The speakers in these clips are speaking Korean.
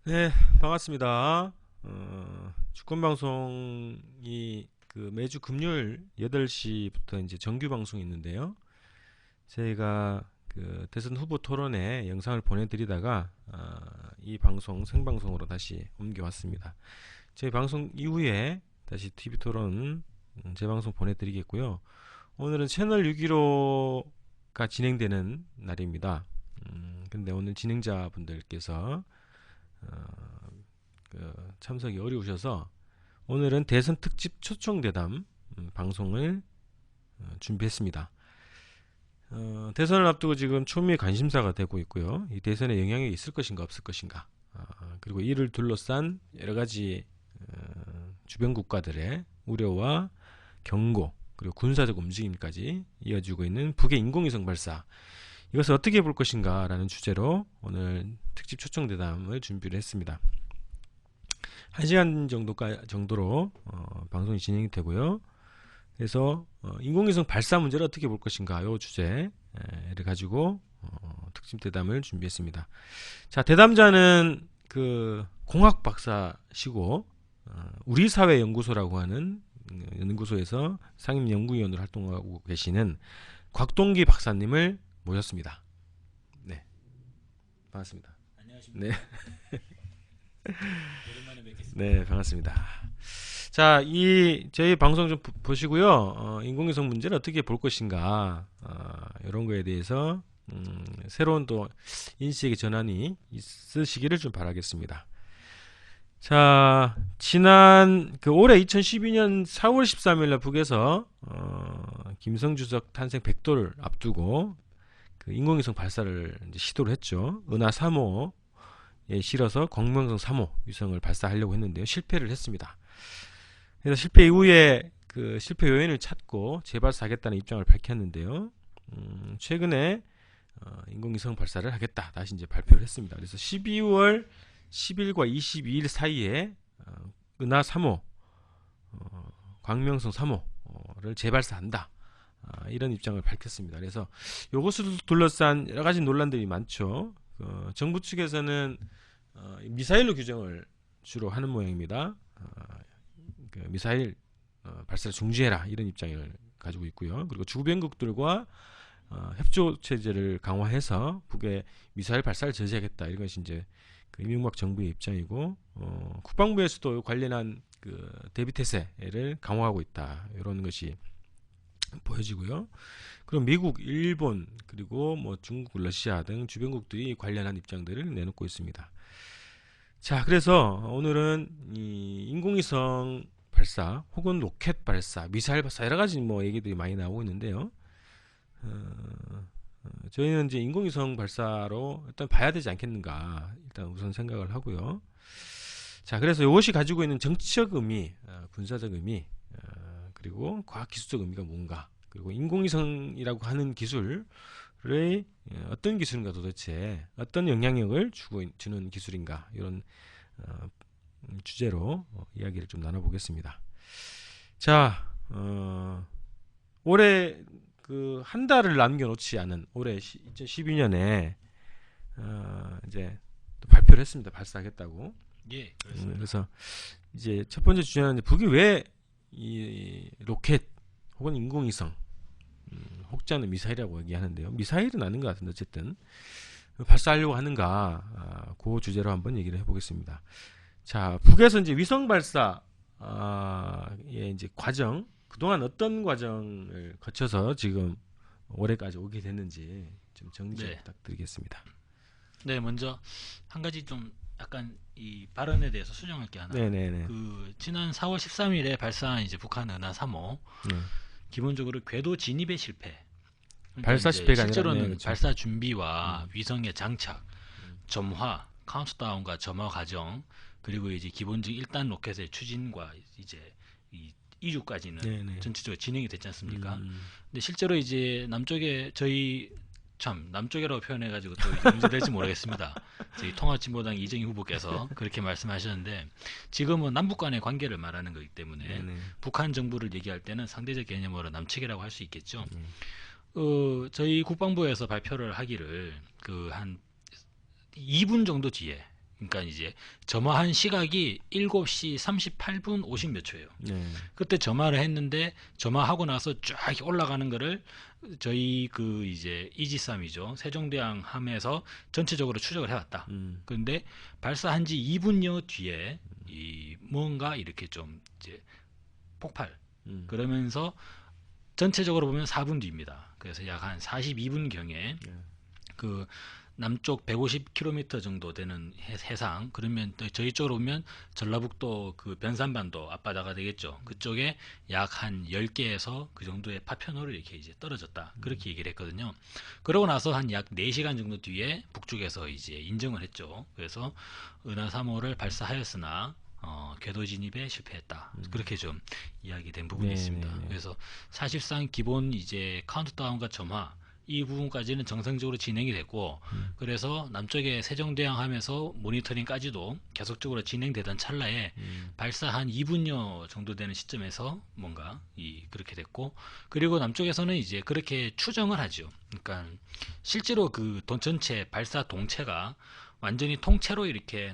네, 반갑습니다. 주권 방송이 그 매주 금요일 8시부터 이제 정규 방송이 있는데요. 저희가 그 대선 후보 토론회 영상을 보내드리다가 이 방송 생방송으로 다시 옮겨왔습니다. 저희 방송 이후에 다시 TV 토론 재방송 보내드리겠고요. 오늘은 채널 615가 진행되는 날입니다. 근데 오늘 진행자분들께서 어, 참석이 어려우셔서 오늘은 대선 특집 초청 대담 방송을 준비했습니다. 대선을 앞두고 지금 초미의 관심사가 되고 있고요. 이 대선에 영향이 있을 것인가 없을 것인가, 그리고 이를 둘러싼 여러 가지 주변 국가들의 우려와 경고, 그리고 군사적 움직임까지 이어지고 있는 북의 인공위성 발사, 이것을 어떻게 볼 것인가 라는 주제로 오늘 특집 초청 대담을 준비를 했습니다. 1시간 정도로 방송이 진행이 되고요. 그래서 인공위성 발사 문제를 어떻게 볼 것인가, 이 주제를 가지고 특집 대담을 준비했습니다. 자, 대담자는 그 공학 박사시고 우리사회연구소라고 하는 연구소에서 상임 연구위원으로 활동하고 계시는 곽동기 박사님을 모셨습니다. 네, 반갑습니다. 안녕하십니까. 네, 오랜만에 뵙겠습니다. 네, 반갑습니다. 자, 이 저희 방송 좀 보시고요. 인공위성 문제를 어떻게 볼 것인가, 이런 거에 대해서 새로운 또 인식의 전환이 있으시기를 좀 바라겠습니다. 자, 지난 그 올해 2012년 4월 13일 날 북에서 김일성 주석 탄생 100도를 앞두고 그 인공위성 발사를 이제 시도를 했죠. 은하 3호에 실어서 광명성 3호 위성을 발사하려고 했는데요. 실패를 했습니다. 그래서 실패 이후에 그 실패 요인을 찾고 재발사하겠다는 입장을 밝혔는데요. 최근에 인공위성 발사를 하겠다 다시 이제 발표를 했습니다. 그래서 12월 10일과 22일 사이에 은하 3호, 광명성 3호를 재발사한다, 이런 입장을 밝혔습니다. 그래서 이것을 둘러싼 여러 가지 논란들이 많죠. 정부 측에서는 미사일로 규정을 주로 하는 모양입니다. 그 미사일 발사를 중지해라, 이런 입장을 가지고 있고요. 그리고 주변국들과 협조 체제를 강화해서 북의 미사일 발사를 저지하겠다, 이런 것이 이제 그 이명박 정부의 입장이고, 국방부에서도 관련한 그 대비 태세를 강화하고 있다, 이런 것이 보여지고요. 그럼 미국, 일본, 그리고 뭐 중국, 러시아 등 주변국들이 관련한 입장들을 내놓고 있습니다. 자, 그래서 오늘은 이 인공위성 발사 혹은 로켓 발사, 미사일 발사, 여러 가지 뭐 얘기들이 많이 나오고 있는데요. 저희는 이제 인공위성 발사로 일단 봐야 되지 않겠는가, 일단 우선 생각을 하고요. 자, 그래서 이것이 가지고 있는 정치적 의미, 군사적 의미, 그리고 과학기술적 의미가 뭔가, 그리고 인공위성이라고 하는 기술의 어떤 기술인가, 도대체 어떤 영향력을 주는 기술인가, 이런 주제로 이야기를 좀 나눠보겠습니다. 자, 올해 그 한 달을 남겨놓지 않은 올해 2012년에 이제 또 발표를 했습니다. 발사하겠다고. 예, 그렇습니다. 그래서 이제 첫 번째 주제는 북이 왜 이 로켓 혹은 인공위성, 혹자는 미사일이라고 얘기하는데요. 미사일은 아닌 것 같은데 어쨌든 발사하려고 하는가, 그 주제로 한번 얘기를 해보겠습니다. 자, 북에서 이제 위성 발사의 이제 과정, 그동안 어떤 과정을 거쳐서 지금 올해까지 오게 됐는지 좀 정리 좀 네, 부탁드리겠습니다. 네, 먼저 한 가지 좀 약간 이 발언에 대해서 수정할 게 하나. 네네네. 그 지난 4월 13일에 발사한 이제 북한 은하 3호, 네. 기본적으로 궤도 진입에 실패. 그러니까 발사 이제 실패가 아니라, 네, 실제로는 그렇죠. 발사 준비와 위성의 장착, 점화, 카운트다운과 점화 과정, 그리고 이제 기본적 1단 로켓의 추진과 이제 이 이주까지는 네네. 전체적으로 진행이 됐지 않습니까? 음, 근데 실제로 이제 남쪽에 저희 참 남쪽이라고 표현해가지고 또 문제될지 모르겠습니다. 저희 통합진보당 이정희 후보께서 그렇게 말씀하셨는데 지금은 남북 간의 관계를 말하는 거기 때문에 네네. 북한 정부를 얘기할 때는 상대적 개념으로 남측이라고 할 수 있겠죠. 음, 저희 국방부에서 발표를 하기를 그 한 2분 정도 뒤에 그러니까 이제 점화한 시각이 7시 38분 50 몇 초예요. 네. 그때 점화를 했는데 점화하고 나서 쫙 올라가는 거를 저희 그 이제 이지삼이죠. 세종대왕 함에서 전체적으로 추적을 해왔다. 그런데 발사한 지 2분여 뒤에 이 뭔가 이렇게 좀 이제 폭발 그러면서 전체적으로 보면 4분 뒤입니다. 그래서 약 한 42분 경에 그 남쪽 150km 정도 되는 해상 그러면 저희 쪽으로 오면 전라북도 그 변산반도 앞바다가 되겠죠. 그쪽에 약 한 10개에서 그 정도의 파편으로 이렇게 이제 떨어졌다. 그렇게 얘기를 했거든요. 그러고 나서 한 약 4시간 정도 뒤에 북쪽에서 이제 인정을 했죠. 그래서 은하 3호를 발사하였으나 궤도 진입에 실패했다. 그렇게 좀 이야기된 부분이 있습니다. 그래서 사실상 기본 이제 카운트다운과 점화 이 부분까지는 정상적으로 진행이 됐고 그래서 남쪽의 세종대왕함에서 모니터링까지도 계속적으로 진행되던 찰나에 발사 한 2분여 정도 되는 시점에서 뭔가 그렇게 됐고 그리고 남쪽에서는 이제 그렇게 추정을 하죠. 그러니까 실제로 그 전체 발사 동체가 완전히 통째로 이렇게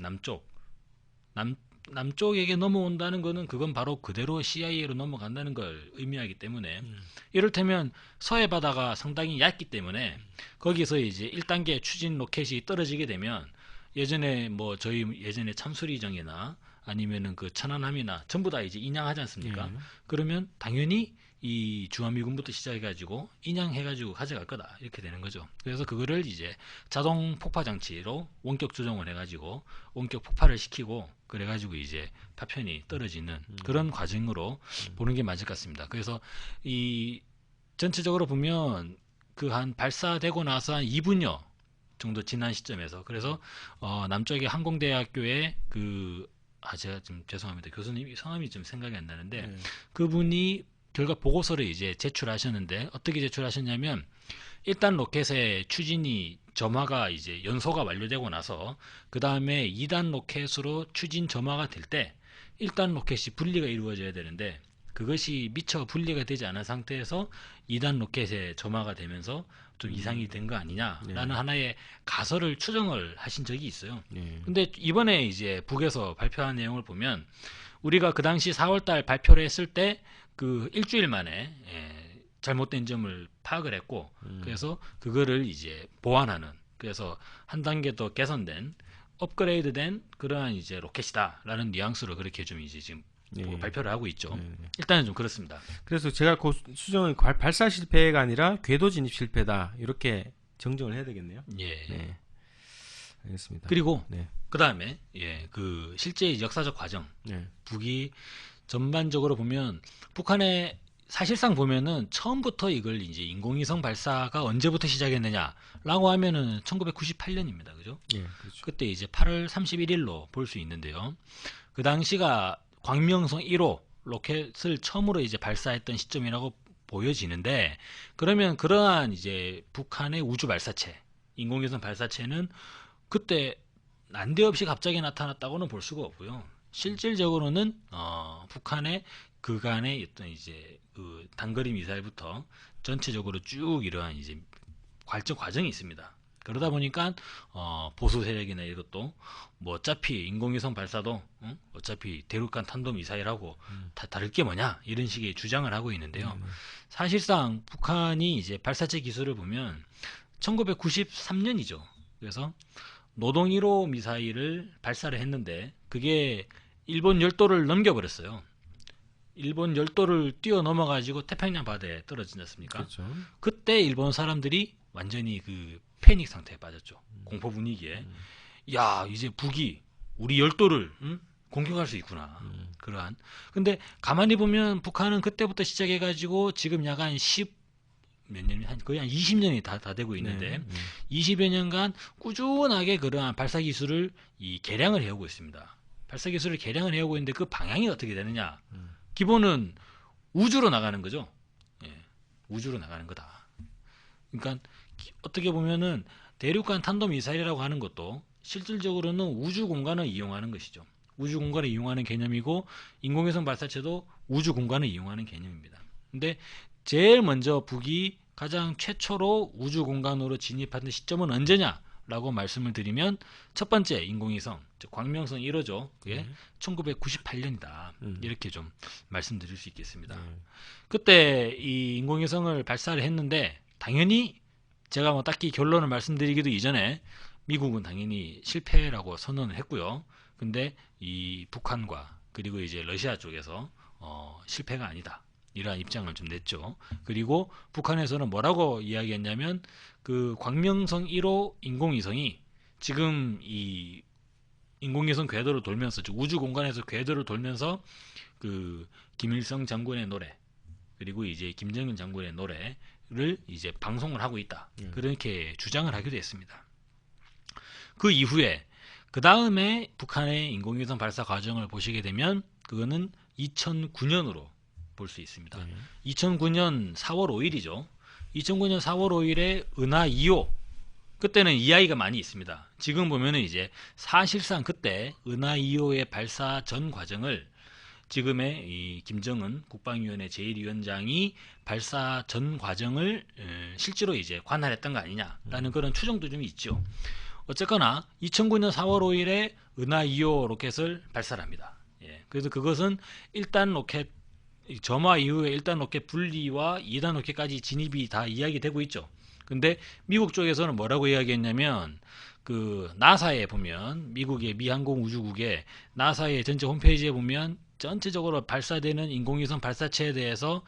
남쪽에게 넘어온다는 거는 그건 바로 그대로 CIA로 넘어간다는 걸 의미하기 때문에 이를테면 서해 바다가 상당히 얇기 때문에 거기서 이제 1단계 추진 로켓이 떨어지게 되면 예전에 뭐 저희 예전에 참수리정이나 아니면은 그 천안함이나 전부 다 이제 인양하지 않습니까? 그러면 당연히 이 주한미군부터 시작해가지고 인양해가지고 가져갈 거다 이렇게 되는 거죠. 그래서 그거를 이제 자동 폭파 장치로 원격 조정을 해가지고 원격 폭발을 시키고 그래가지고 이제 파편이 떨어지는 그런 과정으로 보는 게 맞을 것 같습니다. 그래서 이 전체적으로 보면 그 한 발사되고 나서 한 2분여 정도 지난 시점에서 그래서 남쪽의 항공대학교의 제가 좀 죄송합니다. 교수님 성함이 좀 생각이 안 나는데 그분이 결과 보고서를 이제 제출하셨는데 어떻게 제출하셨냐면 일단 로켓의 추진이 점화가 이제 연소가 완료되고 나서 그 다음에 2단 로켓으로 추진 점화가 될 때 1단 로켓이 분리가 이루어져야 되는데 그것이 미처 분리가 되지 않은 상태에서 2단 로켓에 점화가 되면서 좀 이상이 된 거 아니냐라는 하나의 가설을 추정을 하신 적이 있어요. 근데 이번에 이제 북에서 발표한 내용을 보면 우리가 그 당시 4월달 발표를 했을 때 그 일주일 만에 잘못된 점을 파악을 했고 그래서 그거를 이제 보완하는 그래서 한 단계 더 개선된 업그레이드된 그러한 이제 로켓이다라는 뉘앙스로 그렇게 좀 이제 지금 뭐 발표를 하고 있죠. 일단은 좀 그렇습니다. 그래서 제가 그 수정을 발사 실패가 아니라 궤도 진입 실패다 이렇게 정정을 해야 되겠네요. 네. 알겠습니다. 그리고 그 다음에 그 실제 역사적 과정 북이 전반적으로 보면 북한의 사실상 보면은 처음부터 이걸 이제 인공위성 발사가 언제부터 시작했느냐라고 하면은 1998년입니다. 그죠? 그렇죠. 그때 이제 8월 31일로 볼 수 있는데요. 그 당시가 광명성 1호 로켓을 처음으로 이제 발사했던 시점이라고 보여지는데 그러면 그러한 이제 북한의 우주 발사체, 인공위성 발사체는 그때 난데없이 갑자기 나타났다고는 볼 수가 없고요. 실질적으로는 북한의 그간의 어떤 이제 그 단거리 미사일부터 전체적으로 쭉 이러한 이제 발전 과정이 있습니다. 그러다 보니까 보수 세력이나 이것도 뭐 어차피 인공위성 발사도 어차피 대륙간 탄도 미사일하고 다 다를 게 뭐냐 이런 식의 주장을 하고 있는데요. 사실상 북한이 이제 발사체 기술을 보면 1993년이죠. 그래서 노동 1호 미사일을 발사를 했는데 그게 일본 열도를 넘겨버렸어요. 일본 열도를 뛰어넘어가지고 태평양 바다에 떨어지지 않습니까? 그렇죠. 그때 일본 사람들이 완전히 그 패닉 상태에 빠졌죠. 공포 분위기에. 야, 이제 북이 우리 열도를 공격할 수 있구나. 그러한. 근데 가만히 보면 북한은 그때부터 시작해가지고 지금 약 한 10몇 년, 거의 한 20년이 다 되고 있는데 20여 년간 꾸준하게 그러한 발사 기술을 개량을 해오고 있습니다. 발사 기술을 개량을 해오고 있는데 그 방향이 어떻게 되느냐? 기본은 우주로 나가는 거죠. 우주로 나가는 거다. 그러니까 어떻게 보면은 대륙간 탄도 미사일이라고 하는 것도 실질적으로는 우주 공간을 이용하는 것이죠. 우주 공간을 이용하는 개념이고 인공위성 발사체도 우주 공간을 이용하는 개념입니다. 근데 제일 먼저 북이 가장 최초로 우주 공간으로 진입하는 시점은 언제냐? 라고 말씀을 드리면 첫 번째 인공위성 즉 광명성 1호죠. 그게 1998년이다. 이렇게 좀 말씀드릴 수 있겠습니다. 그때 이 인공위성을 발사를 했는데 당연히 제가 뭐 딱히 결론을 말씀드리기도 이전에 미국은 당연히 실패라고 선언을 했고요. 근데 이 북한과 그리고 이제 러시아 쪽에서 실패가 아니다. 이러한 입장을 좀 냈죠. 그리고 북한에서는 뭐라고 이야기했냐면 그 광명성 1호 인공위성이 지금 이 인공위성 궤도를 돌면서 즉 우주 공간에서 궤도를 돌면서 그 김일성 장군의 노래 그리고 이제 김정은 장군의 노래를 이제 방송을 하고 있다. 그렇게 주장을 하기도 했습니다. 그 이후에 그 다음에 북한의 인공위성 발사 과정을 보시게 되면 그거는 2009년으로 볼 수 있습니다. 2009년 4월 5일이죠. 2009년 4월 5일에 은하 2호 그때는 이야기가 많이 있습니다. 지금 보면은 이제 사실상 그때 은하 2호의 발사 전 과정을 지금의 이 김정은 국방위원회 제1위원장이 발사 전 과정을 실제로 이제 관할했던 거 아니냐라는 그런 추정도 좀 있죠. 어쨌거나 2009년 4월 5일에 은하 2호 로켓을 발사를 합니다. 예, 그래서 그것은 1단 로켓 점화 이후에 1단 로켓 분리와 2단 로켓까지 진입이 다 이야기되고 있죠. 근데 미국 쪽에서는 뭐라고 이야기했냐면 그 나사에 보면 미국의 미 항공우주국의 나사의 전체 홈페이지에 보면 전체적으로 발사되는 인공위성 발사체에 대해서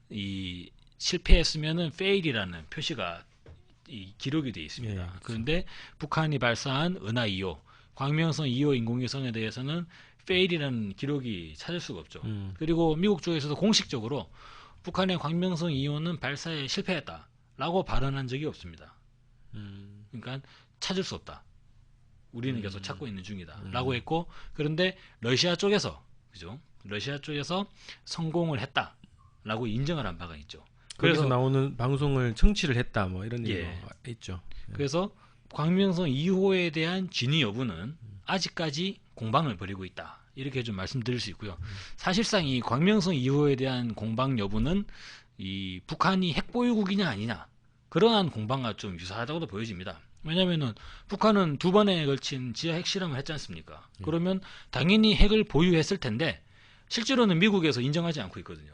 이 실패했으면은 fail이라는 표시가 이 기록이 되어 있습니다. 그렇죠. 그런데 북한이 발사한 은하 2호, 광명성 2호 인공위성에 대해서는 fail이라는 기록이 찾을 수가 없죠. 그리고 미국 쪽에서도 공식적으로 북한의 광명성 2호는 발사에 실패했다라고 발언한 적이 없습니다. 그러니까 찾을 수 없다. 우리는 계속 찾고 있는 중이다라고 했고, 그런데 러시아 쪽에서 그죠? 러시아 쪽에서 성공을 했다라고 인정을 한 바가 있죠. 그래서 나오는 방송을 청취를 했다 뭐 이런 얘기가 있죠. 그래서 광명성 2호에 대한 진위 여부는 아직까지 공방을 벌이고 있다. 이렇게 좀 말씀드릴 수 있고요. 사실상 이 광명성 2호에 대한 공방 여부는 이 북한이 핵보유국이냐 아니냐 그러한 공방과 좀 유사하다고도 보여집니다. 왜냐하면은 북한은 2번에 걸친 지하 핵실험을 했지 않습니까? 그러면 당연히 핵을 보유했을 텐데 실제로는 미국에서 인정하지 않고 있거든요.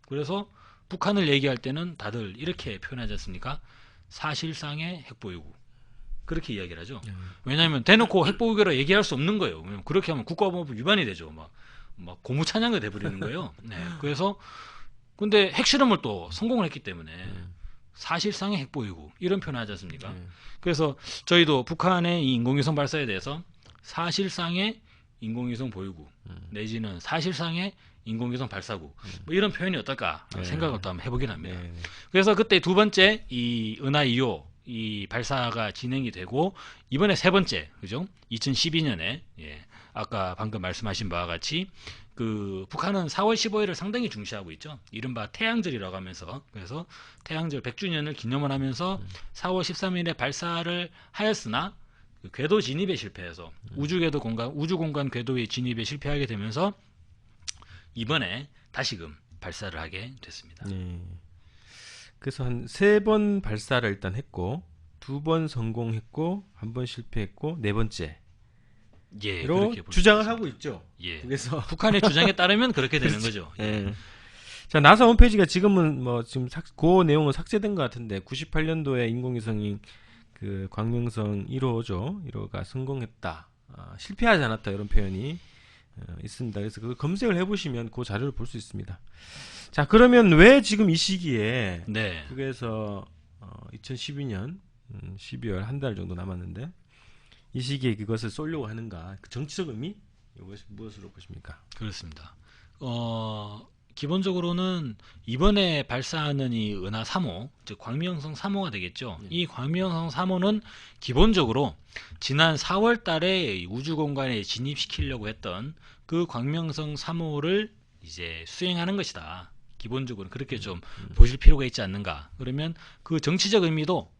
그래서 북한을 얘기할 때는 다들 이렇게 표현하지 않습니까? 사실상의 핵보유국. 그렇게 이야기를 하죠. 왜냐하면 대놓고 핵보유국이라 얘기할 수 없는 거예요. 왜냐면 그렇게 하면 국가보안법 위반이 되죠. 막 고무찬양이 돼버리는 거예요. 네. 그래서 근데 핵실험을 또 성공을 했기 때문에 사실상의 핵보유국 이런 표현을 하지 않습니까? 그래서 저희도 북한의 이 인공위성 발사에 대해서 사실상의 인공위성 보유국 내지는 사실상의 인공위성 발사국 뭐 이런 표현이 어떨까 생각을 또 한번 해보긴 합니다. 그래서 그때 두 번째 이 은하 2호 이 발사가 진행이 되고 이번에 세 번째 그죠? 2012년에 아까 방금 말씀하신 바와 같이 그 북한은 4월 15일을 상당히 중시하고 있죠. 이른바 태양절이라고 하면서 그래서 태양절 100주년을 기념을 하면서 4월 13일에 발사를 하였으나 그 궤도 진입에 실패해서 우주 공간 궤도의 진입에 실패하게 되면서 이번에 다시금 발사를 하게 됐습니다. 그래서 한 3번 발사를 일단 했고 2번 성공했고 1번 실패했고 4번째 로 주장을 하고 있죠. 그래서 북한의 주장에 따르면 그렇게 되는 거죠. 자, 나사 홈페이지가 지금은 뭐 지금 그 내용은 삭제된 것 같은데 98년도에 인공위성인 그 광명성 1호죠. 1호가 성공했다. 실패하지 않았다 이런 표현이 있습니다. 그래서 그 검색을 해보시면 그 자료를 볼 수 있습니다. 자, 그러면 왜 지금 이 시기에 그래서 2012년 12월 한 달 정도 남았는데 이 시기에 그것을 쏠려고 하는가? 그 정치적 의미? 이것이 무엇으로 보십니까? 그렇습니다. 기본적으로는 이번에 발사하는 이 은하 3호, 즉 광명성 3호가 되겠죠. 이 광명성 3호는 기본적으로 지난 4월 달에 우주 공간에 진입시키려고 했던 그 광명성 3호를 이제 수행하는 것이다. 기본적으로 그렇게 좀 보실 필요가 있지 않는가. 그러면 그 정치적 의미도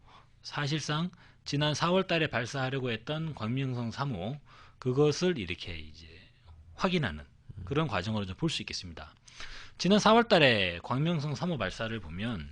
사실상 지난 4월 달에 발사하려고 했던 광명성 3호 그것을 이렇게 이제 확인하는 그런 과정으로 좀 볼 수 있겠습니다. 지난 4월 달에 광명성 3호 발사를 보면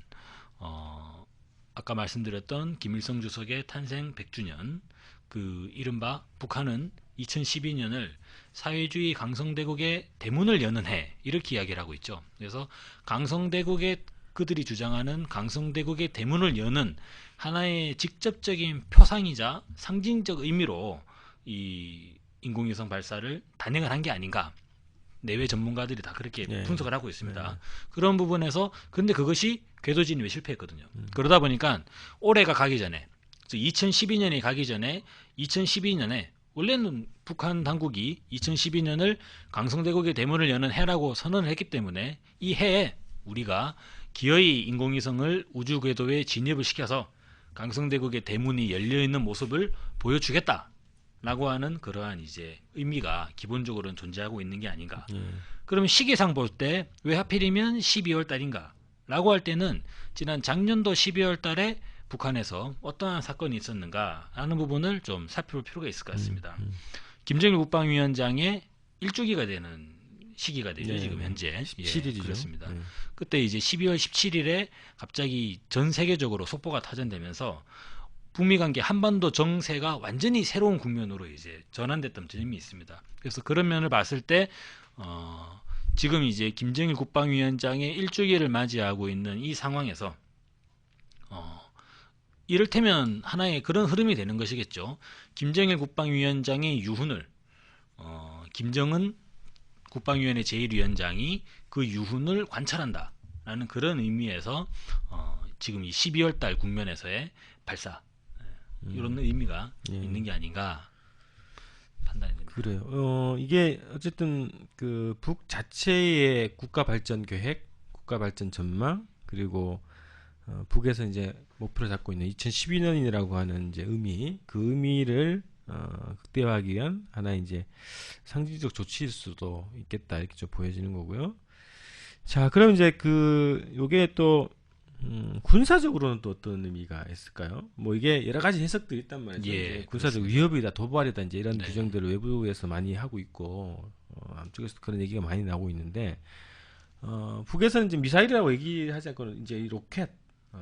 아까 말씀드렸던 김일성 주석의 탄생 100주년, 그 이른바 북한은 2012년을 사회주의 강성대국의 대문을 여는 해, 이렇게 이야기를 하고 있죠. 그래서 강성대국의 그들이 주장하는 강성대국의 대문을 여는 하나의 직접적인 표상이자 상징적 의미로 이 인공위성 발사를 단행을 한 게 아닌가. 내외 전문가들이 다 그렇게 네. 분석을 하고 있습니다. 네. 그런 부분에서 근데 그것이 궤도 진입에 실패했거든요. 그러다 보니까 올해가 가기 전에 2012년이 가기 전에 2012년에 원래는 북한 당국이 2012년을 강성대국의 대문을 여는 해라고 선언을 했기 때문에 이 해에 우리가 기어이 인공위성을 우주 궤도에 진입을 시켜서 강성대국의 대문이 열려 있는 모습을 보여주겠다라고 하는 그러한 이제 의미가 기본적으로는 존재하고 있는 게 아닌가. 그러면 시기상 볼 때 왜 하필이면 12월 달인가? 라고 할 때는 지난 작년도 12월 달에 북한에서 어떠한 사건이 있었는가 하는 부분을 좀 살펴볼 필요가 있을 것 같습니다. 김정일 국방위원장의 일주기가 되는 시기가 되죠. 네. 지금 현재. 17일이죠. 그렇습니다. 그때 이제 12월 17일에 갑자기 전 세계적으로 속보가 타전되면서 북미 관계 한반도 정세가 완전히 새로운 국면으로 이제 전환됐던 점이 있습니다. 그래서 그런 면을 봤을 때 지금 이제 김정일 국방위원장의 일주기를 맞이하고 있는 이 상황에서 이를테면 하나의 그런 흐름이 되는 것이겠죠. 김정일 국방위원장의 유훈을 김정은 국방위원회 제1위원장이 그 유훈을 관찰한다라는 그런 의미에서 지금 이 12월 달 국면에서의 발사 이런 의미가 있는 게 아닌가 판단이 됩니다. 그래요. 이게 어쨌든 그 북 자체의 국가 발전 계획, 국가 발전 전망, 그리고 북에서 이제 목표를 잡고 있는 2012년이라고 하는 이제 의미, 그 의미를 극대화하기 위한 하나의 이제 상징적 조치일 수도 있겠다, 이렇게 좀 보여지는 거고요. 자, 그럼 이제 요게 또 군사적으로는 또 어떤 의미가 있을까요? 뭐 이게 여러 가지 해석들이 있단 말이죠. 예, 이제 군사적 그렇습니다. 위협이다, 도발이다, 이제 이런 네. 규정들을 외부에서 많이 하고 있고, 남쪽에서 그런 얘기가 많이 나오고 있는데, 북에서는 이제 미사일이라고 얘기하지 않고는 이제 이 로켓,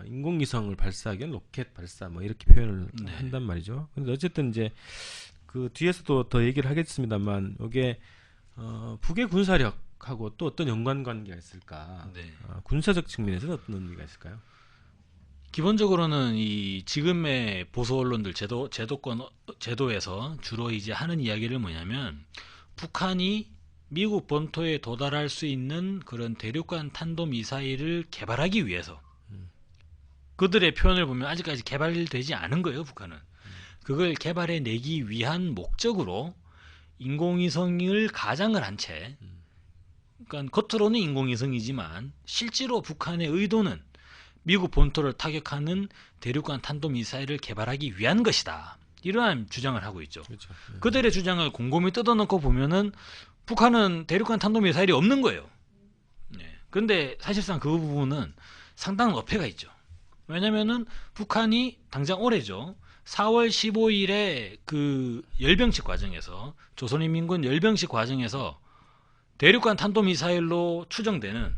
인공위성을 발사하기 위한 로켓 발사, 뭐 이렇게 표현을 네. 한단 말이죠. 근데 어쨌든 이제 그 뒤에서도 더 얘기를 하겠습니다만, 이게 북의 군사력하고 또 어떤 연관관계가 있을까? 네. 군사적 측면에서는 어떤 의미가 있을까요? 기본적으로는 이 지금의 보수 언론들 제도에서 주로 이제 하는 이야기를 뭐냐면 북한이 미국 본토에 도달할 수 있는 그런 대륙간 탄도 미사일을 개발하기 위해서 그들의 표현을 보면 아직까지 개발되지 않은 거예요, 북한은. 그걸 개발해 내기 위한 목적으로 인공위성을 가장을 한 채, 그러니까 겉으로는 인공위성이지만 실제로 북한의 의도는 미국 본토를 타격하는 대륙간 탄도미사일을 개발하기 위한 것이다. 이러한 주장을 하고 있죠. 그렇죠. 그들의 주장을 곰곰이 뜯어놓고 보면은 북한은 대륙간 탄도미사일이 없는 거예요. 네. 그런데 사실상 그 부분은 상당한 어폐가 있죠. 왜냐면은 북한이 당장 올해죠. 4월 15일에 그 열병식 과정에서 조선인민군 열병식 과정에서 대륙간 탄도미사일로 추정되는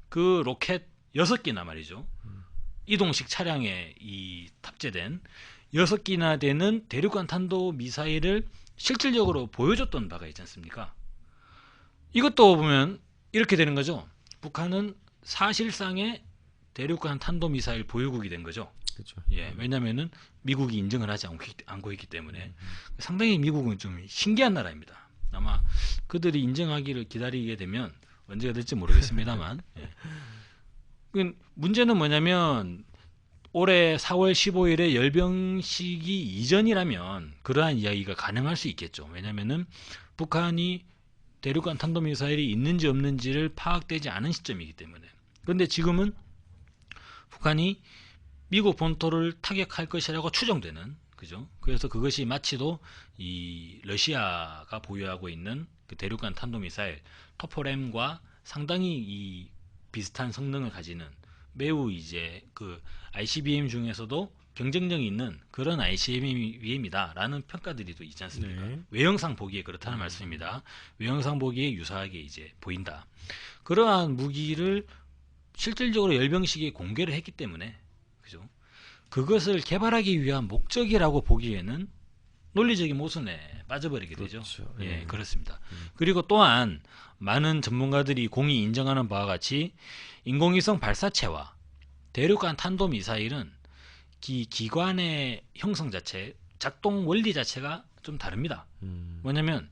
그 로켓 6기나 말이죠. 이동식 차량에 탑재된 6기나 되는 대륙간 탄도미사일을 실질적으로 보여줬던 바가 있지 않습니까? 이것도 보면 이렇게 되는 거죠. 북한은 사실상의 대륙간 탄도미사일 보유국이 된 거죠. 그렇죠. 예, 왜냐면은 미국이 인정을 하지 않고 있기 때문에 상당히 미국은 좀 신기한 나라입니다. 아마 그들이 인정하기를 기다리게 되면 언제가 될지 모르겠습니다만 예. 문제는 뭐냐면 올해 4월 15일에 열병식이 이전이라면 그러한 이야기가 가능할 수 있겠죠. 왜냐면은 북한이 대륙간 탄도미사일이 있는지 없는지를 파악되지 않은 시점이기 때문에. 그런데 지금은 북한이 미국 본토를 타격할 것이라고 추정되는, 그죠? 그래서 그것이 마치도 이 러시아가 보유하고 있는 그 대륙간 탄도미사일 토포램과 상당히 이 비슷한 성능을 가지는 매우 이제 그 ICBM 중에서도 경쟁력이 있는 그런 ICBM이다라는 평가들이 또 있지 않습니까? 네. 외형상 보기에 그렇다는 말씀입니다. 외형상 보기에 유사하게 이제 보인다. 그러한 무기를 실질적으로 열병식에 공개를 했기 때문에, 그죠? 그것을 개발하기 위한 목적이라고 보기에는 논리적인 모순에 빠져버리게 되죠. 그렇죠. 예, 예. 그렇습니다. 그리고 또한 많은 전문가들이 공히 인정하는 바와 같이 인공위성 발사체와 대륙간 탄도미사일은 기관의 형성 자체, 작동 원리 자체가 좀 다릅니다. 뭐냐면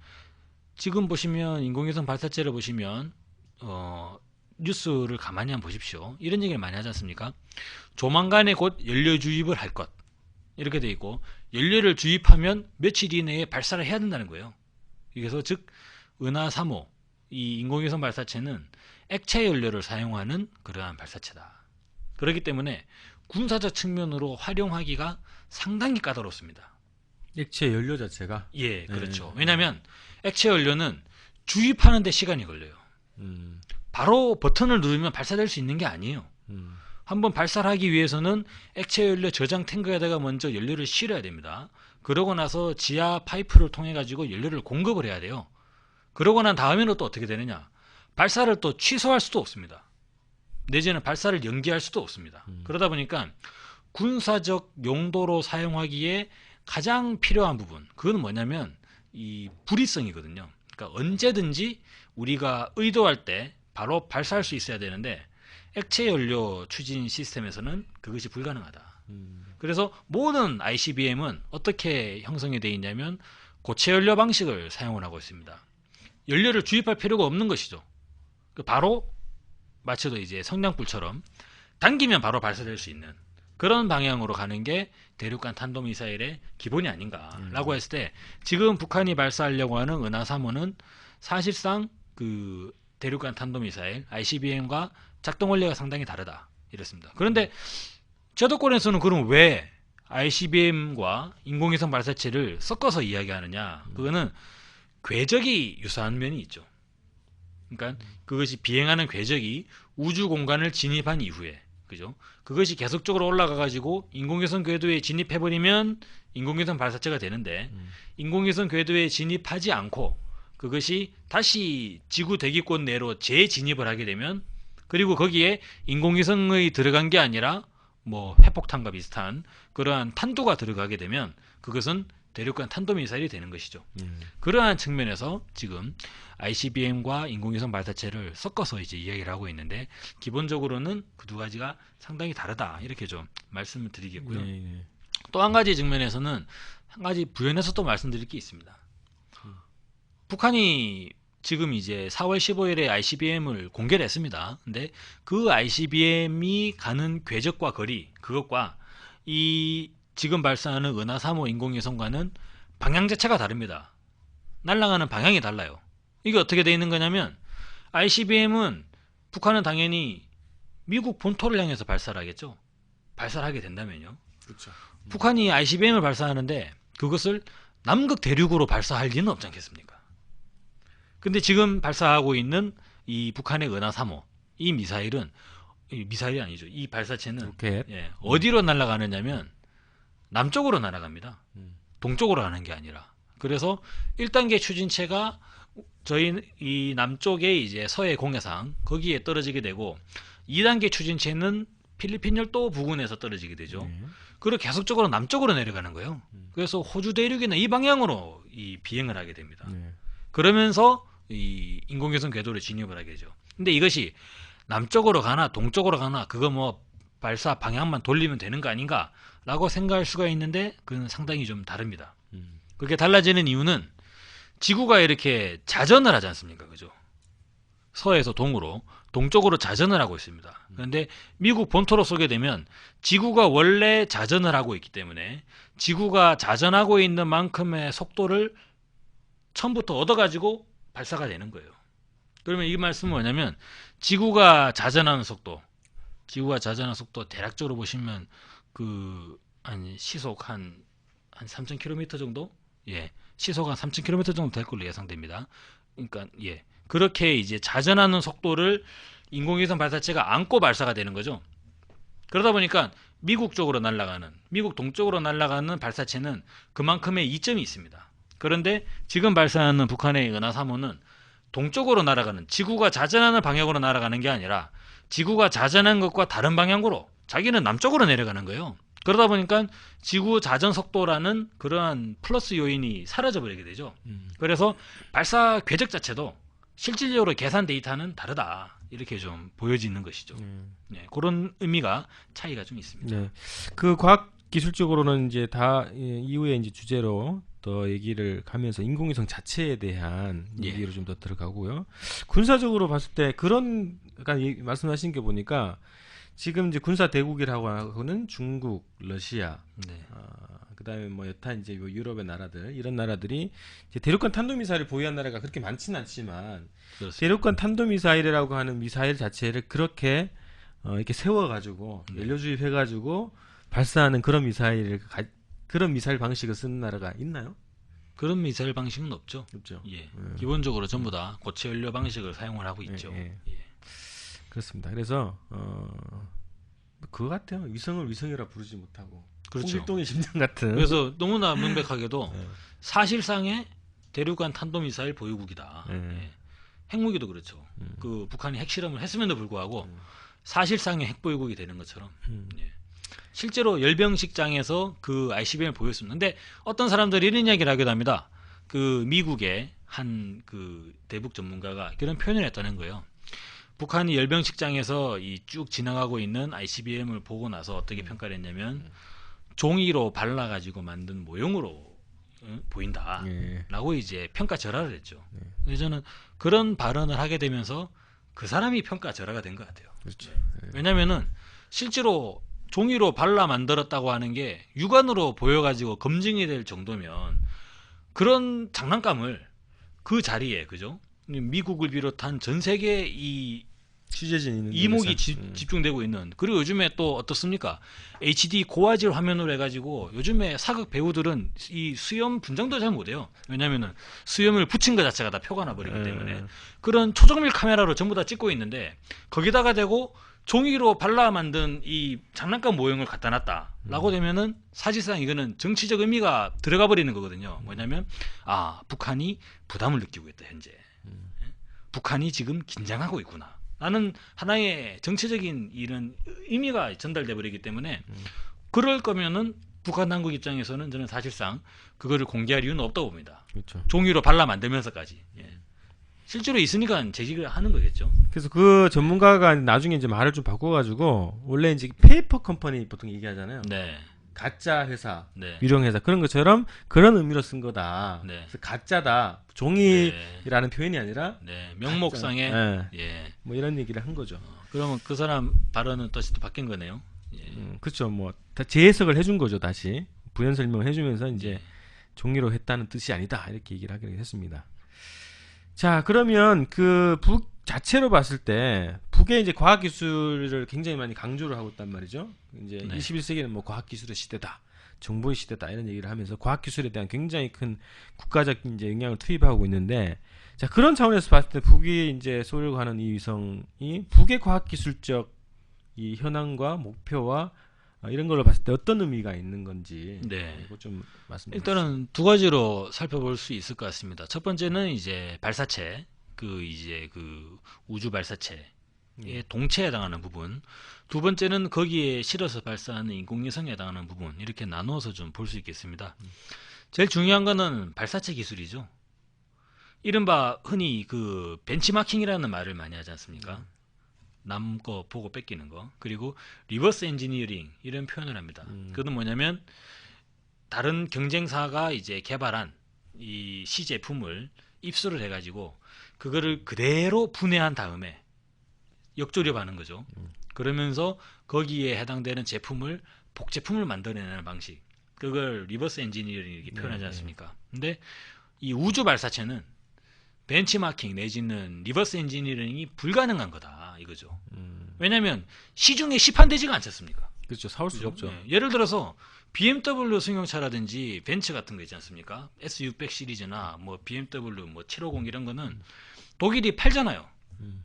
지금 보시면 인공위성 발사체를 보시면 뉴스를 가만히 한번 보십시오. 이런 얘기를 많이 하지 않습니까? 조만간에 곧 연료 주입을 할 것. 이렇게 돼 있고 연료를 주입하면 며칠 이내에 발사를 해야 된다는 거예요. 그래서 즉 은하 3호 이 인공위성 발사체는 액체 연료를 사용하는 그러한 발사체다. 그렇기 때문에 군사적 측면으로 활용하기가 상당히 까다롭습니다. 액체 연료 자체가 예, 그렇죠. 왜냐하면 액체 연료는 주입하는 데 시간이 걸려요. 바로 버튼을 누르면 발사될 수 있는 게 아니에요. 한번 발사를 하기 위해서는 액체 연료 저장 탱크에다가 먼저 연료를 실어야 됩니다. 그러고 나서 지하 파이프를 통해 가지고 연료를 공급을 해야 돼요. 그러고 난 다음에는 또 어떻게 되느냐? 발사를 또 취소할 수도 없습니다. 내지는 발사를 연기할 수도 없습니다. 그러다 보니까 군사적 용도로 사용하기에 가장 필요한 부분, 그건 뭐냐면 이 불이성이거든요. 그러니까 언제든지 우리가 의도할 때 바로 발사할 수 있어야 되는데 액체 연료 추진 시스템에서는 그것이 불가능하다. 그래서 모든 ICBM은 어떻게 형성이 되어 있냐면 고체 연료 방식을 사용을 하고 있습니다. 연료를 주입할 필요가 없는 것이죠. 바로 마치도 이제 성냥불처럼 당기면 바로 발사될 수 있는 그런 방향으로 가는 게 대륙간 탄도미사일의 기본이 아닌가라고 했을 때 지금 북한이 발사하려고 하는 은하 3호는 사실상 그 대륙간 탄도미사일 ICBM과 작동 원리가 상당히 다르다 이랬습니다. 그런데 제도권에서는 그럼 왜 ICBM과 인공위성 발사체를 섞어서 이야기하느냐? 그거는 궤적이 유사한 면이 있죠. 그러니까 그것이 비행하는 궤적이 우주 공간을 진입한 이후에 그죠? 그것이 계속적으로 올라가 가지고 인공위성 궤도에 진입해 버리면 인공위성 발사체가 되는데 인공위성 궤도에 진입하지 않고 그것이 다시 지구 대기권 내로 재진입을 하게 되면 그리고 거기에 인공위성의 들어간 게 아니라 뭐 핵폭탄과 비슷한 그러한 탄두가 들어가게 되면 그것은 대륙간 탄도미사일이 되는 것이죠. 그러한 측면에서 지금 ICBM과 인공위성 발사체를 섞어서 이제 이야기를 하고 있는데 기본적으로는 그 두 가지가 상당히 다르다 이렇게 좀 말씀을 드리겠고요. 또 한 가지 측면에서는 한 가지 부연해서 또 말씀드릴 게 있습니다. 북한이 지금 이제 4월 15일에 ICBM을 공개를 했습니다. 근데 그 ICBM이 가는 궤적과 거리 그것과 이 지금 발사하는 은하 3호 인공위성과는 방향 자체가 다릅니다. 날아가는 방향이 달라요. 이게 어떻게 되어 있는 거냐면 ICBM은 북한은 당연히 미국 본토를 향해서 발사를 하겠죠. 발사를 하게 된다면요. 그렇죠. 북한이 ICBM을 발사하는데 그것을 남극 대륙으로 발사할 리는 없지 않겠습니까? 근데 지금 발사하고 있는 이 북한의 은하 3호 이 미사일은 미사일이 아니죠. 이 발사체는 로켓. 예, 어디로 날아가느냐면 남쪽으로 날아갑니다. 동쪽으로 가는 게 아니라. 그래서 1단계 추진체가 저희 이 남쪽의 이제 서해 공해상 거기에 떨어지게 되고 2단계 추진체는 필리핀 열도 부근에서 떨어지게 되죠. 그리고 계속적으로 남쪽으로 내려가는 거예요. 그래서 호주 대륙이나 이 방향으로 이 비행을 하게 됩니다. 그러면서 이 인공위성 궤도로 진입을 하게 되죠. 근데 이것이 남쪽으로 가나 동쪽으로 가나 그거 뭐 발사 방향만 돌리면 되는 거 아닌가 라고 생각할 수가 있는데 그건 상당히 좀 다릅니다. 그렇게 달라지는 이유는 지구가 이렇게 자전을 하지 않습니까? 그죠? 서에서 동으로 동쪽으로 자전을 하고 있습니다. 그런데 미국 본토로 쏘게 되면 지구가 원래 자전을 하고 있기 때문에 지구가 자전하고 있는 만큼의 속도를 처음부터 얻어가지고 발사가 되는 거예요. 그러면 이 말씀은 뭐냐면 지구가 자전하는 속도 대략적으로 보시면 그 한 시속 한 3,000km 정도? 예. 시속 한 3,000km 정도 될 걸로 예상됩니다. 그러니까 예. 그렇게 이제 자전하는 속도를 인공위성 발사체가 안고 발사가 되는 거죠. 그러다 보니까 미국 쪽으로 날아가는 미국 동쪽으로 날아가는 발사체는 그만큼의 이점이 있습니다. 그런데 지금 발사하는 북한의 은하 3호는 동쪽으로 날아가는 지구가 자전하는 방향으로 날아가는 게 아니라 지구가 자전한 것과 다른 방향으로 자기는 남쪽으로 내려가는 거예요. 그러다 보니까 지구 자전 속도라는 그러한 플러스 요인이 사라져 버리게 되죠. 그래서 발사 궤적 자체도 실질적으로 계산 데이터는 다르다. 이렇게 좀 보여지는 것이죠. 네, 그런 의미가 차이가 좀 있습니다. 네. 그 과학 기술적으로는 이제 다 이후에 이제 주제로 더 얘기를 가면서 인공위성 자체에 대한 예. 얘기로 좀 더 들어가고요. 군사적으로 봤을 때 그런 아까 말씀하신 게 보니까 지금 이제 군사 대국이라고 하고는 중국, 러시아, 네. 그다음에 뭐 여타 이제 뭐 유럽의 나라들 이런 나라들이 이제 대륙간 탄도미사일을 보유한 나라가 그렇게 많지는 않지만 그렇습니다. 대륙간 탄도미사일이라고 하는 미사일 자체를 그렇게 이렇게 세워가지고 네. 연료 주입해가지고 발사하는 그런 그런 미사일 방식을 쓰는 나라가 있나요? 그런 미사일 방식은 없죠. 없죠. 예. 기본적으로 전부 다 고체 연료 방식을 사용을 하고 있죠. 예. 예. 그렇습니다. 그래서 그거 같아요. 위성을 위성이라 부르지 못하고 그렇죠. 홍길동의 심장 같은. 그래서 너무나 명백하게도 예. 사실상의 대륙간 탄도미사일 보유국이다. 예. 예. 핵무기도 그렇죠. 그 북한이 핵실험을 했음에도 불구하고 사실상의 핵보유국이 되는 것처럼 예. 실제로 열병식장에서 그 ICBM을 보였습니다. 근데 어떤 사람들이 이런 이야기를 하기도 합니다. 그 미국의 한 그 대북 전문가가 그런 표현을 했다는 거예요. 북한이 열병식장에서 이 쭉 지나가고 있는 ICBM을 보고 나서 어떻게 평가를 했냐면 종이로 발라가지고 만든 모형으로 보인다. 예. 라고 이제 평가절하를 했죠. 그래서 저는 그런 발언을 하게 되면서 그 사람이 평가절하가 된 것 같아요. 그렇죠. 왜냐면은 실제로 종이로 발라 만들었다고 하는 게 육안으로 보여가지고 검증이 될 정도면 그런 장난감을 그 자리에 그죠? 미국을 비롯한 전 세계 이 취재진 있는 이목이 데서. 집중되고 있는 그리고 요즘에 또 어떻습니까? HD 고화질 화면으로 해가지고 요즘에 사극 배우들은 이 수염 분장도 잘 못해요. 왜냐면은 수염을 붙인 것 자체가 다 표가 나버리기 때문에 그런 초정밀 카메라로 전부 다 찍고 있는데 거기다가 대고 종이로 발라 만든 이 장난감 모형을 갖다 놨다라고 되면은 사실상 이거는 정치적 의미가 들어가 버리는 거거든요. 뭐냐면 북한이 부담을 느끼고 있다 현재. 북한이 지금 긴장하고 있구나. 라는 하나의 정치적인 이런 의미가 전달돼 버리기 때문에 그럴 거면은 북한 당국 입장에서는 저는 사실상 그거를 공개할 이유는 없다고 봅니다. 그렇죠. 종이로 발라 만들면서까지. 예. 실제로 있으니까 제기를 하는 거겠죠. 그래서 그 전문가가 나중에 이제 말을 좀 바꿔가지고 원래 이제 페이퍼 컴퍼니 보통 얘기하잖아요. 네. 가짜 회사, 네. 유령 회사 그런 것처럼 그런 의미로 쓴 거다. 네. 그래서 가짜다. 종이라는 표현이 아니라 네. 명목상의 가짜. 예. 뭐 이런 얘기를 한 거죠. 그러면 그 사람 발언은 다시 또 바뀐 거네요. 예. 그렇죠. 뭐 다 재해석을 해준 거죠. 다시 부연 설명을 해주면서 이제 예. 종이로 했다는 뜻이 아니다 이렇게 얘기를 하기로 했습니다. 자, 그러면 그 북 자체로 봤을 때 북의 이제 과학 기술을 굉장히 많이 강조를 하고 있단 말이죠. 이제 네. 21세기는 뭐 과학 기술의 시대다, 정보의 시대다 이런 얘기를 하면서 과학 기술에 대한 굉장히 큰 국가적 이제 영향을 투입하고 있는데, 자 그런 차원에서 봤을 때 북이 이제 쏘려고 하는 이 위성이 북의 과학 기술적 이 현황과 목표와 이런 걸로 봤을 때 어떤 의미가 있는 건지 네. 이거 좀 말씀해 주세요. 일단은 두 가지로 살펴볼 수 있을 것 같습니다. 첫 번째는 이제 발사체, 그 이제 그 우주 발사체의 동체에 해당하는 부분. 두 번째는 거기에 실어서 발사하는 인공위성에 해당하는 부분. 이렇게 나누어서 좀 볼 수 있겠습니다. 제일 중요한 거는 발사체 기술이죠. 이른바 흔히 그 벤치마킹이라는 말을 많이 하지 않습니까? 남 거 보고 뺏기는 거. 그리고 리버스 엔지니어링 이런 표현을 합니다. 그건 뭐냐면 다른 경쟁사가 이제 개발한 이 시제품을 입수를 해가지고 그거를 그대로 분해한 다음에 역조립하는 거죠. 그러면서 거기에 해당되는 제품을 복제품을 만들어내는 방식. 그걸 리버스 엔지니어링 이렇게 표현하지 않습니까? 근데 이 우주 발사체는 벤치마킹 내지는 리버스 엔지니어링이 불가능한 거다 이거죠. 왜냐하면 시중에 시판되지가 않지 않습니까? 그렇죠. 사올 수가 없죠. 네. 예를 들어서 BMW 승용차라든지 벤츠 같은 거 있지 않습니까? S600 시리즈나 뭐 BMW 뭐 750 이런 거는 독일이 팔잖아요.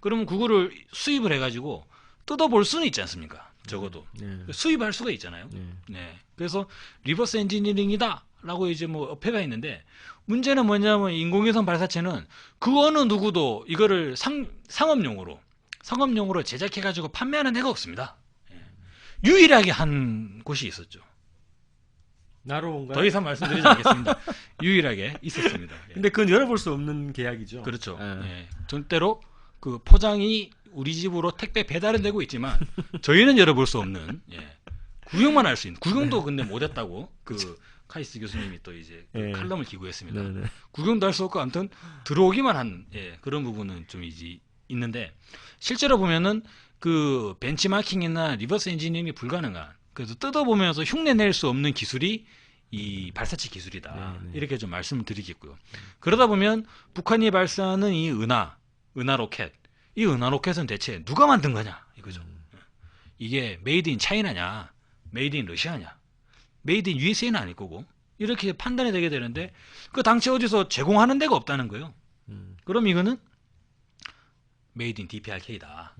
그러면 그거를 수입을 해가지고 뜯어볼 수는 있지 않습니까? 적어도 수입할 수가 있잖아요. 네. 그래서 리버스 엔지니어링이다라고 이제 뭐 어폐가 있는데 문제는 뭐냐면 인공위성 발사체는 그 어느 누구도 이거를 상업용으로 제작해가지고 판매하는 데가 없습니다. 유일하게 한 곳이 있었죠. 나로운가요? 더 이상 말씀드리지 않겠습니다. 유일하게 있었습니다. 예. 근데 그건 열어볼 수 없는 계약이죠. 그렇죠. 예. 예. 절대로 그 포장이 우리 집으로 택배 배달은 되고 있지만 저희는 열어볼 수 없는 예. 구경만 할 수 있는 구경도 근데 못했다고 그 카이스트 교수님이 또 이제 그 예. 칼럼을 기고했습니다. 네네. 구경도 할 수 없고 아무튼 들어오기만 한 예, 그런 부분은 좀 이제 있는데 실제로 보면은 그 벤치마킹이나 리버스 엔지니어링이 불가능한 그래서 뜯어보면서 흉내 낼 수 없는 기술이 이 발사체 기술이다. 네네. 이렇게 좀 말씀을 드리겠고요. 그러다 보면 북한이 발사하는 이 은하 로켓 이 은하 로켓은 대체 누가 만든 거냐 이거죠. 이게 메이드 인 차이나냐 메이드 인 러시아냐 메이드 인 USA는 아닐 거고 이렇게 판단이 되게 되는데 그 당시 어디서 제공하는 데가 없다는 거예요. 그럼 이거는 메이드 인 DPRK다.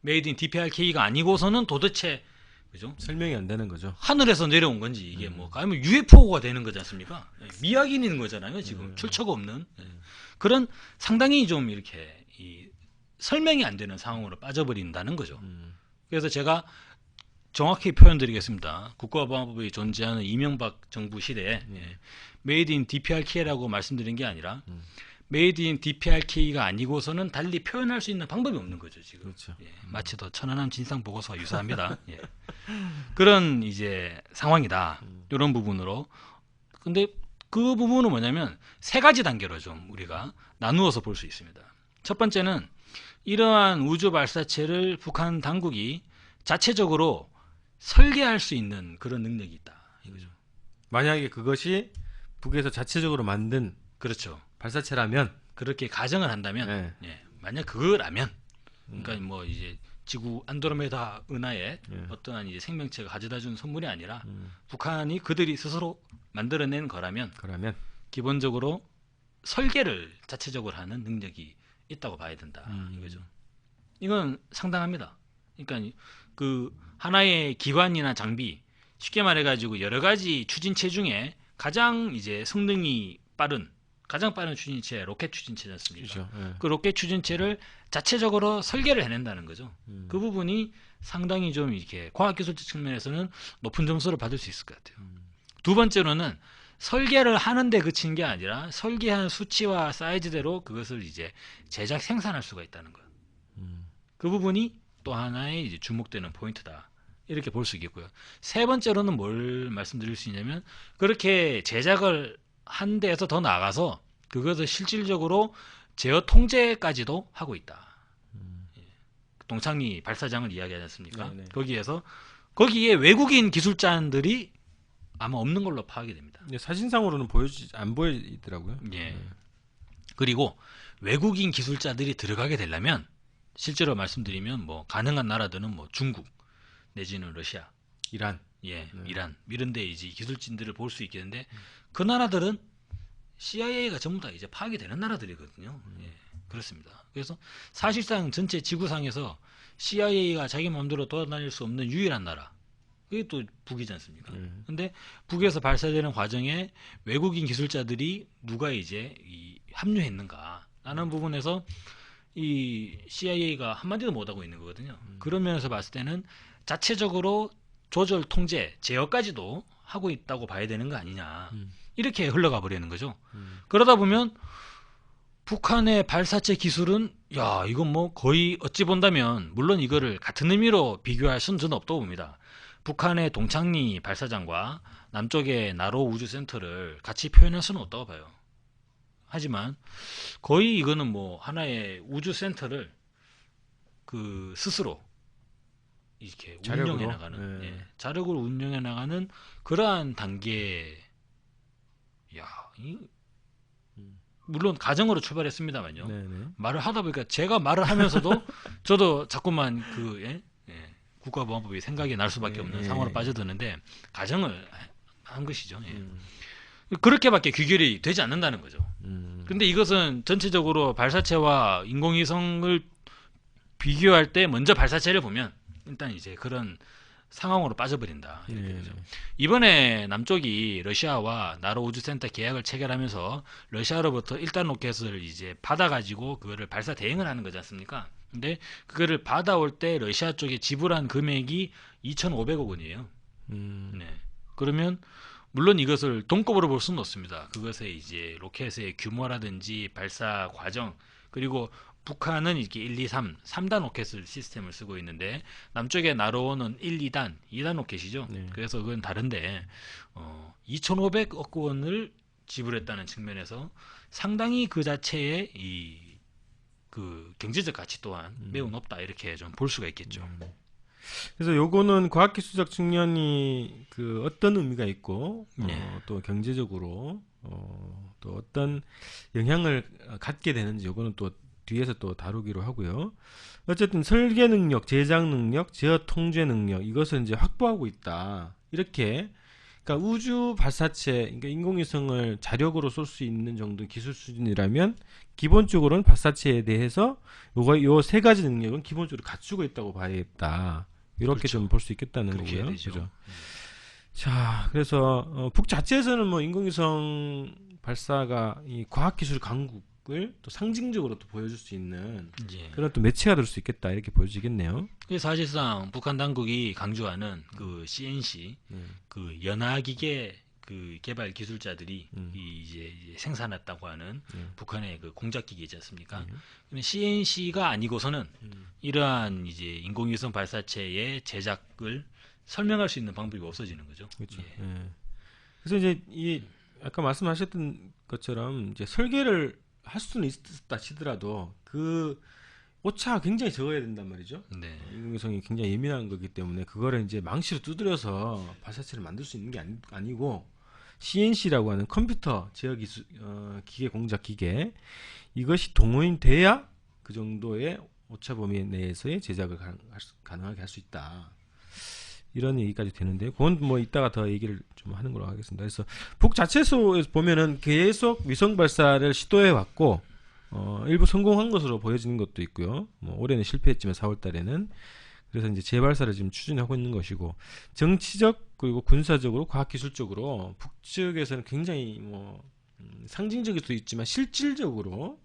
메이드 인 DPRK가 아니고서는 도대체 그죠? 설명이 안 되는 거죠. 하늘에서 내려온 건지 이게 뭐 아니면 UFO가 되는 거지 않습니까? 미확인인 거잖아요. 지금 출처가 없는 그런 상당히 좀 이렇게 이 설명이 안 되는 상황으로 빠져버린다는 거죠. 그래서 제가 정확히 표현드리겠습니다. 국가보안법이 존재하는 이명박 정부 시대에 메이드 인 DPRK라고 말씀드린 게 아니라 메이드 인 DPRK가 아니고서는 달리 표현할 수 있는 방법이 없는 거죠 지금. 그렇죠. 예, 마치 더 천안함 진상 보고서와 유사합니다. 예. 그런 이제 상황이다. 이런 부분으로. 근데 그 부분은 뭐냐면 세 가지 단계로 좀 우리가 나누어서 볼 수 있습니다. 첫 번째는 이러한 우주 발사체를 북한 당국이 자체적으로 설계할 수 있는 그런 능력이 있다. 이거죠. 만약에 그것이 북에서 자체적으로 만든 그렇죠. 발사체라면 그렇게 가정을 한다면, 네. 예, 만약 그거라면, 그러니까 뭐 이제 지구 안드로메다 은하에 어떠한 이제 생명체가 가져다준 선물이 아니라 북한이 그들이 스스로 만들어낸 거라면, 그러면 기본적으로 설계를 자체적으로 하는 능력이 있다고 봐야 된다. 이거죠. 이건 상당합니다. 그러니까 그 하나의 기관이나 장비, 쉽게 말해가지고 여러 가지 추진체 중에 가장 이제 성능이 가장 빠른 추진체 로켓 추진체지 않습니까? 그렇죠. 예. 그 로켓 추진체를 자체적으로 설계를 해낸다는 거죠. 그 부분이 상당히 좀 이렇게 과학기술적 측면에서는 높은 점수를 받을 수 있을 것 같아요. 두 번째로는 설계를 하는데 그친 게 아니라 설계한 수치와 사이즈대로 그것을 이제 제작 생산할 수가 있다는 것. 그 부분이 또 하나의 이제 주목되는 포인트다. 이렇게 볼 수 있겠고요. 세 번째로는 뭘 말씀드릴 수 있냐면 그렇게 제작을 한 데에서 더 나아가서 그것을 실질적으로 제어 통제까지도 하고 있다. 예. 동창리 발사장을 이야기하지 않습니까? 네네. 거기에 외국인 기술자들이 아마 없는 걸로 파악이 됩니다. 근데 사진상으로는 안 보이더라고요. 예. 그리고 외국인 기술자들이 들어가게 되려면 실제로 말씀드리면 뭐 가능한 나라들은 뭐 중국 내지는 러시아, 이란. 예, 이란 이런 데 이제 기술진들을 볼 수 있겠는데 그 나라들은 CIA가 전부 다 이제 파악이 되는 나라들이거든요. 예, 그렇습니다. 그래서 사실상 전체 지구상에서 CIA가 자기 마음대로 돌아다닐 수 없는 유일한 나라. 그게 또 북이지 않습니까? 근데 북에서 발사되는 과정에 외국인 기술자들이 누가 이제 합류했는가 라는 부분에서 이 CIA가 한마디도 못하고 있는 거거든요. 그런 면에서 봤을 때는 자체적으로 조절, 통제, 제어까지도 하고 있다고 봐야 되는 거 아니냐. 이렇게 흘러가 버리는 거죠. 그러다 보면 북한의 발사체 기술은 야 이건 뭐 거의 어찌 본다면 물론 이거를 같은 의미로 비교할 수는 저는 없다고 봅니다. 북한의 동창리 발사장과 남쪽의 나로 우주센터를 같이 표현할 수는 없다고 봐요. 하지만 거의 이거는 뭐 하나의 우주센터를 그 스스로 이렇게 자력으로? 운영해 나가는 네. 예, 자력으로 운영해 나가는 그러한 단계. 야, 물론 가정으로 출발했습니다만요. 네네. 말을 하다 보니까 제가 말을 하면서도 저도 자꾸만 국가보안법이 생각이 날 수밖에 없는 예. 상황으로 빠져드는데 가정을 한 것이죠. 예. 그렇게밖에 귀결이 되지 않는다는 거죠. 근데 이것은 전체적으로 발사체와 인공위성을 비교할 때 먼저 발사체를 보면 일단 이제 그런 상황으로 빠져버린다. 이렇게 네. 되죠. 이번에 남쪽이 러시아와 나로 우주센터 계약을 체결하면서 러시아로부터 1단 로켓을 이제 받아가지고 그거를 발사 대행을 하는 거지 않습니까? 근데 그거를 받아올 때 러시아 쪽에 지불한 금액이 2,500억 원이에요. 네. 그러면 물론 이것을 동급으로 볼 수는 없습니다. 그것의 이제 로켓의 규모라든지 발사 과정, 그리고 북한은 이렇게 1, 2, 3단 로켓을 시스템을 쓰고 있는데 남쪽의 나로호는 1, 2단, 2단 로켓이죠. 네. 그래서 그건 다른데 2,500억 원을 지불했다는 측면에서 상당히 그 자체의 그 경제적 가치 또한 매우 높다 이렇게 좀 볼 수가 있겠죠. 그래서 요거는 과학기술적 측면이 그 어떤 의미가 있고 네. 또 경제적으로 또 어떤 영향을 갖게 되는지 요거는 또 뒤에서 또 다루기로 하고요. 어쨌든 설계 능력, 제작 능력, 제어 통제 능력 이것을 이제 확보하고 있다. 이렇게 그러니까 우주 발사체, 그러니까 인공위성을 자력으로 쏠 수 있는 정도 기술 수준이라면 기본적으로는 발사체에 대해서 요 세 가지 능력은 기본적으로 갖추고 있다고 봐야겠다. 이렇게 그렇죠. 좀 볼 수 있겠다는 그렇게 거고요. 되죠. 그죠? 자, 그래서 북 자체에서는 뭐 인공위성 발사가 이 과학기술 강국을 또 상징적으로 또 보여줄 수 있는 이제 그런 또 매체가 될 수 있겠다 이렇게 보여지겠네요. 그게 사실상 북한 당국이 강조하는 그 CNC 그 연화기계 그 개발 기술자들이 이제 생산했다고 하는 북한의 그 공작기계지 않습니까? 근데 CNC가 아니고서는 이러한 이제 인공위성 발사체의 제작을 설명할 수 있는 방법이 없어지는 거죠. 그렇죠. 예. 예. 그래서 이제 이 아까 말씀하셨던 것처럼 이제 설계를 할 수는 있다 치더라도 그 오차가 굉장히 적어야 된단 말이죠. 네. 인공위성이 굉장히 예민한 거기 때문에 그거를 이제 망치로 두드려서 발사체를 만들 수 있는 게 아니고 CNC라고 하는 컴퓨터 제어 기술 기계 공작 기계 이것이 동원돼야 그 정도의 오차 범위 내에서의 제작을 가능하게 할 수 있다. 이런 얘기까지 되는데 그건 뭐 이따가 더 얘기를 좀 하는 걸로 하겠습니다. 그래서 북 자체에서 보면은 계속 위성 발사를 시도해 왔고 일부 성공한 것으로 보여지는 것도 있고요. 뭐 올해는 실패했지만 4월 달에는 그래서 이제 재발사를 지금 추진하고 있는 것이고 정치적 그리고 군사적으로 과학기술적으로 북측에서는 굉장히 뭐 상징적일 수도 있지만 실질적으로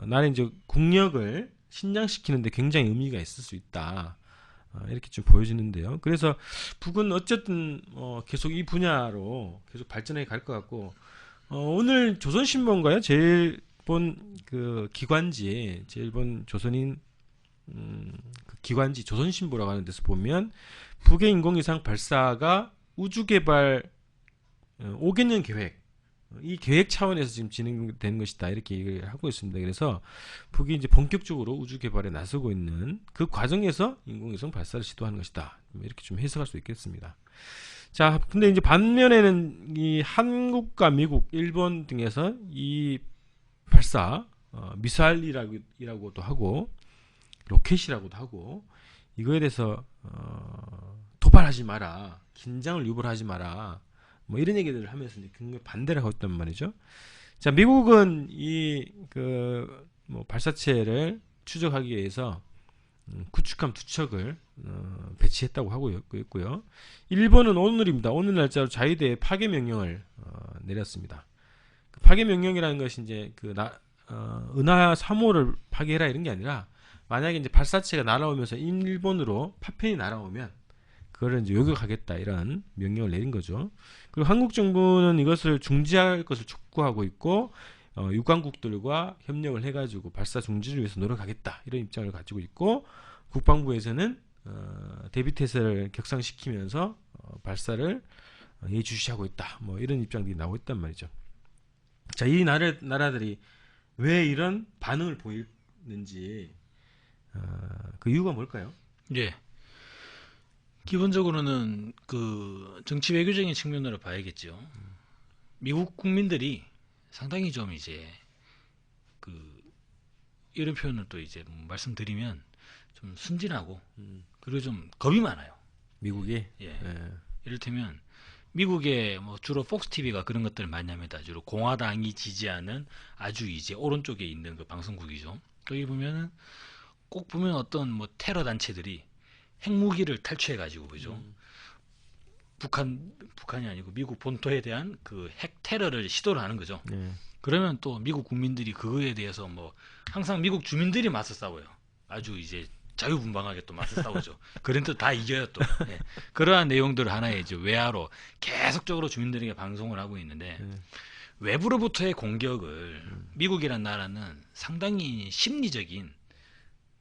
나는 이제 국력을 신장시키는데 굉장히 의미가 있을 수 있다. 이렇게 좀 보여지는데요. 그래서 북은 어쨌든 계속 이 분야로 계속 발전해 갈 것 같고 오늘 조선신문가요? 제일 본 그 기관지 제일 본 조선인 그 기관지 조선신보라고 하는 데서 보면 북의 인공위성 발사가 우주개발 5개년 계획 이 계획 차원에서 지금 진행되는 것이다 이렇게 얘기를 하고 있습니다. 그래서 북이 이제 본격적으로 우주 개발에 나서고 있는 그 과정에서 인공위성 발사를 시도하는 것이다 이렇게 좀 해석할 수 있겠습니다. 자, 근데 이제 반면에는 이 한국과 미국, 일본 등에서 이 발사 미사일이라고도 하고 로켓이라고도 하고 이거에 대해서 도발하지 마라, 긴장을 유발하지 마라. 뭐 이런 얘기들을 하면서 이제 굉장히 반대를 하고 있단 말이죠. 자, 미국은 이 그 뭐 발사체를 추적하기 위해서 구축함 2척을 배치했다고 하고 있고요. 일본은 오늘입니다. 오늘 날짜로 자위대에 파괴 명령을 내렸습니다. 그 파괴 명령이라는 것이 이제 그 은하 3호를 파괴해라 이런 게 아니라 만약에 이제 발사체가 날아오면서 일본으로 파편이 날아오면 그거를 이제 요격하겠다 이런 명령을 내린 거죠. 그리고 한국 정부는 이것을 중지할 것을 촉구하고 있고 유관국들과 협력을 해가지고 발사 중지를 위해서 노력하겠다 이런 입장을 가지고 있고 국방부에서는 대비태세를 격상시키면서 발사를 예주시하고 있다. 뭐 이런 입장들이 나오고 있단 말이죠. 자, 이 나라들이 왜 이런 반응을 보이는지 그 이유가 뭘까요? 예. 기본적으로는 그 정치 외교적인 측면으로 봐야겠죠. 미국 국민들이 상당히 좀 이제 그 이런 표현을 또 이제 말씀드리면 좀 순진하고 그리고 좀 겁이 많아요. 미국이 예. 이를테면 미국의 뭐 주로 폭스 TV가 그런 것들을 많이 합니다. 주로 공화당이 지지하는 아주 이제 오른쪽에 있는 그 방송국이죠. 거기 보면은 꼭 보면 어떤 뭐 테러 단체들이 핵무기를 탈취해 가지고 그죠? 북한이 아니고 미국 본토에 대한 그 핵 테러를 시도를 하는 거죠. 네. 그러면 또 미국 국민들이 그거에 대해서 뭐 항상 미국 주민들이 맞서 싸워요. 아주 이제 자유분방하게 또 맞서 싸우죠. 그런데 다 이겨요 또. 예. 그러한 내용들을 하나의 이제 외화로 계속적으로 주민들에게 방송을 하고 있는데 외부로부터의 공격을 미국이란 나라는 상당히 심리적인,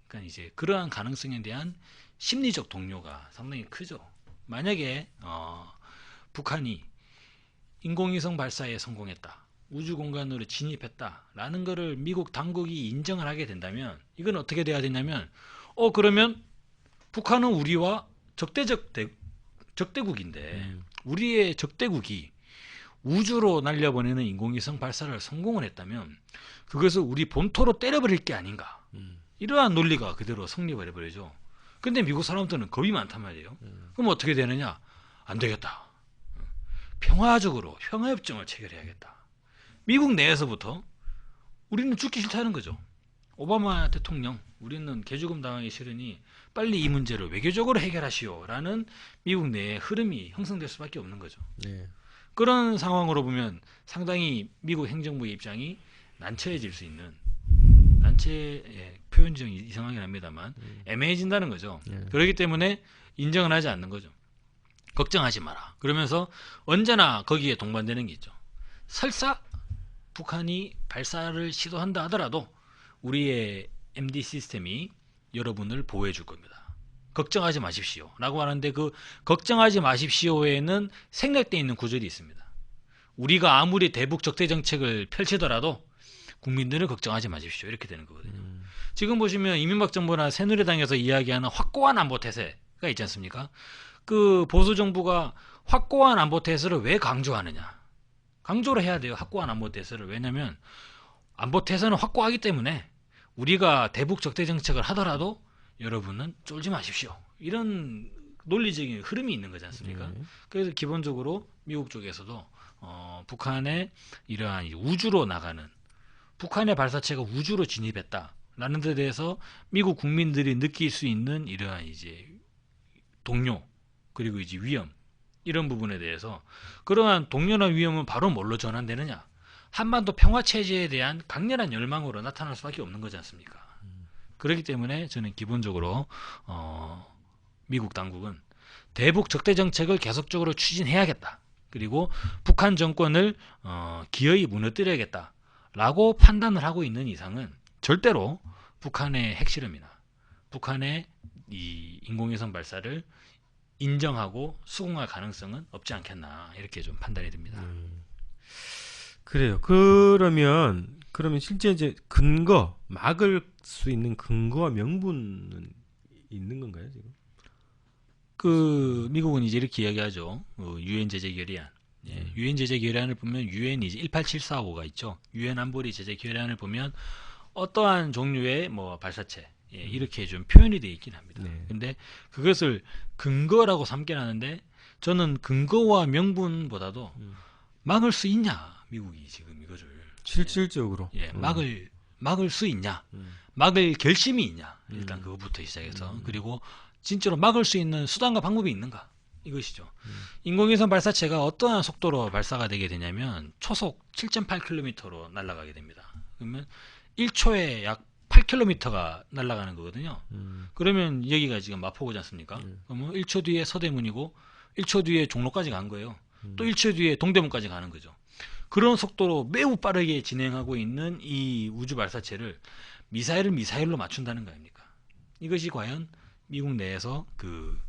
그러니까 이제 그러한 가능성에 대한 심리적 동요가 상당히 크죠. 만약에 북한이 인공위성 발사에 성공했다, 우주 공간으로 진입했다라는 거를 미국 당국이 인정을 하게 된다면 이건 어떻게 돼야 되냐면 그러면 북한은 우리와 적대국인데 우리의 적대국이 우주로 날려보내는 인공위성 발사를 성공을 했다면 그것을 우리 본토로 때려버릴 게 아닌가, 이러한 논리가 그대로 성립을 해버리죠. 근데 미국 사람들은 겁이 많단 말이에요. 그럼 어떻게 되느냐? 안 되겠다. 평화적으로 평화협정을 체결해야겠다. 미국 내에서부터 우리는 죽기 싫다는 거죠. 오바마 대통령, 우리는 개죽음 당하기 싫으니 빨리 이 문제를 외교적으로 해결하시오라는 미국 내의 흐름이 형성될 수밖에 없는 거죠. 네. 그런 상황으로 보면 상당히 미국 행정부의 입장이 난처해질 수 있는, 표현이 좀 이상하긴 합니다만 애매해진다는 거죠. 그렇기 때문에 인정을 하지 않는 거죠. 걱정하지 마라. 그러면서 언제나 거기에 동반되는 게 있죠. 설사 북한이 발사를 시도한다 하더라도 우리의 MD 시스템이 여러분을 보호해 줄 겁니다. 걱정하지 마십시오 라고 하는데, 그 걱정하지 마십시오에는 생략되어 있는 구절이 있습니다. 우리가 아무리 대북 적대 정책을 펼치더라도 국민들을 걱정하지 마십시오, 이렇게 되는 거거든요. 지금 보시면 이명박 정부나 새누리당에서 이야기하는 확고한 안보 태세가 있지 않습니까? 그 보수 정부가 확고한 안보 태세를 왜 강조하느냐? 강조를 해야 돼요, 확고한 안보 태세를. 왜냐하면 안보 태세는 확고하기 때문에 우리가 대북 적대 정책을 하더라도 여러분은 쫄지 마십시오, 이런 논리적인 흐름이 있는 거지 않습니까? 그래서 기본적으로 미국 쪽에서도 북한의 이러한 우주로 나가는, 북한의 발사체가 우주로 진입했다라는 데 대해서 미국 국민들이 느낄 수 있는 이러한 이제 동요, 그리고 이제 위험, 이런 부분에 대해서, 그러한 동요나 위험은 바로 뭘로 전환되느냐? 한반도 평화 체제에 대한 강렬한 열망으로 나타날 수밖에 없는 거지 않습니까? 그렇기 때문에 저는 기본적으로 미국 당국은 대북 적대 정책을 계속적으로 추진해야겠다. 그리고 북한 정권을 기어이 무너뜨려야겠다라고 판단을 하고 있는 이상은 절대로 북한의 핵실험이나 북한의 이 인공위성 발사를 인정하고 수긍할 가능성은 없지 않겠나, 이렇게 좀 판단이 됩니다. 그래요. 그러면 실제 이제 근거, 막을 수 있는 근거와 명분은 있는 건가요, 지금? 그 미국은 이제 이렇게 이야기하죠. 유엔 제재 결의안. 유엔 제재 결의안을 보면 유엔 이제 18745가 있죠. 유엔 안보리 제재 결의안을 보면 어떠한 종류의 뭐 발사체, 이렇게 좀 표현이 되어 있긴 합니다. 근데 그것을 근거라고 삼긴 하는데, 저는 근거와 명분보다도 막을 수 있냐, 미국이 지금 이거를 실질적으로 막을 수 있냐, 막을 결심이 있냐, 일단 그거부터 시작해서 그리고 진짜로 막을 수 있는 수단과 방법이 있는가, 이것이죠. 인공위성 발사체가 어떠한 속도로 발사가 되게 되냐면 초속 7.8km로 날아가게 됩니다. 그러면 1초에 약 8km가 날아가는 거거든요. 그러면 여기가 지금 마포구지 않습니까? 그러면 1초 뒤에 서대문이고 1초 뒤에 종로까지 간 거예요. 또 1초 뒤에 동대문까지 가는 거죠. 그런 속도로 매우 빠르게 진행하고 있는 이 우주 발사체를 미사일로 맞춘다는 거 아닙니까? 이것이 과연 미국 내에서 그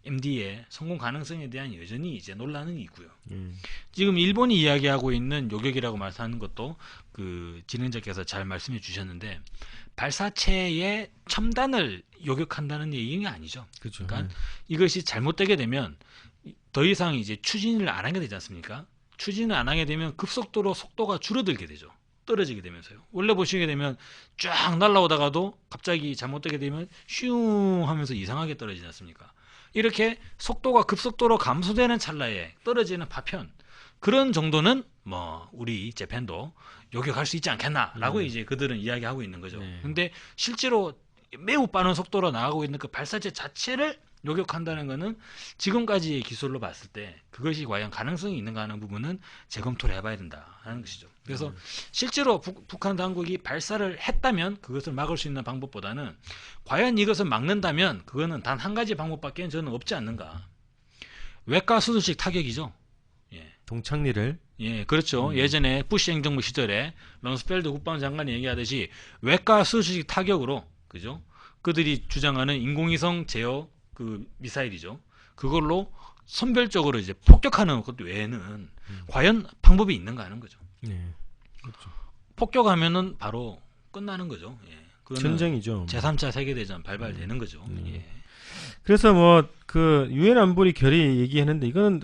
MD의 성공 가능성에 대한 여전히 이제 논란은 있고요. 지금 일본이 이야기하고 있는 요격이라고 말하는 것도 그 진행자께서 잘 말씀해 주셨는데, 발사체의 첨단을 요격한다는 얘기가 아니죠. 그렇죠. 그러니까 이것이 잘못되게 되면 더 이상 이제 추진을 안 하게 되지 않습니까? 추진을 안 하게 되면 급속도로 속도가 줄어들게 되죠. 떨어지게 되면서요. 원래 보시게 되면 쫙 날아오다가도 갑자기 잘못되게 되면 슝 하면서 이상하게 떨어지지 않습니까? 이렇게 속도가 급속도로 감소되는 찰나에 떨어지는 파편, 그런 정도는 뭐 우리 재팬도 요격할 수 있지 않겠나라고 이제 그들은 이야기하고 있는 거죠. 근데 실제로 매우 빠른 속도로 나가고 있는 그 발사체 자체를 요격한다는 거는 지금까지의 기술로 봤을 때 그것이 과연 가능성이 있는가 하는 부분은 재검토를 해봐야 된다 하는 것이죠. 그래서 실제로 북한 당국이 발사를 했다면 그것을 막을 수 있는 방법보다는 과연 이것을 막는다면 그거는 단 한 가지 방법밖에 저는 없지 않는가. 외과 수술식 타격이죠. 예. 동창리를 예, 그렇죠. 예전에 부시 행정부 시절에 럼스펠드 국방장관이 얘기하듯이 외과 수술식 타격으로, 그죠? 그들이 주장하는 인공위성 제어 그 미사일이죠. 그걸로 선별적으로 이제 폭격하는 것 외에는 과연 방법이 있는가 하는 거죠. 네. 그렇죠. 폭격하면은 바로 끝나는 거죠. 예. 그거는 전쟁이죠. 제3차 세계대전 발발되는 거죠. 예. 그래서 뭐 그 유엔 안보리 결의 얘기했는데 이거는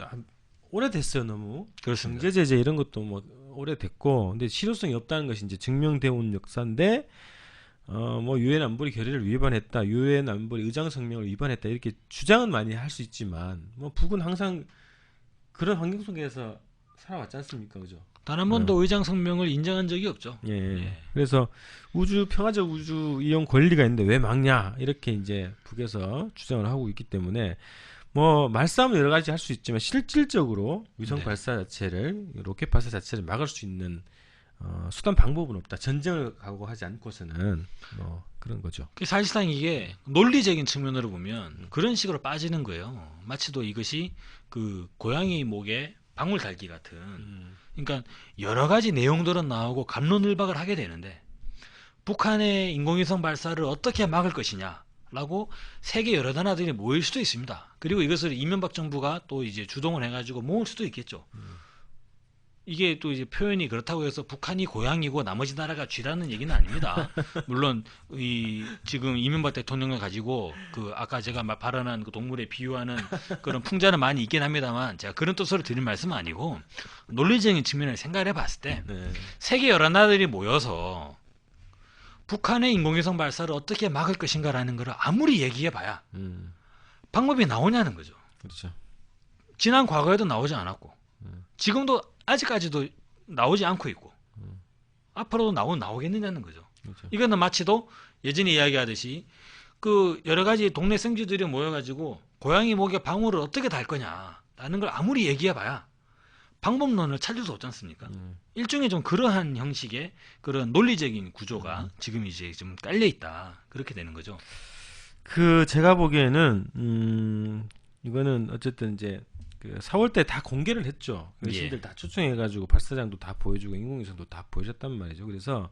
오래됐어요, 너무. 그렇습니다. 경제 제재 이런 것도 뭐 오래됐고, 근데 실효성이 없다는 것이 이제 증명되어 온 역사인데, 뭐 유엔 안보리 결의를 위반했다, 유엔 안보리 의장 성명을 위반했다 이렇게 주장은 많이 할 수 있지만, 뭐 북은 항상 그런 환경 속에서 살아왔지 않습니까, 그죠? 단 한 번도 의장 성명을 인정한 적이 없죠. 예. 예. 그래서 평화적 우주 이용 권리가 있는데 왜 막냐 이렇게 이제 북에서 주장을 하고 있기 때문에 뭐 말싸움은 여러 가지 할 수 있지만 실질적으로 위성 네. 발사 자체를 로켓 발사 자체를 막을 수 있는 수단 방법은 없다. 전쟁을 각오하지 않고서는 뭐 그런 거죠. 사실상 이게 논리적인 측면으로 보면 그런 식으로 빠지는 거예요. 마치도 이것이 그 고양이 목에 방울 달기 같은. 그러니까 여러 가지 내용들은 나오고 갑론을박을 하게 되는데 북한의 인공위성 발사를 어떻게 막을 것이냐라고 세계 여러 나라들이 모일 수도 있습니다. 그리고 이것을 이명박 정부가 또 이제 주동을 해가지고 모을 수도 있겠죠. 이게 또 이제 표현이 그렇다고 해서 북한이 고양이고 나머지 나라가 쥐라는 얘기는 아닙니다. 물론 이 지금 이명박 대통령을 가지고 그 아까 제가 발언한 그 동물에 비유하는 그런 풍자는 많이 있긴 합니다만 제가 그런 뜻으로 드린 말씀은 아니고 논리적인 측면을 생각해 봤을 때 네. 세계 여러 나라들이 모여서 북한의 인공위성 발사를 어떻게 막을 것인가라는 걸 아무리 얘기해 봐야 방법이 나오냐는 거죠. 그렇죠. 지난 과거에도 나오지 않았고 지금도 아직까지도 나오지 않고 있고 앞으로도 나오겠느냐는 거죠. 그렇죠. 이거는 마치도 예전에 이야기하듯이 그 여러 가지 동네 생쥐들이 모여가지고 고양이 목에 방울을 어떻게 달 거냐라는 걸 아무리 얘기해봐야 방법론을 찾을 수 없지 않습니까? 일종의 좀 그러한 형식의 그런 논리적인 구조가 지금 이제 좀 깔려 있다 그렇게 되는 거죠. 그 제가 보기에는 이거는 어쨌든 이제 그 4월 때 다 공개를 했죠. 외신들 다 초청해가지고 발사장도 다 보여주고 인공위성도 다 보여줬단 말이죠. 그래서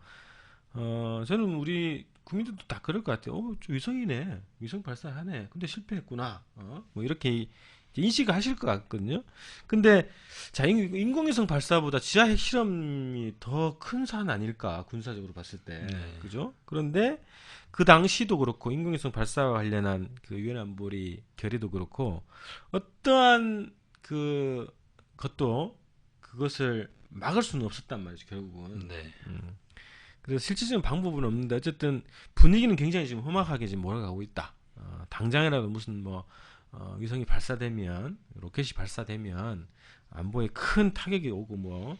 저는 우리 국민들도 다 그럴 것 같아요. 저 위성이네, 위성 발사하네. 근데 실패했구나. 뭐 이렇게 이제 인식을 하실 것 같거든요. 근데 자 인공위성 발사보다 지하 핵 실험이 더 큰 사안 아닐까 군사적으로 봤을 때, 그죠? 그런데 그 당시도 그렇고 인공위성 발사와 관련한 그 유엔 안보리 결의도 그렇고 어떠한 그 것도 그것을 막을 수는 없었단 말이죠 결국은. 네. 그래서 실질적인 방법은 없는데 어쨌든 분위기는 굉장히 지금 험악하게 지금 몰아가고 있다. 당장이라도 무슨 뭐 위성이 발사되면 로켓이 발사되면 안보에 큰 타격이 오고 뭐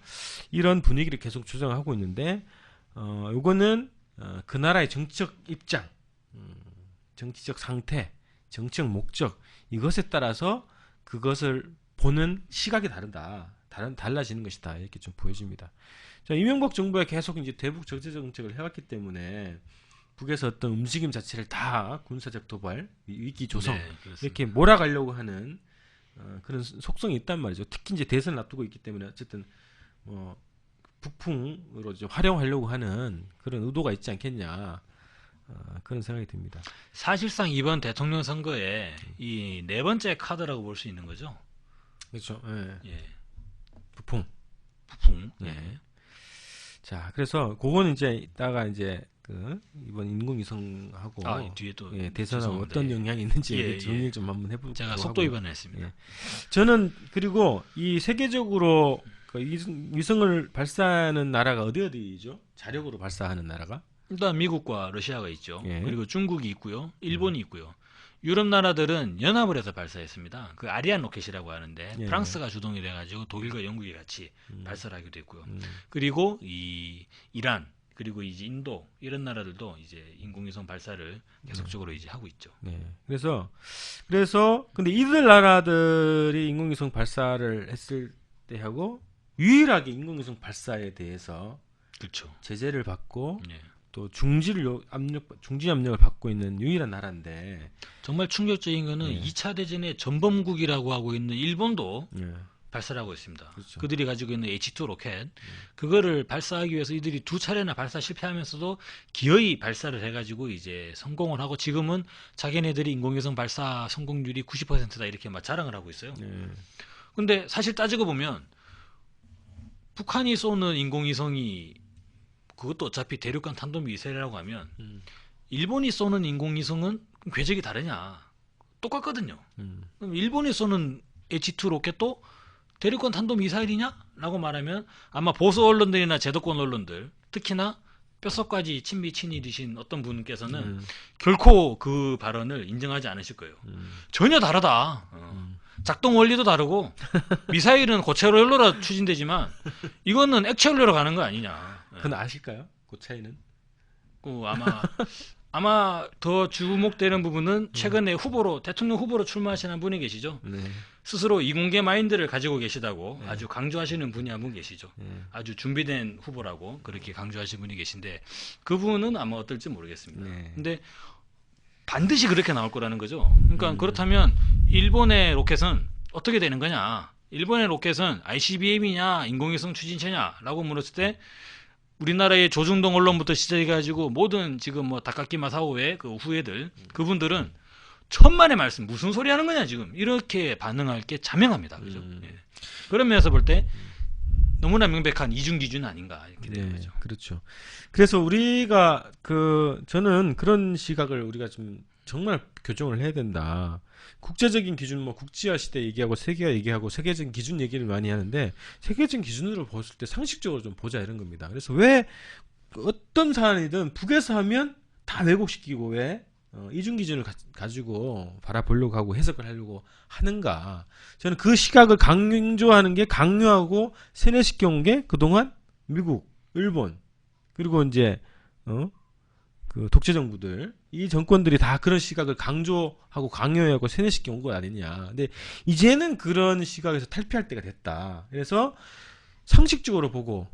이런 분위기를 계속 조정하고 있는데 요거는 그 나라의 정치적 입장, 정치적 상태, 정치적 목적 이것에 따라서 그것을 보는 시각이 달라지는 것이다 이렇게 좀 보여집니다. 자, 이명박 정부가 계속 이제 대북 적재 정책을 해왔기 때문에 북에서 어떤 움직임 자체를 다 군사적 도발, 위기 조성 이렇게 몰아가려고 하는 그런 속성이 있단 말이죠. 특히 이제 대선을 앞두고 있기 때문에 어쨌든 뭐 북풍으로 이제 활용하려고 하는 그런 의도가 있지 않겠냐 그런 생각이 듭니다. 사실상 이번 대통령 선거에 이 네 번째 카드라고 볼 수 있는 거죠. 그렇죠. 예. 북풍. 예. 자, 그래서 그거는 이제 이따가 이제 그 이번 인공위성하고 뒤에 또 대선하고 어떤 영향이 있는지 정리를 좀 한번 해보고 제가 속도 위반을 했습니다. 저는 그리고 이 세계적으로 그 위성을 발사하는 나라가 어디죠? 자력으로 발사하는 나라가? 일단 미국과 러시아가 있죠. 그리고 중국이 있고요. 일본이 있고요. 유럽 나라들은 연합을 해서 발사했습니다. 그 아리안 로켓이라고 하는데 프랑스가 주동이 돼가지고 독일과 영국이 같이 발사를 하기도 했고요. 그리고 이 이란 그리고 이제 인도 이런 나라들도 이제 인공위성 발사를 계속적으로 이제 하고 있죠. 네. 그래서 근데 이들 나라들이 인공위성 발사를 했을 때하고 유일하게 인공위성 발사에 대해서 그렇죠. 제재를 받고 예. 또 중지 압력을 받고 있는 유일한 나라인데. 정말 충격적인 거는 예. 2차 대전의 전범국이라고 하고 있는 일본도 예. 발사를 하고 있습니다. 그렇죠. 그들이 가지고 있는 H2 로켓 그거를 발사하기 위해서 이들이 2차례나 발사 실패하면서도 기어이 발사를 해가지고 이제 성공을 하고 지금은 자기네들이 인공위성 발사 성공률이 90%다 이렇게 막 자랑을 하고 있어요. 예. 근데 사실 따지고 보면 북한이 쏘는 인공위성이 그것도 어차피 대륙간 탄도미사일이라고 하면 일본이 쏘는 인공위성은 궤적이 다르냐? 똑같거든요. 그럼 일본이 쏘는 H2 로켓도 대륙간 탄도미사일이냐? 라고 말하면 아마 보수 언론들이나 제도권 언론들 특히나 뼛속까지 친미 친일이신 어떤 분께서는 결코 그 발언을 인정하지 않으실 거예요. 전혀 다르다. 작동 원리도 다르고 미사일은 고체 연료로 추진되지만 이거는 액체 연료로 가는 거 아니냐. 그건 아실까요? 그 차이는? 아마 더 주목되는 부분은 최근에 대통령 후보로 출마하시는 분이 계시죠. 네. 스스로 이공계 마인드를 가지고 계시다고 네. 아주 강조하시는 분이 한 분 계시죠. 네. 아주 준비된 후보라고 그렇게 강조하시는 분이 계신데 그분은 아마 어떨지 모르겠습니다. 네. 근데 반드시 그렇게 나올 거라는 거죠. 그러니까 그렇다면 일본의 로켓은 어떻게 되는 거냐? 일본의 로켓은 ICBM이냐 인공위성 추진체냐라고 물었을 때 우리나라의 조중동 언론부터 시작해가지고 모든 지금 뭐 다카키 마사오의 그 후예들 그분들은 천만의 말씀 무슨 소리 하는 거냐 지금 이렇게 반응할 게 자명합니다. 그죠? 예. 그런 면에서 볼 때 너무나 명백한 이중 기준 아닌가 이렇게 되는 거죠. 그렇죠. 그래서 저는 그런 시각을 우리가 좀 정말 교정을 해야 된다. 국제적인 기준 뭐 국제화 시대 얘기하고 세계화 얘기하고 세계적인 기준 얘기를 많이 하는데 세계적인 기준으로 봤을 때 상식적으로 좀 보자 이런 겁니다. 그래서 왜 어떤 사안이든 북에서 하면 다 왜곡시키고 왜 이중 기준을 가지고 바라보려고 하고 해석을 하려고 하는가. 저는 그 시각을 강요하고 세뇌시켜 온 게 그동안 미국, 일본 그리고 이제 그 독재 정부들 이 정권들이 다 그런 시각을 강조하고 강요하고 세뇌시켜 온 거 아니냐. 근데 이제는 그런 시각에서 탈피할 때가 됐다. 그래서 상식적으로 보고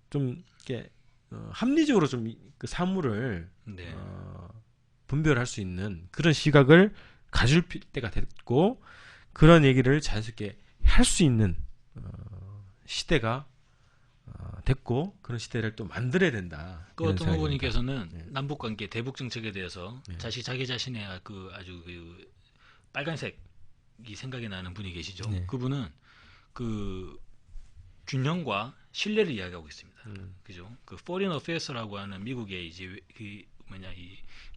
좀 이렇게 합리적으로 좀 그 사물을 네. 분별할 수 있는 그런 시각을 가질 때가 됐고 그런 얘기를 자연스럽게 할 수 있는 시대가 됐고 그런 시대를 또 만들어야 된다. 그 어떤 후보님께서는 네. 남북 관계 대북 정책에 대해서 네. 자기 자신의 아주 그 빨간색이 생각이 나는 분이 계시죠. 네. 그분은 그 균형과 신뢰를 이야기하고 있습니다. 그죠? 그 Foreign Affairs라고 하는 미국의 이제 이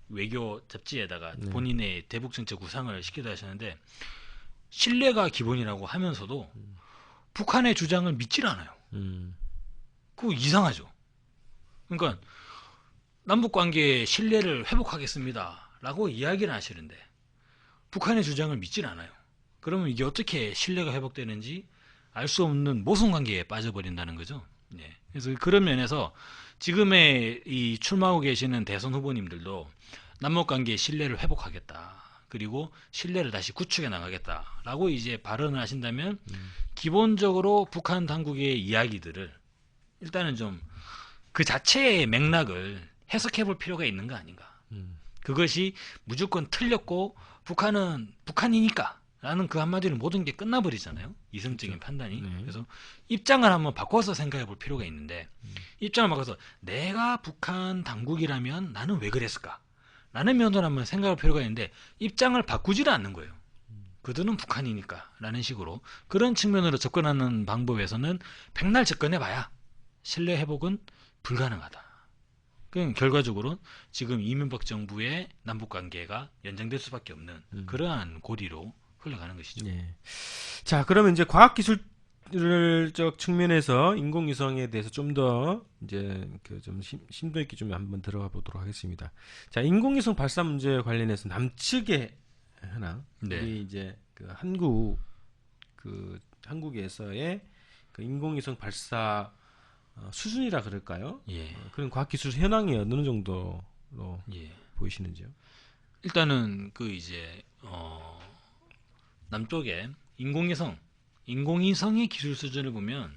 외교 잡지에다가 네. 본인의 대북 정책 구상을 시키다 하셨는데 신뢰가 기본이라고 하면서도 북한의 주장을 믿질 않아요. 그거 이상하죠. 그러니까 남북 관계의 신뢰를 회복하겠습니다라고 이야기를 하시는데 북한의 주장을 믿질 않아요. 그러면 이게 어떻게 신뢰가 회복되는지 알 수 없는 모순 관계에 빠져버린다는 거죠. 네. 그래서 그런 면에서 지금의 이 출마하고 계시는 대선 후보님들도 남북 관계의 신뢰를 회복하겠다. 그리고 신뢰를 다시 구축해 나가겠다라고 이제 발언을 하신다면 기본적으로 북한 당국의 이야기들을 일단은 좀 그 자체의 맥락을 해석해 볼 필요가 있는 거 아닌가. 그것이 무조건 틀렸고 북한은 북한이니까 라는 그 한마디로 모든 게 끝나버리잖아요. 이성적인 판단이. 네. 그래서 입장을 한번 바꿔서 생각해 볼 필요가 있는데 입장을 바꿔서 내가 북한 당국이라면 나는 왜 그랬을까? 라는 면으로 한번 생각할 필요가 있는데 입장을 바꾸지를 않는 거예요. 그들은 북한이니까 라는 식으로 그런 측면으로 접근하는 방법에서는 백날 접근해봐야 신뢰 회복은 불가능하다. 그럼 결과적으로 지금 이명박 정부의 남북관계가 연장될 수밖에 없는 그러한 고리로 흘러가는 것이죠. 네. 자, 그러면 이제 과학기술적 측면에서 인공위성에 대해서 좀 더 이제 그 좀 심도 있게 좀 한번 들어가 보도록 하겠습니다. 자, 인공위성 발사 문제 관련해서 남측에 하나 네. 우리 이제 그 한국에서의 그 인공위성 발사 수준이라 그럴까요? 예. 그런 과학기술 현황이 어느 정도로 예. 보이시는지요? 일단은 그 이제 남쪽에 인공위성의 기술 수준을 보면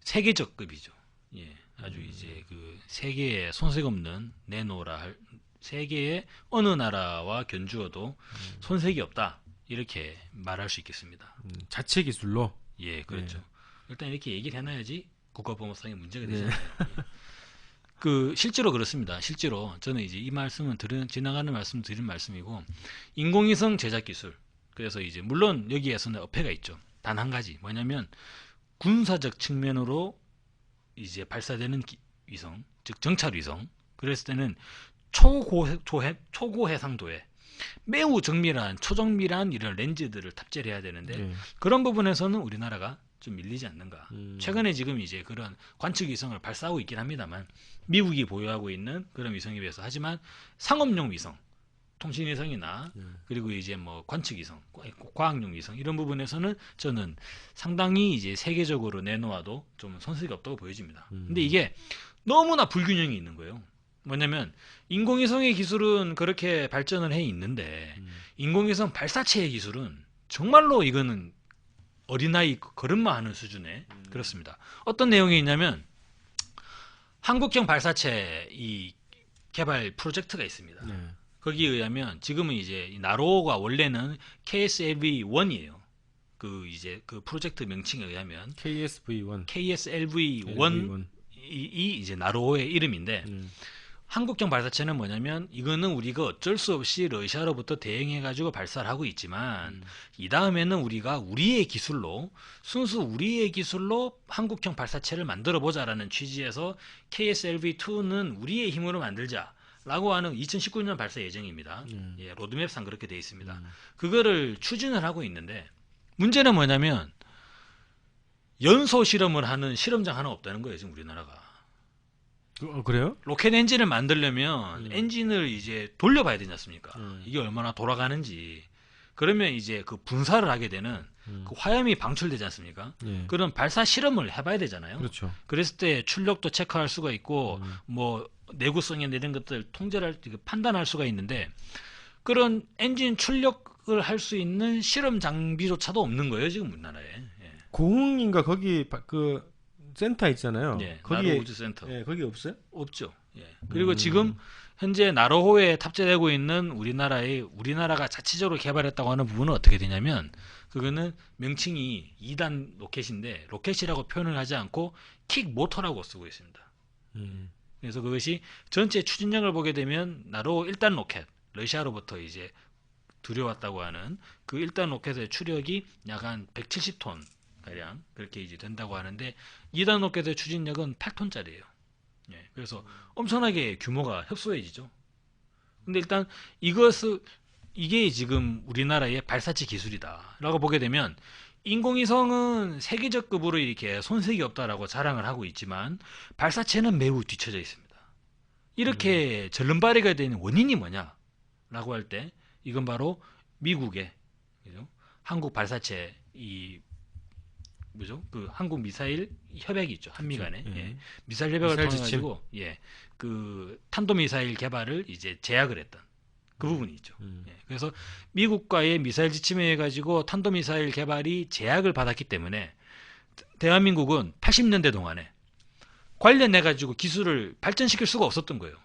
세계적 급이죠. 예. 아주 이제 그 세계에 손색 없는 내노라 할 세계의 어느 나라와 견주어도 손색이 없다. 이렇게 말할 수 있겠습니다. 자체 기술로. 예, 그렇죠. 일단 이렇게 얘기를 해놔야지 국가보안법상에 문제가 되잖아요. 예. 그 실제로 그렇습니다. 실제로 저는 이제 이 말씀은 지나가는 말씀 드린 말씀이고 인공위성 제작 기술. 그래서 이제 물론 여기에서는 어폐가 있죠. 단 한 가지 뭐냐면 군사적 측면으로 이제 발사되는 위성, 즉 정찰 위성. 그랬을 때는 초고해상도에 매우 정밀한 초정밀한 이런 렌즈들을 탑재를 해야 되는데 그런 부분에서는 우리나라가 좀 밀리지 않는가. 최근에 지금 이제 그런 관측 위성을 발사하고 있긴 합니다만 미국이 보유하고 있는 그런 위성에 비해서 하지만 상업용 위성, 통신 위성이나 그리고 이제 뭐 관측 위성, 과학용 위성 이런 부분에서는 저는 상당히 이제 세계적으로 내놓아도 좀 손색이 없다고 보여집니다. 근데 이게 너무나 불균형이 있는 거예요. 뭐냐면 인공위성의 기술은 그렇게 발전을 해 있는데 인공위성 발사체의 기술은 정말로 이거는 어린아이 걸음마 하는 수준의 그렇습니다. 어떤 내용이 있냐면 한국형 발사체 이 개발 프로젝트가 있습니다. 거기에 의하면 지금은 이제 이 나로호가 원래는 KSLV-1이에요. 그 이제 그 프로젝트 명칭에 의하면 KSLV-1이 이제 나로호의 이름인데 한국형 발사체는 뭐냐면 이거는 우리가 어쩔 수 없이 러시아로부터 대행해가지고 발사를 하고 있지만 이 다음에는 우리가 순수 우리의 기술로 한국형 발사체를 만들어 보자라는 취지에서 KSLV-2는 우리의 힘으로 만들자라고 하는 2019년 발사 예정입니다. 예, 로드맵상 그렇게 돼 있습니다. 그거를 추진을 하고 있는데 문제는 뭐냐면 연소 실험을 하는 실험장 하나 없다는 거예요, 지금 우리나라가. 그래요? 로켓 엔진을 만들려면 엔진을 이제 돌려봐야 되지 않습니까? 이게 얼마나 돌아가는지. 그러면 이제 그 분사를 하게 되는 그 화염이 방출되지 않습니까? 그런 발사 실험을 해봐야 되잖아요. 그렇죠. 그랬을 때 출력도 체크할 수가 있고 뭐 내구성이나 이런 것들 판단할 수가 있는데 그런 엔진 출력을 할 수 있는 실험 장비조차도 없는 거예요, 지금 우리나라에. 예. 고흥인가 거기 그 센터 있잖아요. 예, 거기에 나로 우주센터. 예, 거기 없어요? 없죠. 예. 그리고 지금 현재 나로호에 탑재되고 있는 우리나라가 자체적으로 개발했다고 하는 부분은 어떻게 되냐면 그거는 명칭이 2단 로켓인데 로켓이라고 표현을 하지 않고 킥 모터라고 쓰고 있습니다. 그래서 그것이 전체 추진력을 보게 되면 나로호 1단 로켓, 러시아로부터 이제 들여왔다고 하는 그 1단 로켓의 추력이 약 한 170톤 가량 그렇게 이제 된다고 하는데 2단 로켓의 추진력은 8톤짜리예요. 예, 그래서 엄청나게 규모가 협소해지죠. 근데 일단 이게 지금 우리나라의 발사체 기술이다라고 보게 되면 인공위성은 세계적 급으로 이렇게 손색이 없다라고 자랑을 하고 있지만 발사체는 매우 뒤처져 있습니다. 이렇게 절름발이가 되는 원인이 뭐냐라고 할 때 이건 바로 미국의 한국 발사체 그 한국 미사일 협약이 있죠. 한미 간에. 예. 미사일 협약을 통해 가지고 그 탄도 미사일 개발을 이제 제약을 했던 그 부분이 있죠. 예. 그래서 미국과의 미사일 지침에 의해 가지고 탄도 미사일 개발이 제약을 받았기 때문에 대한민국은 80년대 동안에 관련해 가지고 기술을 발전시킬 수가 없었던 거예요.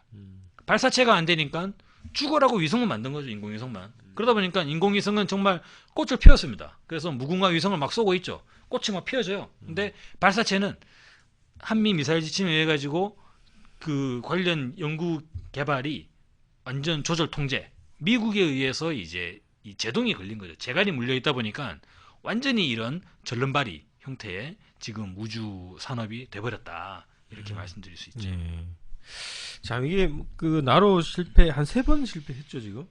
발사체가 안 되니까 죽으라고 위성만 만든 거죠. 인공위성만. 그러다 보니까 인공위성은 정말 꽃을 피웠습니다. 그래서 무궁화 위성을 막 쏘고 있죠. 꽃이 막 피어져요. 근데 발사체는 한미 미사일 지침에 의해 가지고 그 관련 연구 개발이 완전 조절 통제. 미국에 의해서 이제 이 제동이 걸린 거죠. 재갈이 물려 있다 보니까 완전히 이런 절름발이 형태의 지금 우주 산업이 돼버렸다. 이렇게 말씀드릴 수 있죠. 자, 이게 그 나로 실패 한 3번 실패했죠, 지금?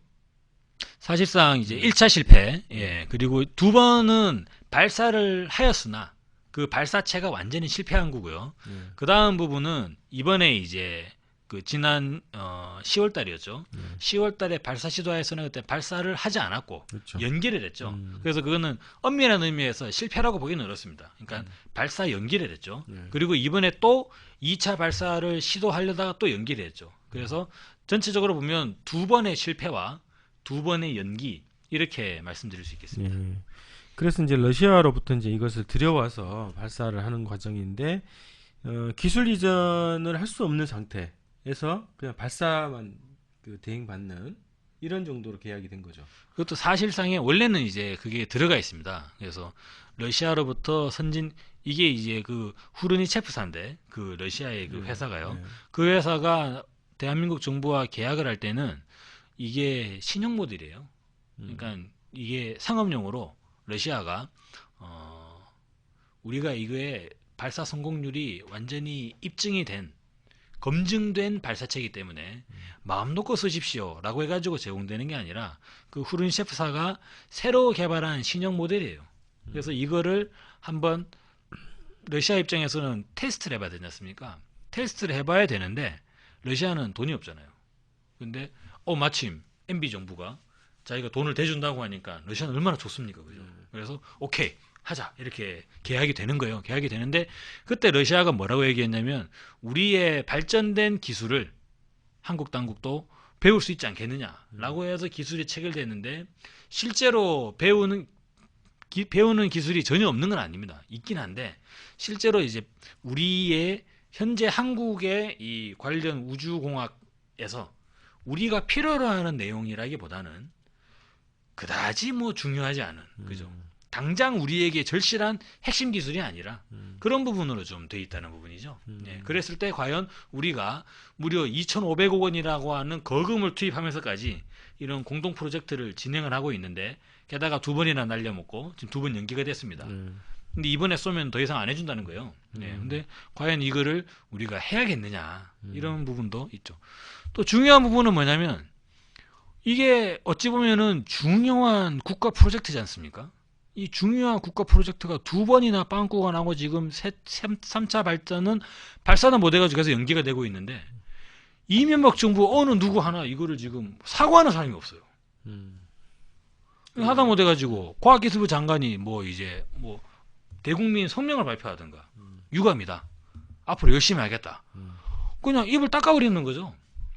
사실상 이제 1차 실패, 예, 그리고 2번은 발사를 하였으나 그 발사체가 완전히 실패한 거고요. 그 다음 부분은 이번에 이제 그 지난 10월 달이었죠. 10월 달에 발사 시도하에서는 그때 발사를 하지 않았고 그렇죠. 연기를 했죠. 그래서 그거는 엄밀한 의미에서 실패라고 보기는 어렵습니다. 그러니까 발사 연기를 했죠. 그리고 이번에 또 2차 발사를 시도하려다가 또 연기를 했죠. 그래서 전체적으로 보면 두 번의 실패와 두 번의 연기 이렇게 말씀드릴 수 있겠습니다. 예. 그래서 이제 러시아로부터 이제 이것을 들여와서 발사를 하는 과정인데 기술 이전을 할 수 없는 상태에서 그냥 발사만 그 대행받는 이런 정도로 계약이 된 거죠. 그것도 사실상에 원래는 이제 그게 들어가 있습니다. 그래서 러시아로부터 이게 이제 그 후르니체프사인데 그 러시아의 그 회사가요. 네. 그 회사가 대한민국 정부와 계약을 할 때는 이게 신형 모델이에요. 그러니까 이게 상업용으로 러시아가 우리가 이거에 발사 성공률이 완전히 입증이 된 검증된 발사체이기 때문에 마음 놓고 쓰십시오라고 해가지고 제공되는 게 아니라 그 후르니체프사가 새로 개발한 신형 모델이에요. 그래서 이거를 한번 러시아 입장에서는 테스트를 해봐야 되지 않습니까? 테스트를 해봐야 되는데 러시아는 돈이 없잖아요. 근데 마침 MB 정부가 자기가 돈을 대준다고 하니까 러시아는 얼마나 좋습니까, 그죠? 그래서 오케이 하자 이렇게 계약이 되는 거예요. 계약이 되는데 그때 러시아가 뭐라고 얘기했냐면 우리의 발전된 기술을 한국 당국도 배울 수 있지 않겠느냐라고 해서 기술이 체결됐는데 실제로 배우는 기술이 전혀 없는 건 아닙니다. 있긴 한데 실제로 이제 우리의 현재 한국의 이 관련 우주공학에서 우리가 필요로 하는 내용이라기보다는 그다지 뭐 중요하지 않은 그죠? 당장 우리에게 절실한 핵심 기술이 아니라 그런 부분으로 좀 돼 있다는 부분이죠. 예, 그랬을 때 과연 우리가 무려 2,500억 원이라고 하는 거금을 투입하면서까지 이런 공동 프로젝트를 진행을 하고 있는데 게다가 두 번이나 날려먹고 지금 두 번 연기가 됐습니다. 근데 이번에 쏘면 더 이상 안 해준다는 거예요. 예, 근데 과연 이거를 우리가 해야겠느냐 이런 부분도 있죠. 또 중요한 부분은 뭐냐면 이게 어찌 보면은 중요한 국가 프로젝트지 않습니까? 이 중요한 국가 프로젝트가 두 번이나 빵꾸가 나고 지금 3차 발사는 못 해가지고 계속 연기가 되고 있는데 이명박 정부 어느 누구 하나 이거를 지금 사과하는 사람이 없어요. 하다 못 해가지고 과학기술부 장관이 뭐 이제 뭐 대국민 성명을 발표하든가 유감이다. 앞으로 열심히 하겠다. 그냥 입을 닦아버리는 거죠.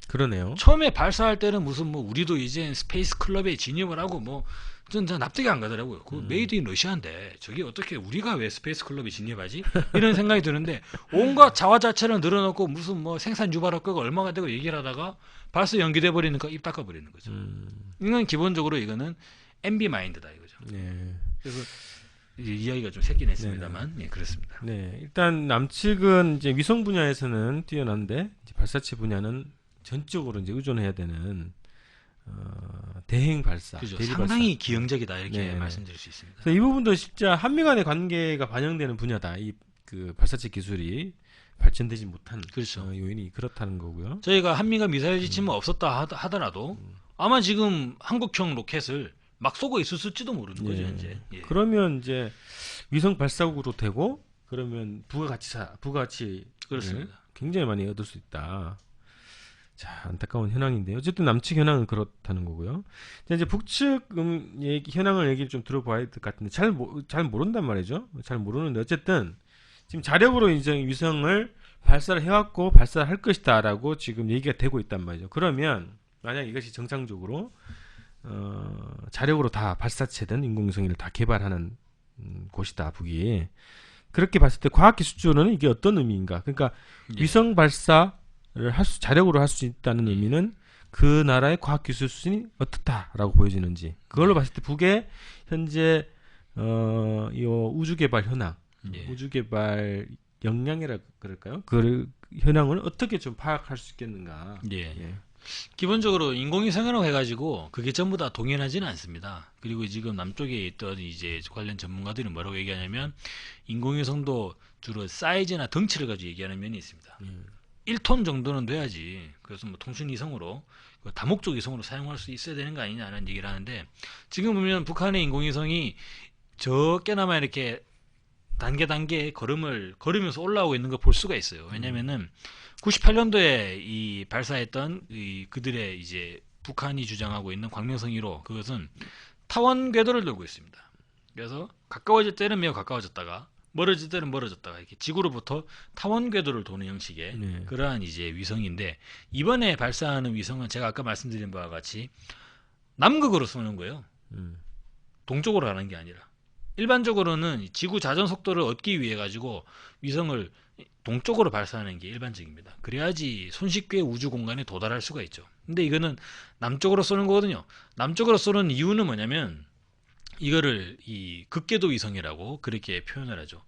그러네요. 처음에 발사할 때는 무슨 뭐 우리도 이제 스페이스 클럽에 진입을 하고 뭐 전 납득이 안 가더라고요. 그 메이드 인 러시아인데 저게 어떻게 우리가 왜 스페이스 클럽에 진입하지? 이런 생각이 드는데 온갖 자화자찬을 늘어놓고 무슨 뭐 생산 유발효과가 얼마가 되고 얘기를 하다가 발사 연기돼 버리니까 입 닦아 버리는 거죠. 이건 기본적으로 이거는 MB 마인드다 이거죠. 네. 그래서 이제 이야기가 좀 새긴 했습니다만 예, 그렇습니다. 네, 일단 남측은 이제 위성 분야에서는 뛰어난데 이제 발사체 분야는 전적으로 이제 의존해야 되는 대행 발사, 그죠. 대리 상당히 발사. 기형적이다 이렇게 네. 말씀드릴 수 있습니다. 그래서 이 부분도 진짜 한미 간의 관계가 반영되는 분야다. 이 그 발사체 기술이 발전되지 못한 그렇죠. 요인이 그렇다는 거고요. 저희가 한미가 미사일 지침은 없었다 하더라도 아마 지금 한국형 로켓을 막 쏘고 있을지도 모르는 거죠, 예. 현재. 예. 그러면 이제 위성 발사국으로 되고 그러면 부가가치 그렇습니다. 굉장히 많이 얻을 수 있다. 자, 안타까운 현황인데요. 어쨌든 남측 현황은 그렇다는 거고요. 자, 이제 북측 현황을 얘기를 좀 들어봐야 될 것 같은데 잘 모른단 말이죠. 잘 모르는데 어쨌든 지금 자력으로 이제 위성을 발사를 해왔고 발사를 할 것이다라고 지금 얘기가 되고 있단 말이죠. 그러면 만약 이것이 정상적으로 자력으로 다 발사체든 인공위성을 다 개발하는 곳이다 북이. 그렇게 봤을 때 과학기술적으로는 이게 어떤 의미인가? 그러니까 예. 위성 발사를 자력으로 할 수 있다는 의미는 그 나라의 과학기술 수준이 어떻다라고 보여지는지 그걸로 봤을 때 북의 현재 이 우주개발 현황, 예. 우주개발 역량이라 그럴까요? 그 현황을 어떻게 좀 파악할 수 있겠는가? 예. 예. 기본적으로 인공위성이라고 해가지고 그게 전부 다 동일하지는 않습니다. 그리고 지금 남쪽에 있던 이제 관련 전문가들은 뭐라고 얘기하냐면 인공위성도 주로 사이즈나 덩치를 가지고 얘기하는 면이 있습니다. 1톤 정도는 돼야지. 그래서 뭐 통신위성으로 다목적 위성으로 사용할 수 있어야 되는 거 아니냐는 얘기를 하는데 지금 보면 북한의 인공위성이 적게나마 이렇게 단계 걸음을 걸으면서 올라오고 있는 걸 볼 수가 있어요. 왜냐면은 98년도에 이 발사했던 그들의 이제 북한이 주장하고 있는 광명성 1호 그것은 타원 궤도를 돌고 있습니다. 그래서 가까워질 때는 매우 가까워졌다가 멀어질 때는 멀어졌다가 이렇게 지구로부터 타원 궤도를 도는 형식의 네. 그러한 이제 위성인데 이번에 발사하는 위성은 제가 아까 말씀드린 바와 같이 남극으로 쏘는 거예요. 동쪽으로 가는 게 아니라 일반적으로는 지구 자전 속도를 얻기 위해 가지고 위성을 동쪽으로 발사하는 게 일반적입니다. 그래야지 손쉽게 우주 공간에 도달할 수가 있죠. 근데 이거는 남쪽으로 쏘는 거거든요. 남쪽으로 쏘는 이유는 뭐냐면 이거를 이 극궤도 위성이라고 그렇게 표현을 하죠.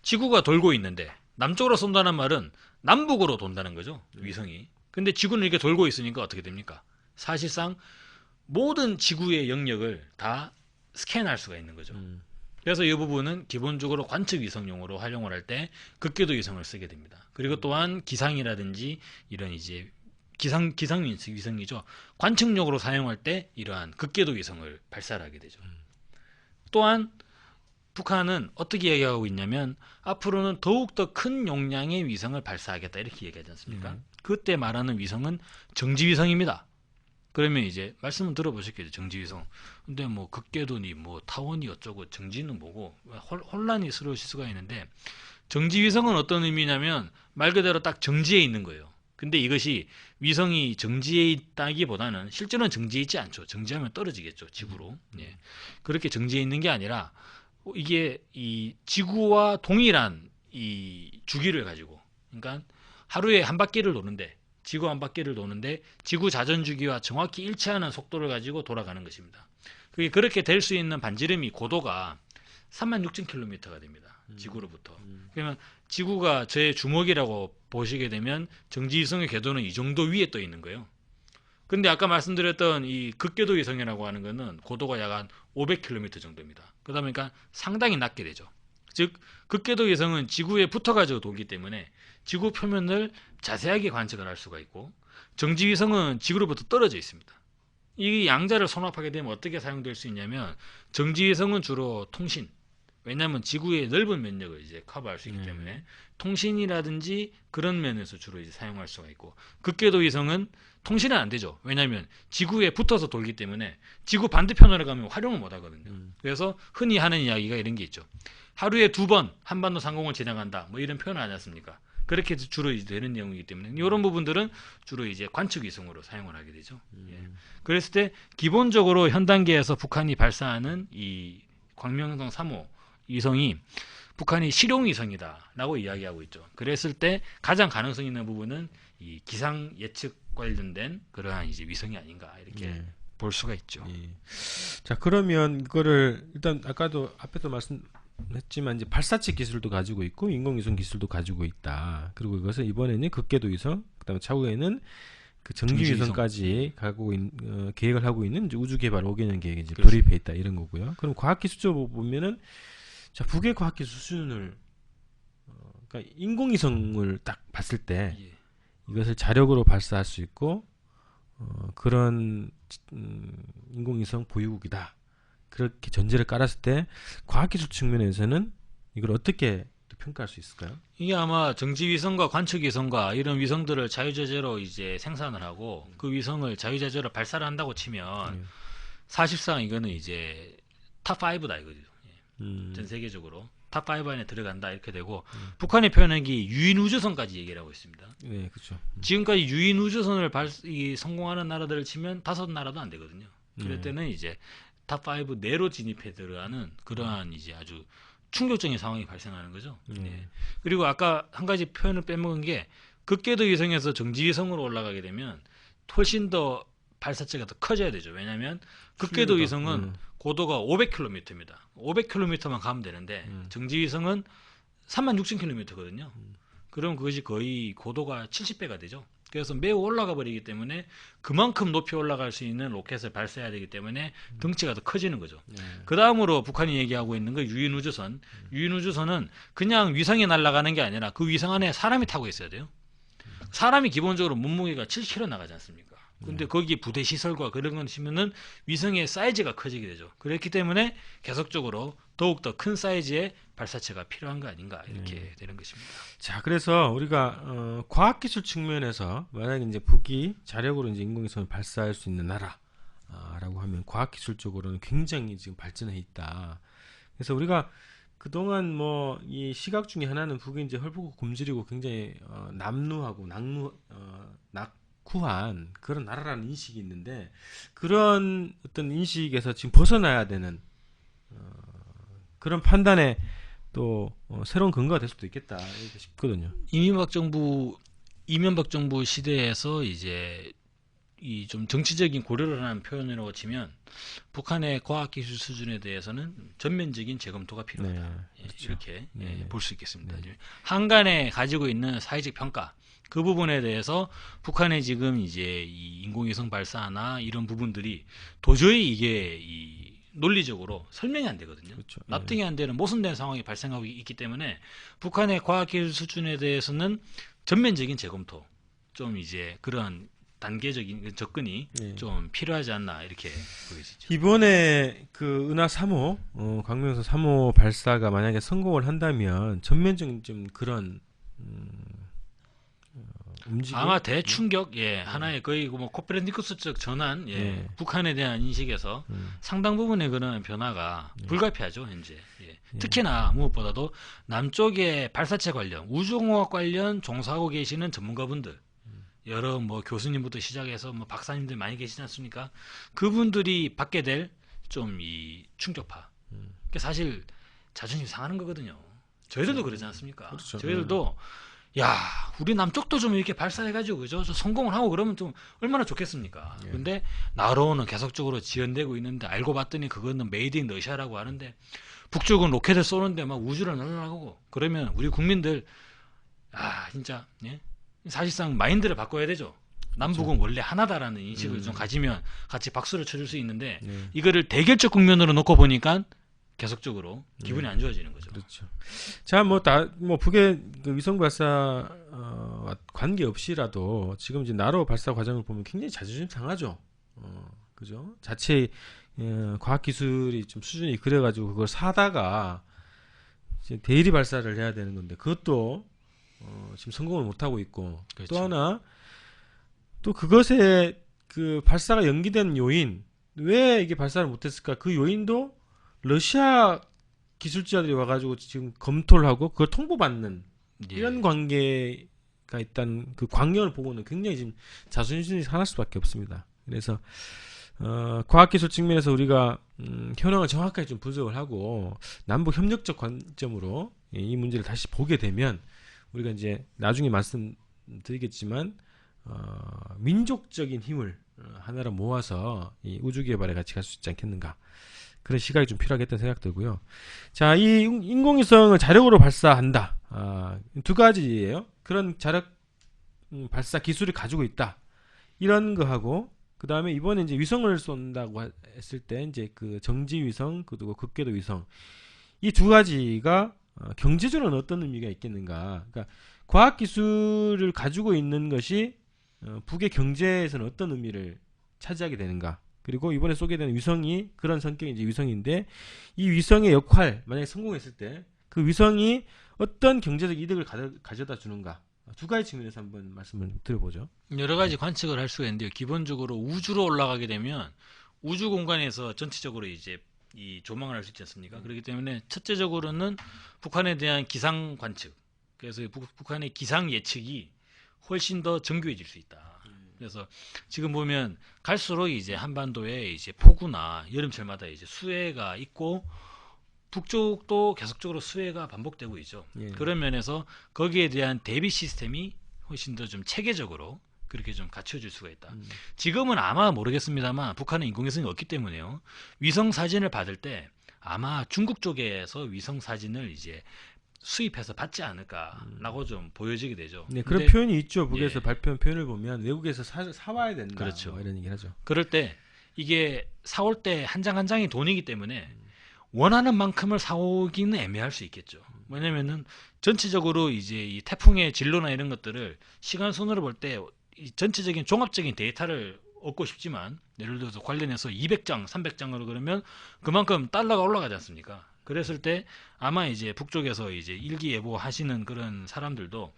지구가 돌고 있는데 남쪽으로 쏜다는 말은 남북으로 돈다는 거죠. 위성이. 근데 지구는 이렇게 돌고 있으니까 어떻게 됩니까? 사실상 모든 지구의 영역을 다 스캔할 수가 있는 거죠. 그래서 이 부분은 기본적으로 관측 위성용으로 활용을 할 때 극궤도 위성을 쓰게 됩니다. 그리고 또한 기상이라든지 이런 이제 기상 위성이죠. 관측용으로 사용할 때 이러한 극궤도 위성을 발사를 하게 되죠. 또한 북한은 어떻게 얘기하고 있냐면 앞으로는 더욱더 큰 용량의 위성을 발사하겠다 이렇게 얘기하지 않습니까? 그때 말하는 위성은 정지위성입니다. 그러면 이제 말씀은 들어보셨겠죠. 정지위성. 근데 뭐 극궤도니 뭐 타원이 어쩌고 정지는 뭐고 혼란이 스러우실 수가 있는데 정지위성은 어떤 의미냐면 말 그대로 딱 정지해 있는 거예요. 근데 이것이 위성이 정지해 있다기보다는 실제로는 정지해 있지 않죠. 정지하면 떨어지겠죠. 지구로. 예. 그렇게 정지해 있는 게 아니라 이게 이 지구와 동일한 이 주기를 가지고 그러니까 하루에 한 바퀴를 도는데 지구 한 바퀴를 도는데 지구 자전 주기와 정확히 일치하는 속도를 가지고 돌아가는 것입니다. 그게 그렇게 될 수 있는 반지름이 고도가 36,000km가 됩니다. 지구로부터. 그러면 지구가 제 주먹이라고 보시게 되면 정지위성의 궤도는 이 정도 위에 떠 있는 거예요. 근데 아까 말씀드렸던 이 극궤도 위성이라고 하는 거는 고도가 약 한 500km 정도입니다. 그러다 보니까 상당히 낮게 되죠. 즉 극궤도 위성은 지구에 붙어가지고 돌기 때문에 지구 표면을 자세하게 관측을 할 수가 있고 정지위성은 지구로부터 떨어져 있습니다. 이 양자를 손합하게 되면 어떻게 사용될 수 있냐면 정지위성은 주로 통신 왜냐하면 지구의 넓은 면적을 이제 커버할 수 있기 때문에 통신이라든지 그런 면에서 주로 이제 사용할 수가 있고 극궤도 위성은 통신은 안 되죠. 왜냐하면 지구에 붙어서 돌기 때문에 지구 반대편으로 가면 활용을 못 하거든요. 그래서 흔히 하는 이야기가 이런 게 있죠. 하루에 2번 한반도 상공을 지나간다. 뭐 이런 표현을 하지 않습니까? 그렇게 주로 이제 되는 내용이기 때문에 이런 부분들은 주로 이제 관측 위성으로 사용을 하게 되죠. 예. 그랬을 때 기본적으로 현 단계에서 북한이 발사하는 이 광명성 3호 위성이 북한이 실용 위성이다라고 이야기하고 있죠. 그랬을 때 가장 가능성 있는 부분은 이 기상 예측 관련된 그러한 이제 위성이 아닌가 이렇게 볼 수가 있죠. 예. 자 그러면 이거를 일단 아까도 앞에도 말씀했지만 이제 발사체 기술도 가지고 있고 인공위성 기술도 가지고 있다. 그리고 이것을 이번에는 극궤도 위성, 그다음에 차후에는 그 정지위성까지 계획을 하고 있는 이제 우주개발 5개년 계획에 이제 돌입해 있다 이런 거고요. 그럼 과학기술적으로 보면은 자 북의 과학기술 수준을 그러니까 인공위성을 딱 봤을 때 이것을 자력으로 발사할 수 있고 그런 인공위성 보유국이다. 그렇게 전제를 깔았을 때 과학기술 측면에서는 이걸 어떻게 평가할 수 있을까요? 이게 아마 정지위성과 관측위성과 이런 위성들을 자유자재로 이제 생산을 하고 그 위성을 자유자재로 발사를 한다고 치면 사실상 이거는 이제 탑5다 이거죠. 전 세계적으로 탑5 안에 들어간다 이렇게 되고 북한의 표현하기 유인 우주선까지 얘기를 하고 있습니다. 네, 그렇죠. 지금까지 유인 우주선을 성공하는 나라들을 치면 5나라도 안 되거든요. 그럴 때는 이제 탑5 내로 진입해 들어가는 그러한 이제 아주 충격적인 상황이 발생하는 거죠. 네. 그리고 아까 한 가지 표현을 빼먹은 게 극궤도 위성에서 정지위성으로 올라가게 되면 훨씬 더 발사체가 더 커져야 되죠. 왜냐하면 극궤도 위성은 고도가 500km입니다. 500km만 가면 되는데 정지위성은 36,000km거든요. 그럼 그것이 거의 고도가 70배가 되죠. 그래서 매우 올라가 버리기 때문에 그만큼 높이 올라갈 수 있는 로켓을 발사해야 되기 때문에 덩치가 더 커지는 거죠. 그 다음으로 북한이 얘기하고 있는 거 유인 우주선. 유인 우주선은 그냥 위성이 날아가는 게 아니라 그 위성 안에 사람이 타고 있어야 돼요. 사람이 기본적으로 몸무게가 7kg 나가지 않습니까? 근데 거기 부대 시설과 그런 건 치면은 위성의 사이즈가 커지게 되죠. 그렇기 때문에 계속적으로 더욱더 큰 사이즈의 발사체가 필요한 거 아닌가 이렇게 되는 것입니다. 자, 그래서 우리가 과학기술 측면에서 만약에 이제 북이 자력으로 이제 인공위성을 발사할 수 있는 나라라고 하면 과학기술적으로는 굉장히 지금 발전해 있다. 그래서 우리가 그동안 뭐 이 시각 중에 하나는 북이 이제 헐벗고 굶주리고 굉장히 남루하고 낙후한 그런 나라라는 인식이 있는데 그런 어떤 인식에서 지금 벗어나야 되는 그런 판단에 또 새로운 근거가 될 수도 있겠다 이렇게 싶거든요. 이명박 정부 시대에서 이제 이 좀 정치적인 고려를 하는 표현이라고 치면 북한의 과학기술 수준에 대해서는 전면적인 재검토가 필요하다. 네, 예, 그렇죠. 이렇게 네. 볼 수 있겠습니다. 네. 한간에 가지고 있는 사회적 평가 그 부분에 대해서 북한의 지금 이제 이 인공위성 발사나 이런 부분들이 도저히 이게 이 논리적으로 설명이 안 되거든요. 그렇죠. 납득이 안 되는 모순된 상황이 발생하고 있기 때문에 북한의 과학기술 수준에 대해서는 전면적인 재검토, 좀 이제 그런 단계적인 접근이 네. 좀 필요하지 않나 이렇게 보여지죠. 이번에 그 은하 3호, 광명성 3호 발사가 만약에 성공을 한다면 전면적인 좀 그런 움직임. 아마 대충격, 하나의 거의 뭐 코페르니쿠스적 전환, 네. 북한에 대한 인식에서 상당 부분의 그런 변화가 불가피하죠, 현재. 특히나 무엇보다도 남쪽의 발사체 관련, 우주공학 관련 종사하고 계시는 전문가분들, 여러 뭐 교수님부터 시작해서 뭐 박사님들 많이 계시지 않습니까? 그분들이 받게 될 좀 이 충격파. 그게 사실 자존심 상하는 거거든요. 저희들도 그러지 않습니까? 그렇죠. 저희들도 야, 우리 남쪽도 좀 이렇게 발사해가지고 그죠? 저 성공을 하고 그러면 좀 얼마나 좋겠습니까? 예. 근데 나로는 계속적으로 지연되고 있는데 알고 봤더니 그거는 메이드 인 러시아라고 하는데 북쪽은 로켓을 쏘는데 막 우주를 날아가고 그러면 우리 국민들 진짜 사실상 마인드를 바꿔야 되죠. 남북은 원래 하나다라는 인식을 좀 가지면 같이 박수를 쳐줄 수 있는데 네. 이거를 대결적 국면으로 놓고 보니까 계속적으로 기분이 안 좋아지는 거죠. 그렇죠. 자, 뭐 북의 그 위성 발사 관계 없이라도 지금 이제 나로 발사 과정을 보면 굉장히 자존심 상하죠. 그죠? 자체 과학 기술이 좀 수준이 그래가지고 그걸 사다가 이제 대리 발사를 해야 되는 건데 그것도 지금 성공을 못 하고 있고 그렇죠. 또 하나 또 그것에 그 발사가 연기된 요인 왜 이게 발사를 못했을까 그 요인도 러시아 기술자들이 와가지고 지금 검토를 하고 그걸 통보받는 이런 관계가 있다는 그 광경을 보고는 굉장히 지금 자존심이 상할 수밖에 없습니다. 그래서 과학기술 측면에서 우리가 현황을 정확하게 좀 분석을 하고 남북 협력적 관점으로 이 문제를 다시 보게 되면 우리가 이제 나중에 말씀드리겠지만 민족적인 힘을 하나로 모아서 이 우주 개발에 같이 갈 수 있지 않겠는가 그런 시각이 좀 필요하겠다는 생각 들고요. 자, 이 인공위성을 자력으로 발사한다. 두 가지예요. 그런 자력 발사 기술을 가지고 있다. 이런 거하고 그 다음에 이번에 이제 위성을 쏜다고 했을 때 이제 그 정지 위성 그리고 극궤도 위성 이 두 가지가 경제적으로는 어떤 의미가 있겠는가? 그러니까 과학 기술을 가지고 있는 것이 북의 경제에서는 어떤 의미를 차지하게 되는가? 그리고 이번에 쏘게 되는 위성이 그런 성격의 이제 위성인데 이 위성의 역할 만약에 성공했을 때 그 위성이 어떤 경제적 이득을 가져다 주는가? 두 가지 측면에서 한번 말씀을 드려보죠. 여러 가지 관측을 할 수가 있는데요. 기본적으로 우주로 올라가게 되면 우주 공간에서 전체적으로 이제 이 조망을 할 수 있지 않습니까? 그렇기 때문에 첫째적으로는 북한에 대한 기상 관측, 그래서 북한의 기상 예측이 훨씬 더 정교해질 수 있다. 그래서 지금 보면 갈수록 이제 한반도에 이제 폭우나 여름철마다 이제 수해가 있고 북쪽도 계속적으로 수해가 반복되고 있죠. 예. 그런 면에서 거기에 대한 대비 시스템이 훨씬 더 좀 체계적으로 그렇게 좀 갖춰질 수가 있다. 지금은 아마 모르겠습니다만 북한은 인공위성이 없기 때문에요. 위성 사진을 받을 때 아마 중국 쪽에서 위성 사진을 이제 수입해서 받지 않을까라고 좀 보여지게 되죠. 네, 그런 근데 표현이 있죠. 북에서 발표한 표현을 보면 외국에서 사와야 된다. 그렇죠. 뭐 이런 얘기를 하죠. 그럴 때 이게 사올 때 한 장 한 장이 돈이기 때문에 원하는 만큼을 사오기는 애매할 수 있겠죠. 왜냐면은 전체적으로 이제 이 태풍의 진로나 이런 것들을 시간 순으로 볼 때 전체적인 종합적인 데이터를 얻고 싶지만 예를 들어서 관련해서 200장, 300장으로 그러면 그만큼 달러가 올라가지 않습니까? 그랬을 때 아마 이제 북쪽에서 이제 일기예보 하시는 그런 사람들도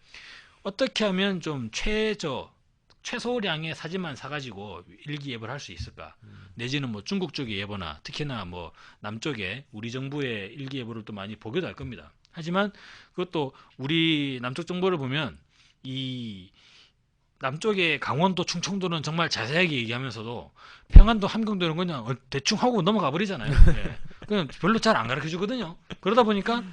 어떻게 하면 좀 최소량의 사진만 사가지고 일기예보를 할 수 있을까? 내지는 뭐 중국 쪽의 예보나 특히나 뭐 남쪽에 우리 정부의 일기예보를 또 많이 보기도 할 겁니다. 하지만 그것도 우리 남쪽 정보를 보면 이 남쪽의 강원도, 충청도는 정말 자세하게 얘기하면서도 평안도, 함경도는 그냥 대충 하고 넘어가 버리잖아요. 예. 그냥 별로 잘 안 가르쳐 주거든요. 그러다 보니까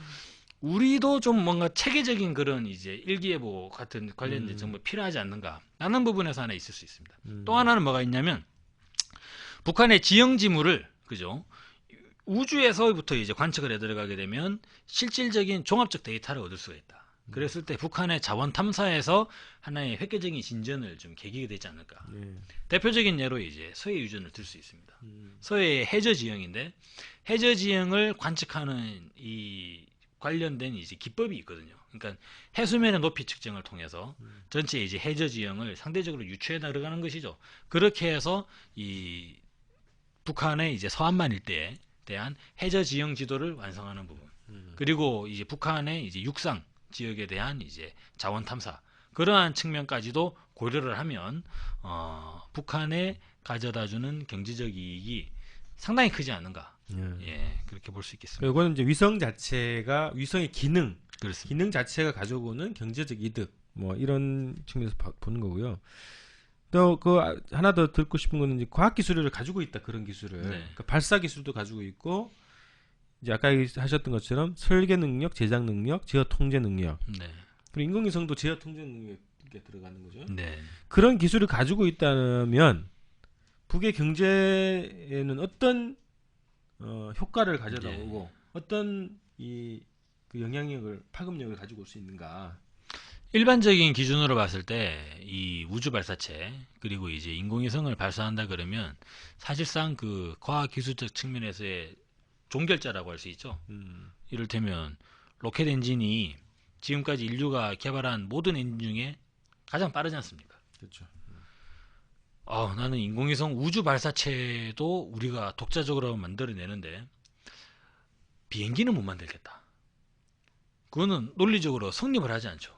우리도 좀 뭔가 체계적인 그런 이제 일기예보 같은 관련된 정보 필요하지 않는가 라는 부분에서 하나 있을 수 있습니다. 또 하나는 뭐가 있냐면 북한의 지형지물을 그죠? 우주에서부터 이제 관측을 해 들어가게 되면 실질적인 종합적 데이터를 얻을 수가 있다. 그랬을 때 북한의 자원 탐사에서 하나의 획기적인 진전을 좀 계기가 되지 않을까. 대표적인 예로 이제 서해 유전을 들 수 있습니다. 서해의 해저 지형인데 해저 지형을 관측하는 이 관련된 이제 기법이 있거든요. 그러니까 해수면의 높이 측정을 통해서 전체 이제 해저 지형을 상대적으로 유추해 나가는 것이죠. 그렇게 해서 이 북한의 이제 서안만 일대에 대한 해저 지형 지도를 완성하는 부분. 그리고 이제 북한의 이제 육상 지역에 대한 이제 자원 탐사 그러한 측면까지도 고려를 하면 북한에 가져다주는 경제적 이익이 상당히 크지 않은가. 예, 그렇게 볼 수 있겠습니다. 이거는 이제 위성 자체가 위성의 기능, 그렇습니다. 기능 자체가 가지고 오는 경제적 이득, 뭐 이런 측면에서 보는 거고요. 또 그 하나 더 듣고 싶은 거는 이제 과학 기술을 가지고 있다 그런 기술을 네. 그러니까 발사 기술도 가지고 있고 이제 아까 하셨던 것처럼 설계 능력, 제작 능력, 제어 통제 능력, 네. 그리고 인공위성도 제어 통제 능력에 들어가는 거죠. 네. 그런 기술을 가지고 있다면 북의 경제에는 어떤 효과를 가져다 네. 오고 어떤 그 영향력을 파급력을 가지고 올 수 있는가? 일반적인 기준으로 봤을 때 이 우주 발사체 그리고 이제 인공위성을 발사한다 그러면 사실상 그 과학 기술적 측면에서의 종결자라고 할 수 있죠. 이를테면 로켓 엔진이 지금까지 인류가 개발한 모든 엔진 중에 가장 빠르지 않습니까? 그렇죠. 나는 인공위성 우주 발사체도 우리가 독자적으로 만들어내는데 비행기는 못 만들겠다. 그거는 논리적으로 성립을 하지 않죠.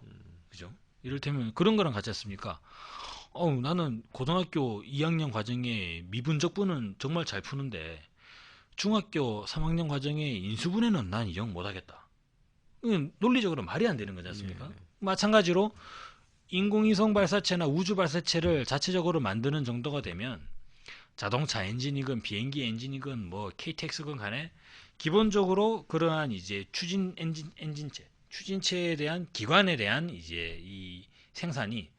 그죠? 이를테면 그런 거랑 같지 않습니까? 나는 고등학교 2학년 과정에 미분적분은 정말 잘 푸는데 중학교 3학년 과정에 인수분해는 난 영 못하겠다. 이건 논리적으로 말이 안 되는 거지 않습니까? 마찬가지로 인공위성 발사체나 우주 발사체를 자체적으로 만드는 정도가 되면 자동차 엔진이건 비행기 엔진이건 뭐 KTX건 간에 기본적으로 그러한 이제 추진체에 대한 기관에 대한 이제 이 생산이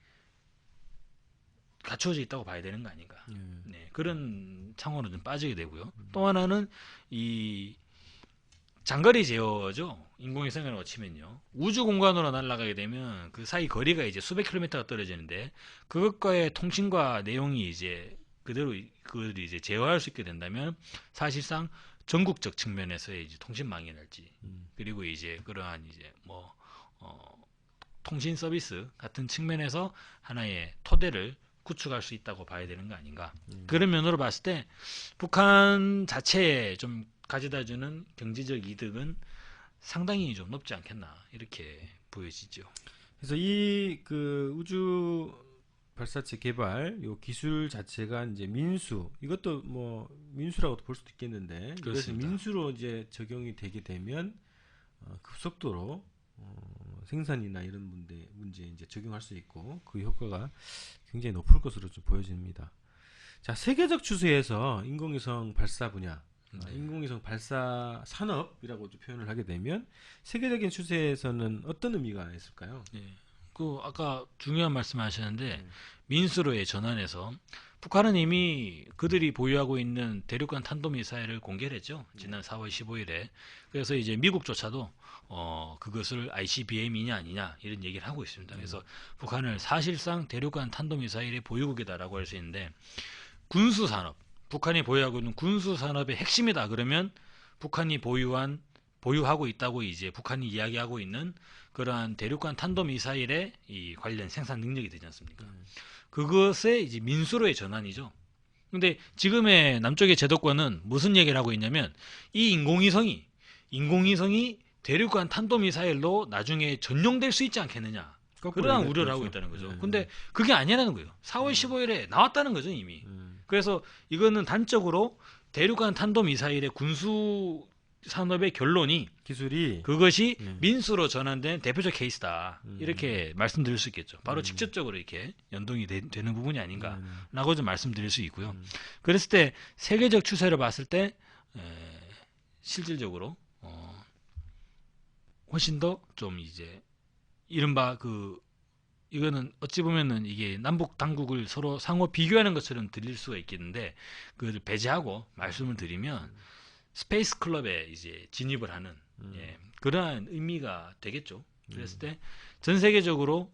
갖춰져 있다고 봐야 되는 거 아닌가. 네, 그런 창호로 좀 빠지게 되고요. 또 하나는 이 장거리 제어죠. 인공위성이라고 치면요. 우주 공간으로 날아가게 되면 그 사이 거리가 이제 수백 킬로미터가 떨어지는데 그것과의 통신과 내용이 이제 그대로 그걸 이제 제어할 수 있게 된다면 사실상 전국적 측면에서의 이제 통신망이랄지 그리고 이제 그러한 이제 뭐 통신 서비스 같은 측면에서 하나의 토대를 구축할 수 있다고 봐야 되는 거 아닌가. 그런 면으로 봤을 때 북한 자체에 좀 가져다주는 경제적 이득은 상당히 좀 높지 않겠나 이렇게 보여지죠. 그래서 이 그 우주 발사체 개발 요 기술 자체가 이제 민수 이것도 뭐 민수라고도 볼 수도 있겠는데 그래서 그렇습니다. 민수로 이제 적용이 되게 되면 급속도로 생산이나 이런 문제 이제 적용할 수 있고 그 효과가 굉장히 높을 것으로 좀 보여집니다. 자, 세계적 추세에서 인공위성 발사 분야, 인공위성 발사 산업이라고 좀 표현을 하게 되면 세계적인 추세에서는 어떤 의미가 있을까요? 네. 그 아까 중요한 말씀하셨는데 민수로의 전환에서 북한은 이미 그들이 보유하고 있는 대륙간 탄도미사일을 공개를 했죠. 지난 4월 15일에. 그래서 이제 미국조차도 그것을 ICBM이냐 아니냐 이런 얘기를 하고 있습니다. 그래서 북한을 사실상 대륙간 탄도미사일의 보유국이다라고 할 수 있는데 군수산업, 북한이 보유하고 있는 군수산업의 핵심이다 그러면 북한이 보유하고 있다고 이제 북한이 이야기하고 있는 그러한 대륙간 탄도미사일의 이 관련 생산 능력이 되지 않습니까? 그것의 이제 민수로의 전환이죠. 근데 지금의 남쪽의 제도권은 무슨 얘기를 하고 있냐면 이 인공위성이 인공위성이 대륙간 탄도미사일로 나중에 전용될 수 있지 않겠느냐. 그러한 우려를 하고 있다는 거죠. 근데 그게 아니라는 거예요. 4월 15일에 나왔다는 거죠, 이미. 그래서 이거는 단적으로 대륙간 탄도미사일의 군수 산업의 결론이 기술이 그것이 민수로 전환된 대표적 케이스다. 이렇게 말씀드릴 수 있겠죠. 바로 직접적으로 이렇게 연동이 되는 부분이 아닌가라고 좀 말씀드릴 수 있고요. 그랬을 때 세계적 추세를 봤을 때 실질적으로 훨씬 더 좀 이제 이른바 이거는 어찌 보면은 이게 남북 당국을 서로 상호 비교하는 것처럼 들릴 수가 있겠는데 그걸 배제하고 말씀을 드리면 스페이스 클럽에 이제 진입을 하는 그러한 의미가 되겠죠. 그랬을 때 전 세계적으로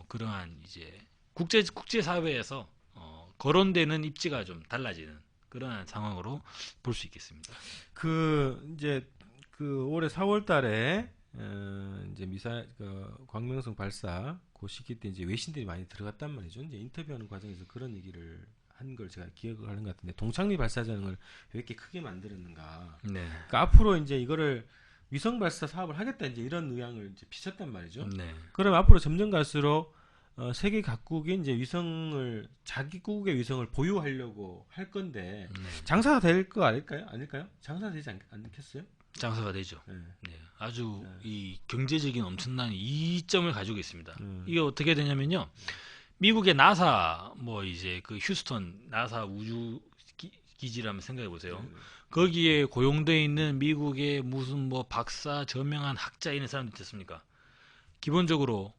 그러한 이제 국제 사회에서 거론되는 입지가 좀 달라지는 그러한 상황으로 볼 수 있겠습니다. 이제 올해 4월달에 이제 광명성 발사 그 시기 때 이제 외신들이 많이 들어갔단 말이죠. 이제 인터뷰하는 과정에서 그런 얘기를 한 걸 제가 기억을 하는 것 같은데 동창리 발사장을 왜 이렇게 크게 만들었는가. 네. 그러니까 앞으로 이제 이거를 위성 발사 사업을 하겠다 이제 이런 의향을 이제 비쳤단 말이죠. 네. 그럼 앞으로 점점 갈수록 세계 각국이 이제 위성을 자기국의 위성을 보유하려고 할 건데 장사가 될 거 아닐까요? 장사가 되지 않겠어요? 장사가 되죠. 네. 네. 아주 이 경제적인 엄청난 이점을 가지고 있습니다. 이게 어떻게 되냐면요. 미국의 나사 뭐 이제 그 휴스턴 나사 우주 기지를 한번 생각해 보세요. 거기에 고용돼 있는 미국의 무슨 뭐 박사 저명한 학자 이런 사람들 있습니까? 기본적으로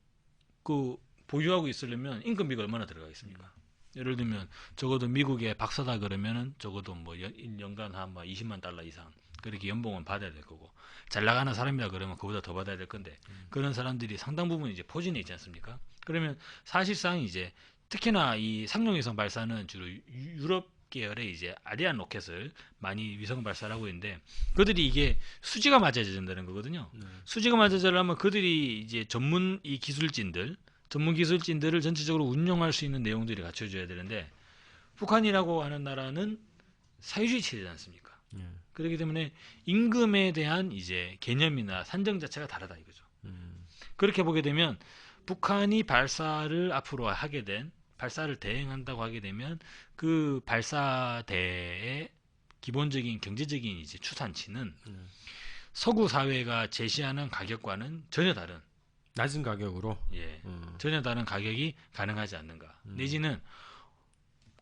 그 보유하고 있으려면 인건비가 얼마나 들어가겠습니까? 예를 들면 적어도 미국의 박사다 그러면은 적어도 뭐 연간 한 20만 달러 이상 그렇게 연봉은 받아야 될 거고 잘 나가는 사람이라 그러면 그보다 더 받아야 될 건데 그런 사람들이 상당 부분 이제 포진해 있지 않습니까? 그러면 사실상 이제 특히나 이 상용위성 발사는 주로 유럽 계열의 이제 아리안 로켓을 많이 위성 발사를 하고 있는데 그들이 이게 수지가 맞아야 된다는 거거든요. 수지가 맞아지려면 그들이 이제 전문 기술진들을 전체적으로 운영할 수 있는 내용들이 갖춰져야 되는데 북한이라고 하는 나라는 사회주의 체제지 않습니까? 그렇기 때문에 임금에 대한 이제 개념이나 산정 자체가 다르다 이거죠. 그렇게 보게 되면 북한이 발사를 대행한다고 하게 되면 그 발사대의 기본적인 경제적인 이제 추산치는 서구 사회가 제시하는 가격과는 전혀 다른 낮은 가격으로 전혀 다른 가격이 가능하지 않는가. 내지는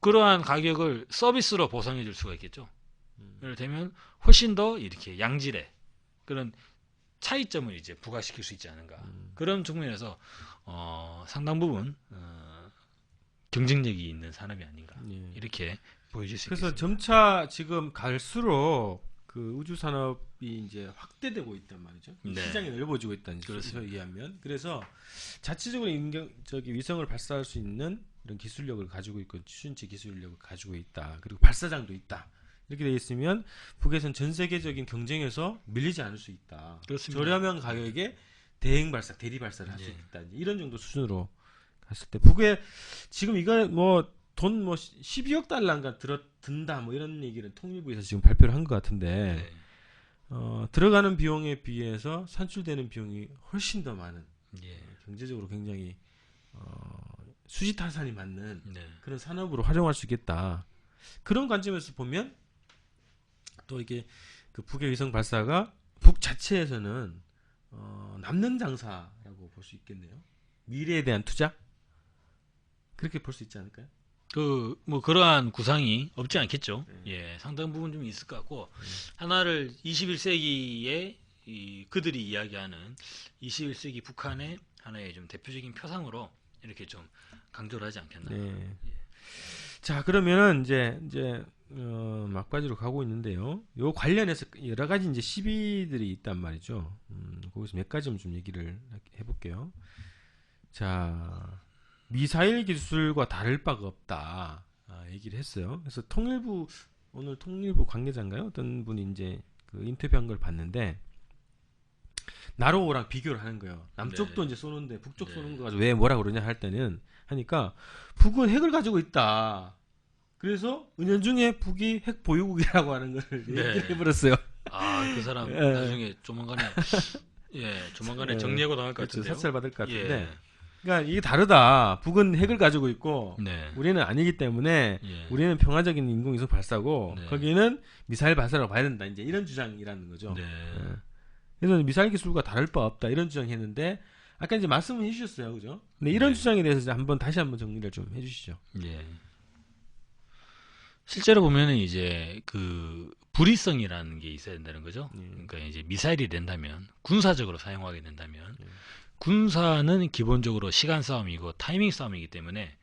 그러한 가격을 서비스로 보상해 줄 수가 있겠죠. 예를 들면 훨씬 더 이렇게 양질의 그런 차이점을 이제 부과시킬 수 있지 않은가. 그런 측면에서 상당 부분 경쟁력이 있는 산업이 아닌가 이렇게 보여질 수 그래서 있습니다. 점차 지금 갈수록 그 우주 산업이 이제 확대되고 있단 말이죠. 네. 시장이 넓어지고 있다는 소리에 의하면 그래서 자체적으로 위성을 발사할 수 있는 이런 기술력을 가지고 있고 추진체 기술력을 가지고 있다. 그리고 발사장도 있다. 이렇게 되어 있으면 북에서는 전 세계적인 경쟁에서 밀리지 않을 수 있다. 그렇습니다. 저렴한 가격에 대행 발사, 대리 발사를 할 수 있다. 이런 정도 수준으로 갔을 때 북에 지금 이거 돈 12억 달러인가 든다 뭐 이런 얘기를 통일부에서 지금 발표를 한 것 같은데 들어가는 비용에 비해서 산출되는 비용이 훨씬 더 많은 경제적으로 굉장히 수지타산이 맞는 그런 산업으로 활용할 수 있겠다. 그런 관점에서 보면 또 이게 그 북의 위성 발사가 북 자체에서는 남는 장사라고 볼 수 있겠네요. 미래에 대한 투자 그렇게 볼 수 있지 않을까요? 뭐 그러한 구상이 없지 않겠죠. 상당 부분 좀 있을 것 같고 하나를 21세기에 그들이 이야기하는 21세기 북한의 하나의 좀 대표적인 표상으로 이렇게 좀 강조를 하지 않겠나. 자, 그러면은 이제 막바지로 가고 있는데요. 요 관련해서 여러 가지 이제 시비들이 있단 말이죠. 거기서 몇 가지 좀 얘기를 해볼게요. 자, 미사일 기술과 다를 바가 없다. 얘기를 했어요. 그래서 오늘 통일부 관계자인가요? 어떤 분이 이제 그 인터뷰한 걸 봤는데 나로우랑 비교를 하는 거예요. 남쪽도 이제 쏘는데 북쪽 쏘는 거 가지고 왜 뭐라 그러냐 할 때는 하니까 북은 핵을 가지고 있다. 그래서 은연중에 북이 핵 보유국이라고 하는 걸 얘기를 해버렸어요. 그 사람 예. 나중에 조만간에 조만간에 예. 정리해고 당할 것 그렇죠. 같은데요. 삭제를 받을 것 같은데. 예. 그러니까 이게 다르다. 북은 핵을 가지고 있고 네. 우리는 아니기 때문에 예. 우리는 평화적인 인공위성 발사고 네. 거기는 미사일 발사라고 봐야 된다. 이제 이런 주장이라는 거죠. 네. 예. 그래서 미사일 기술과 다를 바 없다 이런 주장했는데 아까 이제 말씀을 해주셨어요, 그죠? 근데 이런 네. 주장에 대해서 이제 다시 한번 정리를 좀 해주시죠. 예. 실제로 보면은 이제 그 불이성이라는 게 있어야 된다는 거죠. 예. 그러니까 이제 미사일이 된다면 군사적으로 사용하게 된다면 예. 군사는 기본적으로 시간 싸움이고 타이밍 싸움이기 때문에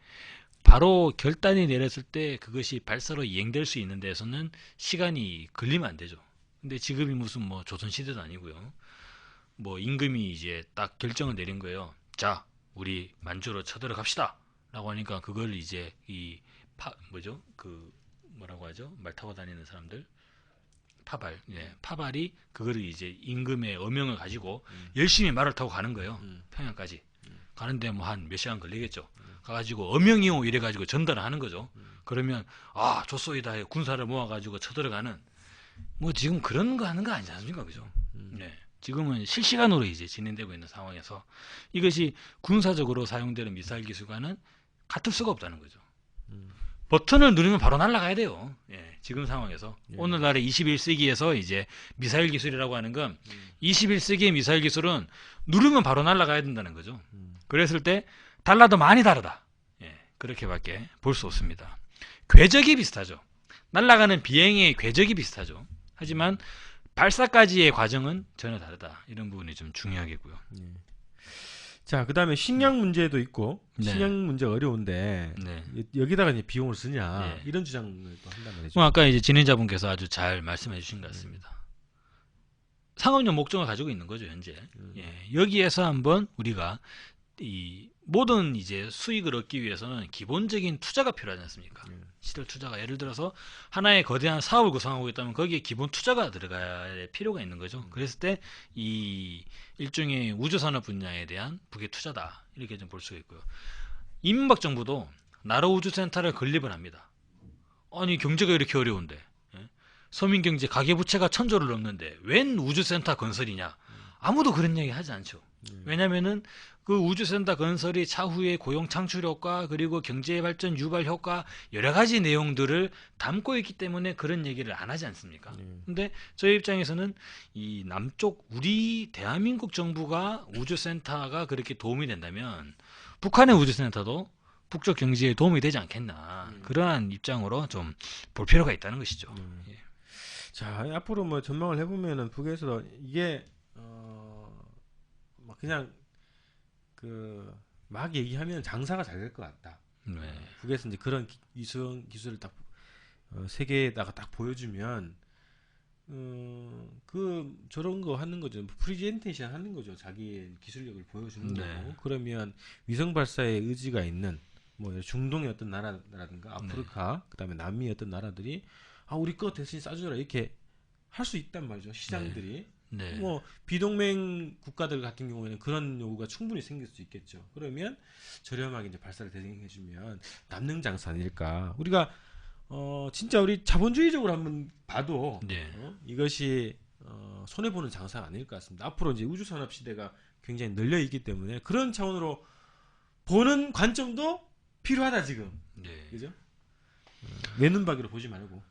바로 결단이 내렸을 때 그것이 발사로 이행될 수 있는 데에서는 시간이 걸리면 안 되죠. 근데 지금이 무슨 뭐 조선시대도 아니고요. 뭐 임금이 이제 딱 결정을 내린 거예요. 자, 우리 만주로 쳐들어갑시다. 라고 하니까 그걸 이제 뭐라고 하죠? 말 타고 다니는 사람들. 파발. 예. 파발이 그거를 이제 임금의 어명을 가지고 열심히 말을 타고 가는 거예요. 평양까지. 가는데 뭐 한 몇 시간 걸리겠죠. 가가지고 어명이오 이래가지고 전달을 하는 거죠. 그러면 좋소이다 군사를 모아가지고 쳐들어가는 뭐 지금 그런 거 하는 거 아니지 않습니까, 그죠? 네. 지금은 실시간으로 이제 진행되고 있는 상황에서 이것이 군사적으로 사용되는 미사일 기술과는 같을 수가 없다는 거죠. 버튼을 누르면 바로 날아가야 돼요. 예, 지금 상황에서 예. 오늘날의 21세기에서 이제 미사일 기술이라고 하는 건 21세기의 미사일 기술은 누르면 바로 날아가야 된다는 거죠. 그랬을 때 달라도 많이 다르다. 예, 그렇게밖에 볼 수 없습니다. 궤적이 비슷하죠. 날아가는 비행의 궤적이 비슷하죠. 하지만 발사까지의 과정은 전혀 다르다. 이런 부분이 좀 중요하겠고요. 예. 자, 그다음에 식량 문제도 있고 네. 식량 문제가 어려운데 네. 여기다가 이제 비용을 쓰냐 네. 이런 주장을 또 한단 말이죠. 뭐 아까 이제 진행자분께서 아주 잘 말씀해 주신 것 같습니다. 상업용 목적을 가지고 있는 거죠, 현재. 예, 여기에서 한번 우리가 이 모든 이제 수익을 얻기 위해서는 기본적인 투자가 필요하지 않습니까? 시설 투자가 예를 들어서 하나의 거대한 사업을 구성하고 있다면 거기에 기본 투자가 들어갈 필요가 있는 거죠. 그랬을 때 이 일종의 우주산업 분야에 대한 북의 투자다 이렇게 좀 볼 수가 있고요. 이명박 정부도 나로 우주센터를 건립을 합니다. 아니 경제가 이렇게 어려운데 서민경제 가계부채가 1,000조를 넘는데 웬 우주센터 건설이냐? 아무도 그런 얘기 하지 않죠. 왜냐면은 그 우주센터 건설이 차후에 고용 창출 효과 그리고 경제 발전 유발 효과 여러 가지 내용들을 담고 있기 때문에 그런 얘기를 안 하지 않습니까? 근데 저희 입장에서는 이 남쪽 우리 대한민국 정부가 우주센터가 그렇게 도움이 된다면 북한의 우주센터도 북쪽 경제에 도움이 되지 않겠나 그러한 입장으로 좀 볼 필요가 있다는 것이죠. 예. 자, 앞으로 뭐 전망을 해보면은 북에서 이게 막 그냥 그 막 얘기하면 장사가 잘 될 것 같다. 네. 북에서 이제 그런 위성 기술을 딱 세계에다가 딱 보여주면 그 저런 거 하는 거죠. 프리젠테이션 하는 거죠. 자기의 기술력을 보여주는 네. 거고. 그러면 위성 발사에 의지가 있는 뭐 중동의 어떤 나라라든가 아프리카, 그다음에 남미의 어떤 나라들이 우리 거 대신 싸주라 이렇게 할 수 있단 말이죠. 시장들이. 네. 뭐 비동맹 국가들 같은 경우에는 그런 요구가 충분히 생길 수 있겠죠. 그러면 저렴하게 이제 발사를 대행해주면 남는 장사 아닐까. 우리가 진짜 우리 자본주의적으로 한번 봐도 네. 이것이 손해 보는 장사가 아닐 것 같습니다. 앞으로 이제 우주 산업 시대가 굉장히 널려 있기 때문에 그런 차원으로 보는 관점도 필요하다 지금. 네. 그죠? 외눈박이로 보지 말고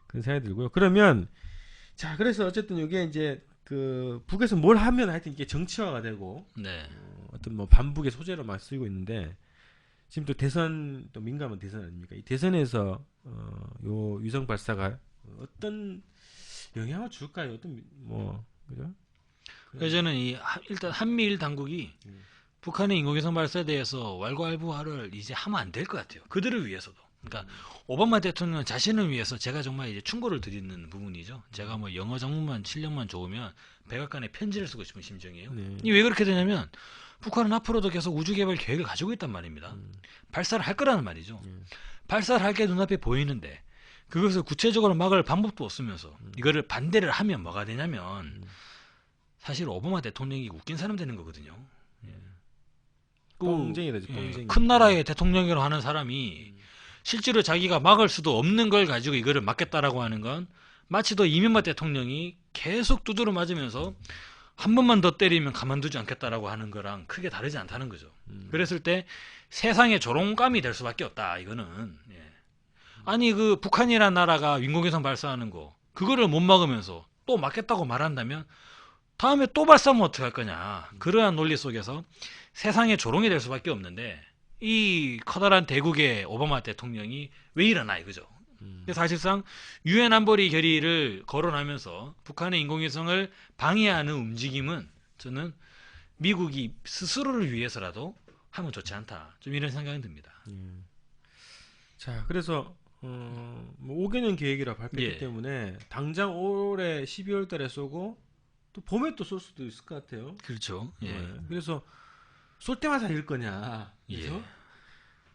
그런 생각이 들고요. 그러면 자, 그래서 어쨌든 이게 이제 그 북에서 뭘 하면 하여튼 이게 정치화가 되고 네. 어떤 뭐 반북의 소재로 막 쓰이고 있는데 지금 또 대선 또 민감한 대선 아닙니까? 이 대선에서 요 위성 발사가 어떤 영향을 줄까요? 어떤 뭐 그죠? 그래서 저는 일단 한미일 당국이 북한의 인공위성 발사에 대해서 왈가왈부화를 이제 하면 안 될 것 같아요. 그들을 위해서도. 그러니까 오바마 대통령 자신을 위해서 제가 정말 이제 충고를 드리는 부분이죠. 제가 뭐 영어 작문만 실력만 좋으면 백악관에 편지를 쓰고 싶은 심정이에요. 네. 이게 왜 그렇게 되냐면 북한은 앞으로도 계속 우주 개발 계획을 가지고 있단 말입니다. 발사를 할 거라는 말이죠. 발사를 할 게 눈앞에 보이는데 그것을 구체적으로 막을 방법도 없으면서 이거를 반대를 하면 뭐가 되냐면 사실 오바마 대통령이 웃긴 사람 되는 거거든요. 뻥쟁이다, 뻥쟁이. 큰 나라의 대통령으로 하는 사람이 실제로 자기가 막을 수도 없는 걸 가지고 이거를 막겠다라고 하는 건 마치 또 이명박 대통령이 계속 두드려 맞으면서 한 번만 더 때리면 가만두지 않겠다라고 하는 거랑 크게 다르지 않다는 거죠. 그랬을 때 세상의 조롱감이 될 수밖에 없다. 이거는. 예. 아니 그 북한이라는 나라가 인공위성 발사하는 거 그거를 못 막으면서 또 막겠다고 말한다면 다음에 또 발사하면 어떡할 거냐. 그러한 논리 속에서 세상의 조롱이 될 수밖에 없는데 이 커다란 대국의 오바마 대통령이 왜 이러나 이거죠. 근데 사실상 유엔 안보리 결의를 거론하면서 북한의 인공위성을 방해하는 움직임은 저는 미국이 스스로를 위해서라도 하면 좋지 않다. 좀 이런 생각이 듭니다. 자, 그래서 뭐 5개년 계획이라 발표했기 예. 때문에 당장 올해 12월 달에 쏘고 또 봄에 또 쏠 수도 있을 것 같아요. 그렇죠. 예. 그래서 쏠 때마다 일 거냐. 그래서 예.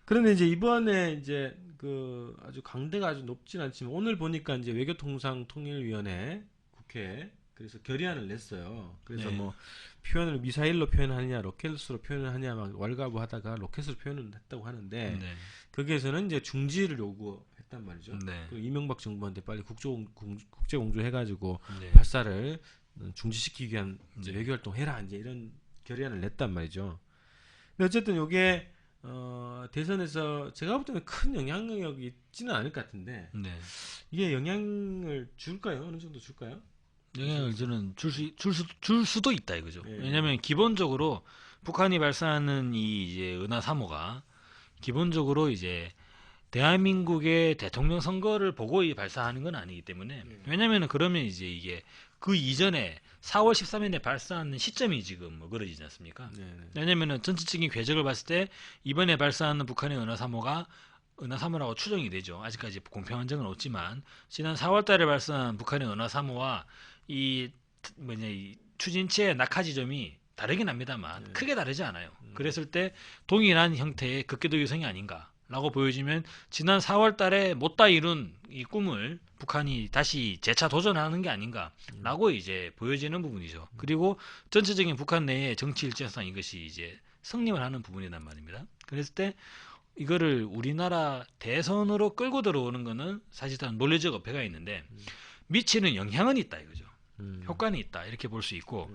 그런데 이제 이번에 이제 그 아주 강도가 아주 높진 않지만 오늘 보니까 이제 외교통상통일위원회 국회 그래서 결의안을 냈어요. 그래서 네. 뭐 표현을 미사일로 표현하느냐 로켓으로 표현을 하냐 막 왈가부하다가 로켓으로 표현을 했다고 하는데 네. 거기에서는 이제 중지를 요구했단 말이죠. 네. 그 이명박 정부한테 빨리 국제공조 해가지고 네. 발사를 중지시키기 위한 이제 네. 외교활동 해라 이제 이런 결의안을 냈단 말이죠. 근데 어쨌든 이게 대선에서 제가 볼 때는 큰 영향력이 있지는 않을 것 같은데 네. 이게 영향을 줄까요? 어느 정도 줄까요? 영향을 저는 줄 수도 있다 이거죠. 예. 왜냐하면 기본적으로 북한이 발사하는 이 이제 은하 3호가 기본적으로 이제 대한민국의 대통령 선거를 보고 이 발사하는 건 아니기 때문에 왜냐면은 그러면 이제 이게 그 이전에 4월 13일에 발사하는 시점이 지금 뭐 그러지 않습니까? 네네. 왜냐면은 전체적인 궤적을 봤을 때 이번에 발사하는 북한의 은하 3호가 은하 3호라고 추정이 되죠. 아직까지 공평한 적은 없지만 지난 4월 달에 발사한 북한의 은하 3호와 이 뭐냐 이 추진체의 낙하 지점이 다르긴 합니다만 네. 크게 다르지 않아요. 그랬을 때 동일한 형태의 극궤도 위성이 아닌가라고 보여지면 지난 4월 달에 못다 이룬 이 꿈을 북한이 다시 재차 도전하는 게 아닌가라고 이제 보여지는 부분이죠. 그리고 전체적인 북한 내의 정치 일정상 이것이 이제 성립을 하는 부분이란 말입니다. 그랬을 때 이거를 우리나라 대선으로 끌고 들어오는 거는 사실상 논리적 어폐가 있는데 미치는 영향은 있다 이거죠. 효과는 있다 이렇게 볼 수 있고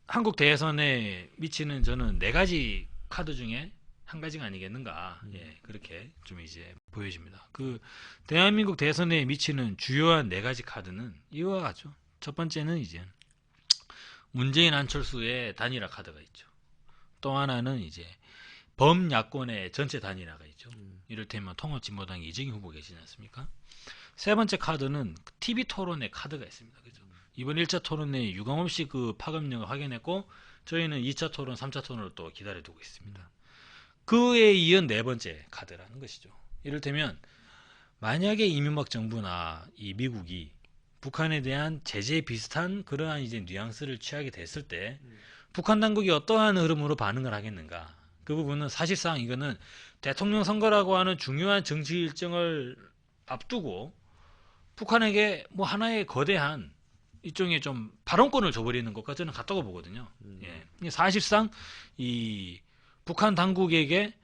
한국 대선에 미치는 저는 4가지 카드 중에 한 가지가 아니겠는가 예, 그렇게 좀 이제 보여집니다. 그 대한민국 대선에 미치는 주요한 4가지 카드는 이와 같죠. 첫 번째는 이제 문재인 안철수의 단일화 카드가 있죠. 또 하나는 이제 범야권의 전체 단일화가 있죠. 이를테면 통합진보당 이재명 후보 계시지 않습니까? 세 번째 카드는 TV 토론의 카드가 있습니다. 그죠? 이번 1차 토론에 유감없이 그 파급력을 확인했고 저희는 2차 토론, 3차 토론을 또 기다려두고 있습니다. 그에 이은 4번째 카드라는 것이죠. 이를테면 만약에 이명박 정부나 이 미국이 북한에 대한 제재 비슷한 그러한 이제 뉘앙스를 취하게 됐을 때 북한 당국이 어떠한 흐름으로 반응을 하겠는가? 그 부분은 사실상 이거는 대통령 선거라고 하는 중요한 정치 일정을 앞두고 북한에게 뭐 하나의 거대한 일종의 좀 발언권을 줘버리는 것과 저는 같다고 보거든요. 예. 사실상 이 북한 당국에게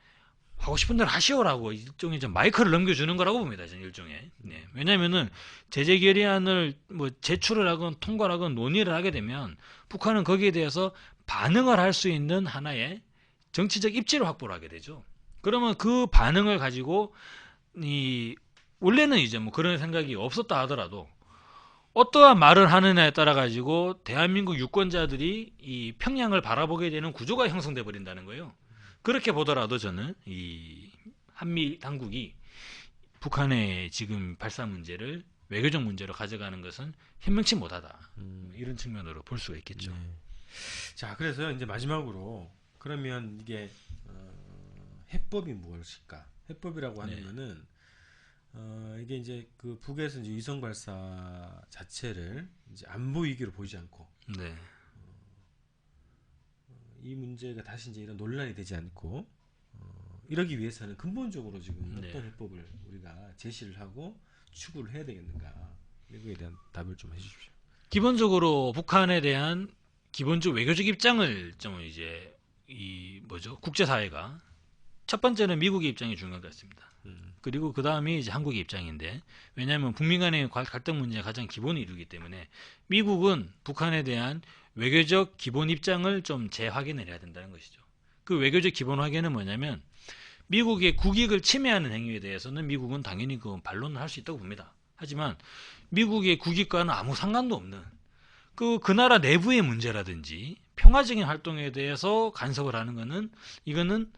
하고 싶은 대로 하시오라고 일종의 좀 마이크를 넘겨주는 거라고 봅니다. 저는 일종의. 네. 왜냐하면은 제재 결의안을 뭐 제출을 하건 통과를 하건 논의를 하게 되면 북한은 거기에 대해서 반응을 할 수 있는 하나의 정치적 입지를 확보를 하게 되죠. 그러면 그 반응을 가지고 이 원래는 이제 뭐 그런 생각이 없었다 하더라도 어떠한 말을 하느냐에 따라 가지고 대한민국 유권자들이 이 평양을 바라보게 되는 구조가 형성돼 버린다는 거예요. 그렇게 보더라도 저는 이 한미 당국이 북한의 지금 발사 문제를 외교적 문제로 가져가는 것은 현명치 못하다. 이런 측면으로 볼 수가 있겠죠. 네. 자, 그래서 이제 마지막으로 그러면 이게 해법이 무엇일까? 해법이라고 하는 네. 거는 이게 이제 그 북에서 이제 위성 발사 자체를 이제 안보 위기로 보이지 않고 네. 이 문제가 다시 이제 이런 논란이 되지 않고 이러기 위해서는 근본적으로 지금 네. 어떤 해법을 우리가 제시를 하고 추구를 해야 되겠는가? 이거에 대한 답을 좀 해주십시오. 기본적으로 북한에 대한 기본적 외교적 입장을 좀 이제 이 뭐죠 국제사회가 첫 번째는 미국의 입장이 중요한 것 같습니다. 음. 그리고 그 다음이 이제 한국의 입장인데, 왜냐하면 북미 간의 갈등 문제가 가장 기본을 이루기 때문에 미국은 북한에 대한 외교적 기본 입장을 좀 재확인을 해야 된다는 것이죠. 그 외교적 기본 확인은 뭐냐면, 미국의 국익을 침해하는 행위에 대해서는 미국은 당연히 그 반론을 할 수 있다고 봅니다. 하지만 미국의 국익과는 아무 상관도 없는 그 나라 내부의 문제라든지 평화적인 활동에 대해서 간섭을 하는 것은, 이거는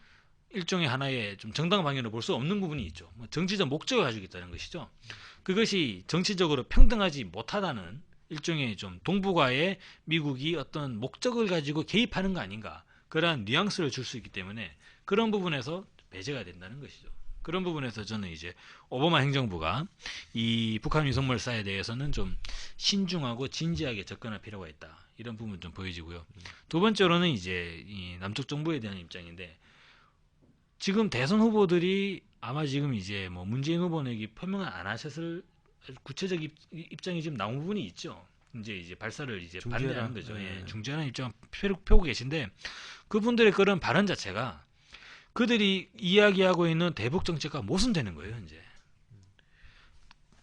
일종의 하나의 좀 정당 방위로 볼 수 없는 부분이 있죠. 뭐 정치적 목적을 가지고 있다는 것이죠. 그것이 정치적으로 평등하지 못하다는 일종의 좀 동북아의 미국이 어떤 목적을 가지고 개입하는 거 아닌가, 그러한 뉘앙스를 줄 수 있기 때문에 그런 부분에서 배제가 된다는 것이죠. 그런 부분에서 저는 이제 오바마 행정부가 이 북한 위성물사에 대해서는 좀 신중하고 진지하게 접근할 필요가 있다, 이런 부분 좀 보여지고요. 두 번째로는 이제 이 남쪽 정부에 대한 입장인데, 지금 대선 후보들이 아마 지금 이제 뭐 문재인 후보에게 표명을 안 하셨을 구체적 입장이 지금 나온 부분이 있죠. 이제 발사를 이제 중재라. 반대하는 거죠. 네. 예, 중재하는 입장을 펴고 계신데, 그분들의 그런 발언 자체가 그들이 이야기하고 있는 대북 정책과 모순되는 거예요. 이제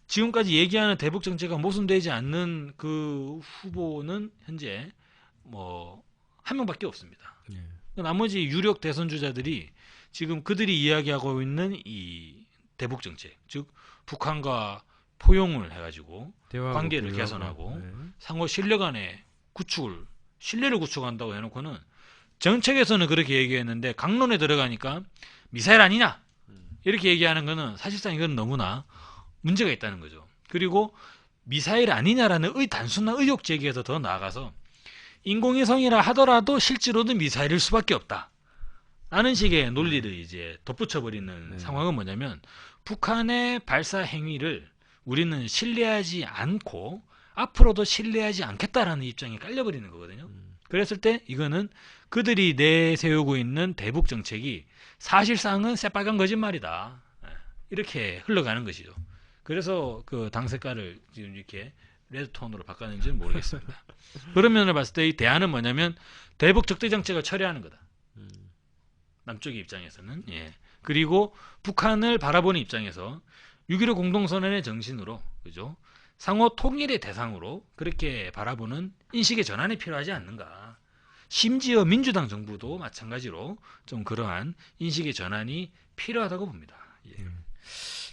지금까지 얘기하는 대북 정책과 모순되지 않는 그 후보는 현재 뭐 한 명밖에 없습니다. 네. 나머지 유력 대선 주자들이 지금 그들이 이야기하고 있는 이 대북 정책, 즉 북한과 포용을 해가지고 대화하고 관계를 교류하고. 개선하고 네. 상호 신뢰 간의 신뢰를 구축한다고 해놓고는, 정책에서는 그렇게 얘기했는데 강론에 들어가니까 미사일 아니냐 이렇게 얘기하는 거는 사실상 이건 너무나 문제가 있다는 거죠. 그리고 미사일 아니냐라는 단순한 의혹 제기에서 더 나아가서 인공위성이라 하더라도 실제로는 미사일일 수밖에 없다 라는 식의 논리를 이제 덧붙여버리는 네. 상황은 뭐냐면, 북한의 발사 행위를 우리는 신뢰하지 않고 앞으로도 신뢰하지 않겠다라는 입장이 깔려버리는 거거든요. 그랬을 때 이거는 그들이 내세우고 있는 대북 정책이 사실상은 새빨간 거짓말이다, 이렇게 흘러가는 것이죠. 그래서 그 당 색깔을 지금 이렇게 레드톤으로 바꿨는지는 모르겠습니다. 그런 면을 봤을 때 이 대안은 뭐냐면 대북 적대 정책을 철회하는 거다. 남쪽의 입장에서는. 예. 그리고 북한을 바라보는 입장에서 6.15 공동선언의 정신으로, 그죠? 상호 통일의 대상으로 그렇게 바라보는 인식의 전환이 필요하지 않는가. 심지어 민주당 정부도 마찬가지로 좀 그러한 인식의 전환이 필요하다고 봅니다. 예.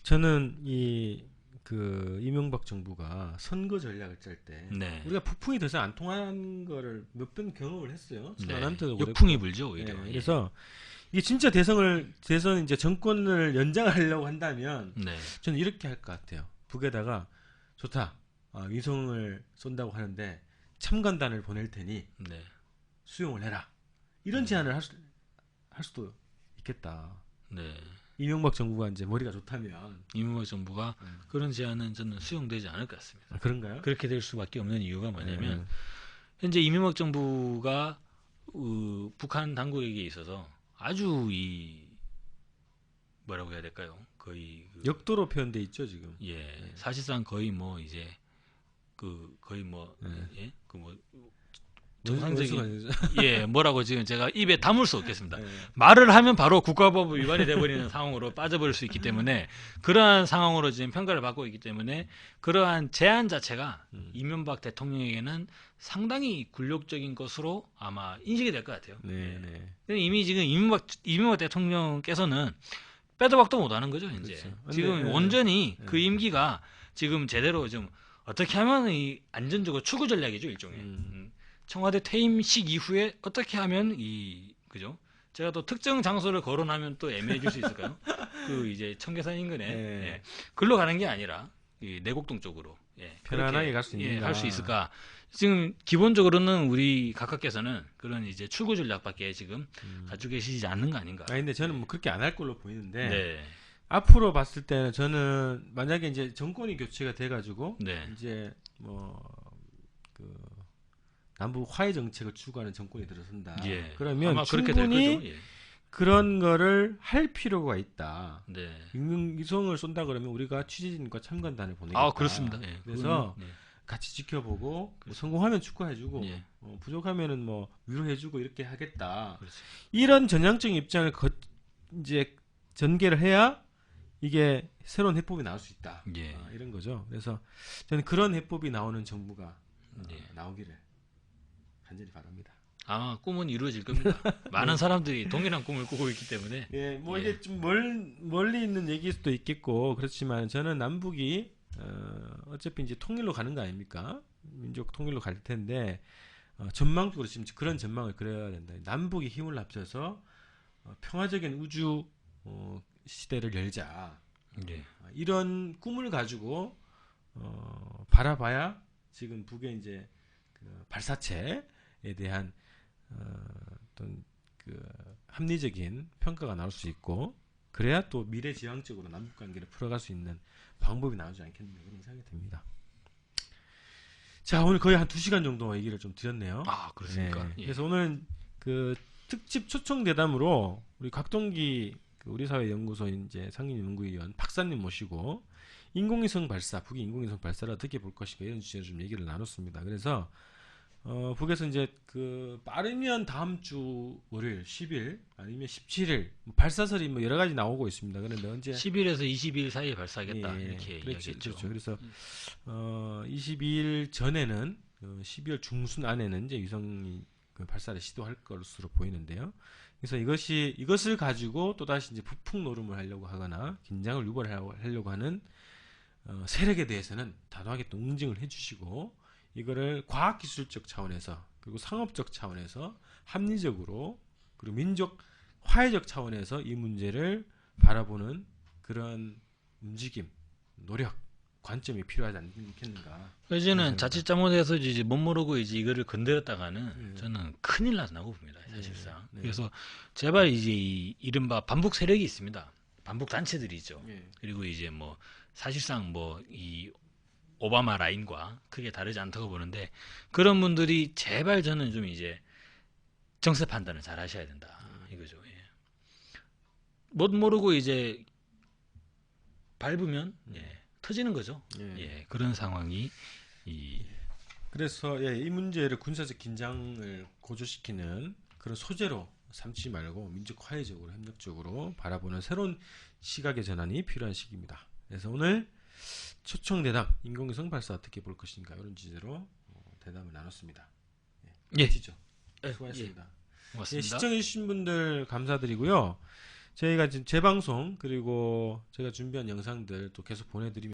저는 그 이명박 정부가 선거 전략을 짤 때 네. 우리가 북풍이 더 이상 안 통하는 거를 몇 번 경험을 했어요. 네. 천안함때도 역풍이 불죠, 오히려. 네. 예. 그래서 이게 진짜 대선 이제 정권을 연장하려고 한다면 네. 저는 이렇게 할 것 같아요. 북에다가 좋다. 위성을 쏜다고 하는데 참관단을 보낼 테니 네. 수용을 해라. 이런 제안을 할 수도 있겠다. 네. 이명박 정부가 이제 머리가 좋다면 이명박 정부가 그런 제안은 저는 수용되지 않을 것 같습니다. 그런가요? 그렇게 될 수밖에 없는 이유가 뭐냐면, 네. 현재 이명박 정부가 북한 당국에게 있어서 아주 뭐라고 해야 될까요? 거의 역도로 표현돼 있죠 지금. 예, 사실상 거의 뭐 이제 거의 뭐 네. 예, 정상적인 원수가 예, 뭐라고 지금 제가 입에 담을 수 없겠습니다. 네. 말을 하면 바로 국가법 위반이 돼버리는 상황으로 빠져버릴 수 있기 때문에, 그러한 상황으로 지금 평가를 받고 있기 때문에 그러한 제안 자체가 이명박 대통령에게는 상당히 굴욕적인 것으로 아마 인식이 될 것 같아요. 네, 예. 네. 근데 이미 지금 이명박 대통령께서는 빼도 박도 못하는 거죠. 이제 그렇죠. 지금 근데, 온전히 네. 그 임기가 지금 제대로 좀 어떻게 하면 이 안전적으로 추구 전략이죠, 일종의. 청와대 퇴임식 이후에 어떻게 하면 그죠? 제가 또 특정 장소를 거론하면 또 애매해질 수 있을까요? 그 이제 청계산 인근에 네. 예. 글로 가는 게 아니라 이 내곡동 쪽으로 편안하게 갈 수 있는가? 할 수 있을까? 지금 기본적으로는 우리 각하께서는 그런 이제 출구 전략밖에 지금 가지고 계시지 않는 거 아닌가? 근데 저는 뭐 그렇게 안 할 걸로 보이는데 네, 앞으로 봤을 때는 저는 만약에 이제 정권이 교체가 돼가지고 네, 이제 그 남북 화해 정책을 추구하는 정권이 들어선다. 예. 그러면 아마 그렇게 될 충분히 거죠. 예. 그런 거를 할 필요가 있다. 네. 위성을 쏜다 그러면 우리가 취재진과 참관단을 보내겠다. 아, 그렇습니다. 예. 그래서 그거는, 같이 지켜보고 뭐 성공하면 축하해주고 예. 부족하면은 뭐 위로해주고 이렇게 하겠다. 그렇죠. 이런 전향적인 입장을 이제 전개를 해야 이게 새로운 해법이 나올 수 있다. 예. 이런 거죠. 그래서 저는 그런 해법이 나오는 정부가 예. 나오기를 간절히 바랍니다. 아마 꿈은 이루어질 겁니다. 많은 사람들이 동일한 꿈을 꾸고 있기 때문에. 예, 뭐 예. 이게 좀 멀리 있는 얘기일 수도 있겠고 그렇지만 저는 남북이 어차피 이제 통일로 가는 거 아닙니까? 민족 통일로 갈 텐데 전망적으로 지금 그런 전망을 그려야 된다. 남북이 힘을 합쳐서 평화적인 우주 시대를 열자. 예. 이런 꿈을 가지고 바라봐야 지금 북의 이제 그 발사체에 대한 어떤 그 합리적인 평가가 나올 수 있고 그래야 또 미래지향적으로 남북 관계를 풀어갈 수 있는 방법이 나오지 않겠는가 그런 생각이 듭니다. 자, 오늘 거의 한 2시간 정도 얘기를 좀 드렸네요. 아, 그렇습니까? 네. 예. 그래서 오늘은 그 특집 초청 대담으로 우리 곽동기 그 우리사회연구소 이제 상임연구위원 박사님 모시고 인공위성 발사, 북의 인공위성 발사를 어떻게 볼 것인가 이런 주제로 좀 얘기를 나눴습니다. 그래서 북에서 이제 그 빠르면 다음 주 월요일 10일 아니면 17일 발사설이 뭐 여러 가지 나오고 있습니다. 그런데 언제 10일에서 22일 사이에 발사하겠다 예, 이렇게 그렇죠, 이야기했죠. 그렇죠. 그래서 22일 전에는 12월 중순 안에는 이제 위성이 그 발사를 시도할 것으로 보이는데요. 그래서 이것을 가지고 또 다시 이제 북풍 노름을 하려고 하거나 긴장을 유발하려고 하는 세력에 대해서는 단호하게 또 응징을 해주시고 이거를 과학기술적 차원에서 그리고 상업적 차원에서 합리적으로 그리고 민족 화해적 차원에서 이 문제를 바라보는 그런 움직임, 노력, 관점이 필요하지 않겠는가. 이제는 자칫 잘못해서 이제 못 모르고 이제 이거를 건드렸다가는 저는 큰일 나고 봅니다. 사실상. 네. 그래서 제발 이제 이 이른바 반북 세력이 있습니다. 반북 단체들이 있죠. 예. 그리고 이제 뭐 사실상 뭐 이 오바마 라인과 크게 다르지 않다고 보는데 그런 분들이 제발 저는 좀 이제 정세 판단을 잘 하셔야 된다 이거죠. 예. 못 모르고 이제 밟으면 터지는 거죠. 예. 예, 그런 상황이 그래서 이 문제를 군사적 긴장을 고조시키는 그런 소재로 삼지 말고 민족 화해적으로 협력적으로 바라보는 새로운 시각의 전환이 필요한 시기입니다. 그래서 오늘 초청 대담 인공위성 발사 어떻게 볼 것인가 이런 주제로 대담을 나눴습니다. 예. 멋지죠? 예, 수고하셨습니다. 예, 고맙습니다. 시청해주신 분들 감사드리고요. 저희가 지금 재방송 그리고 제가 준비한 영상들 또 계속 보내드리면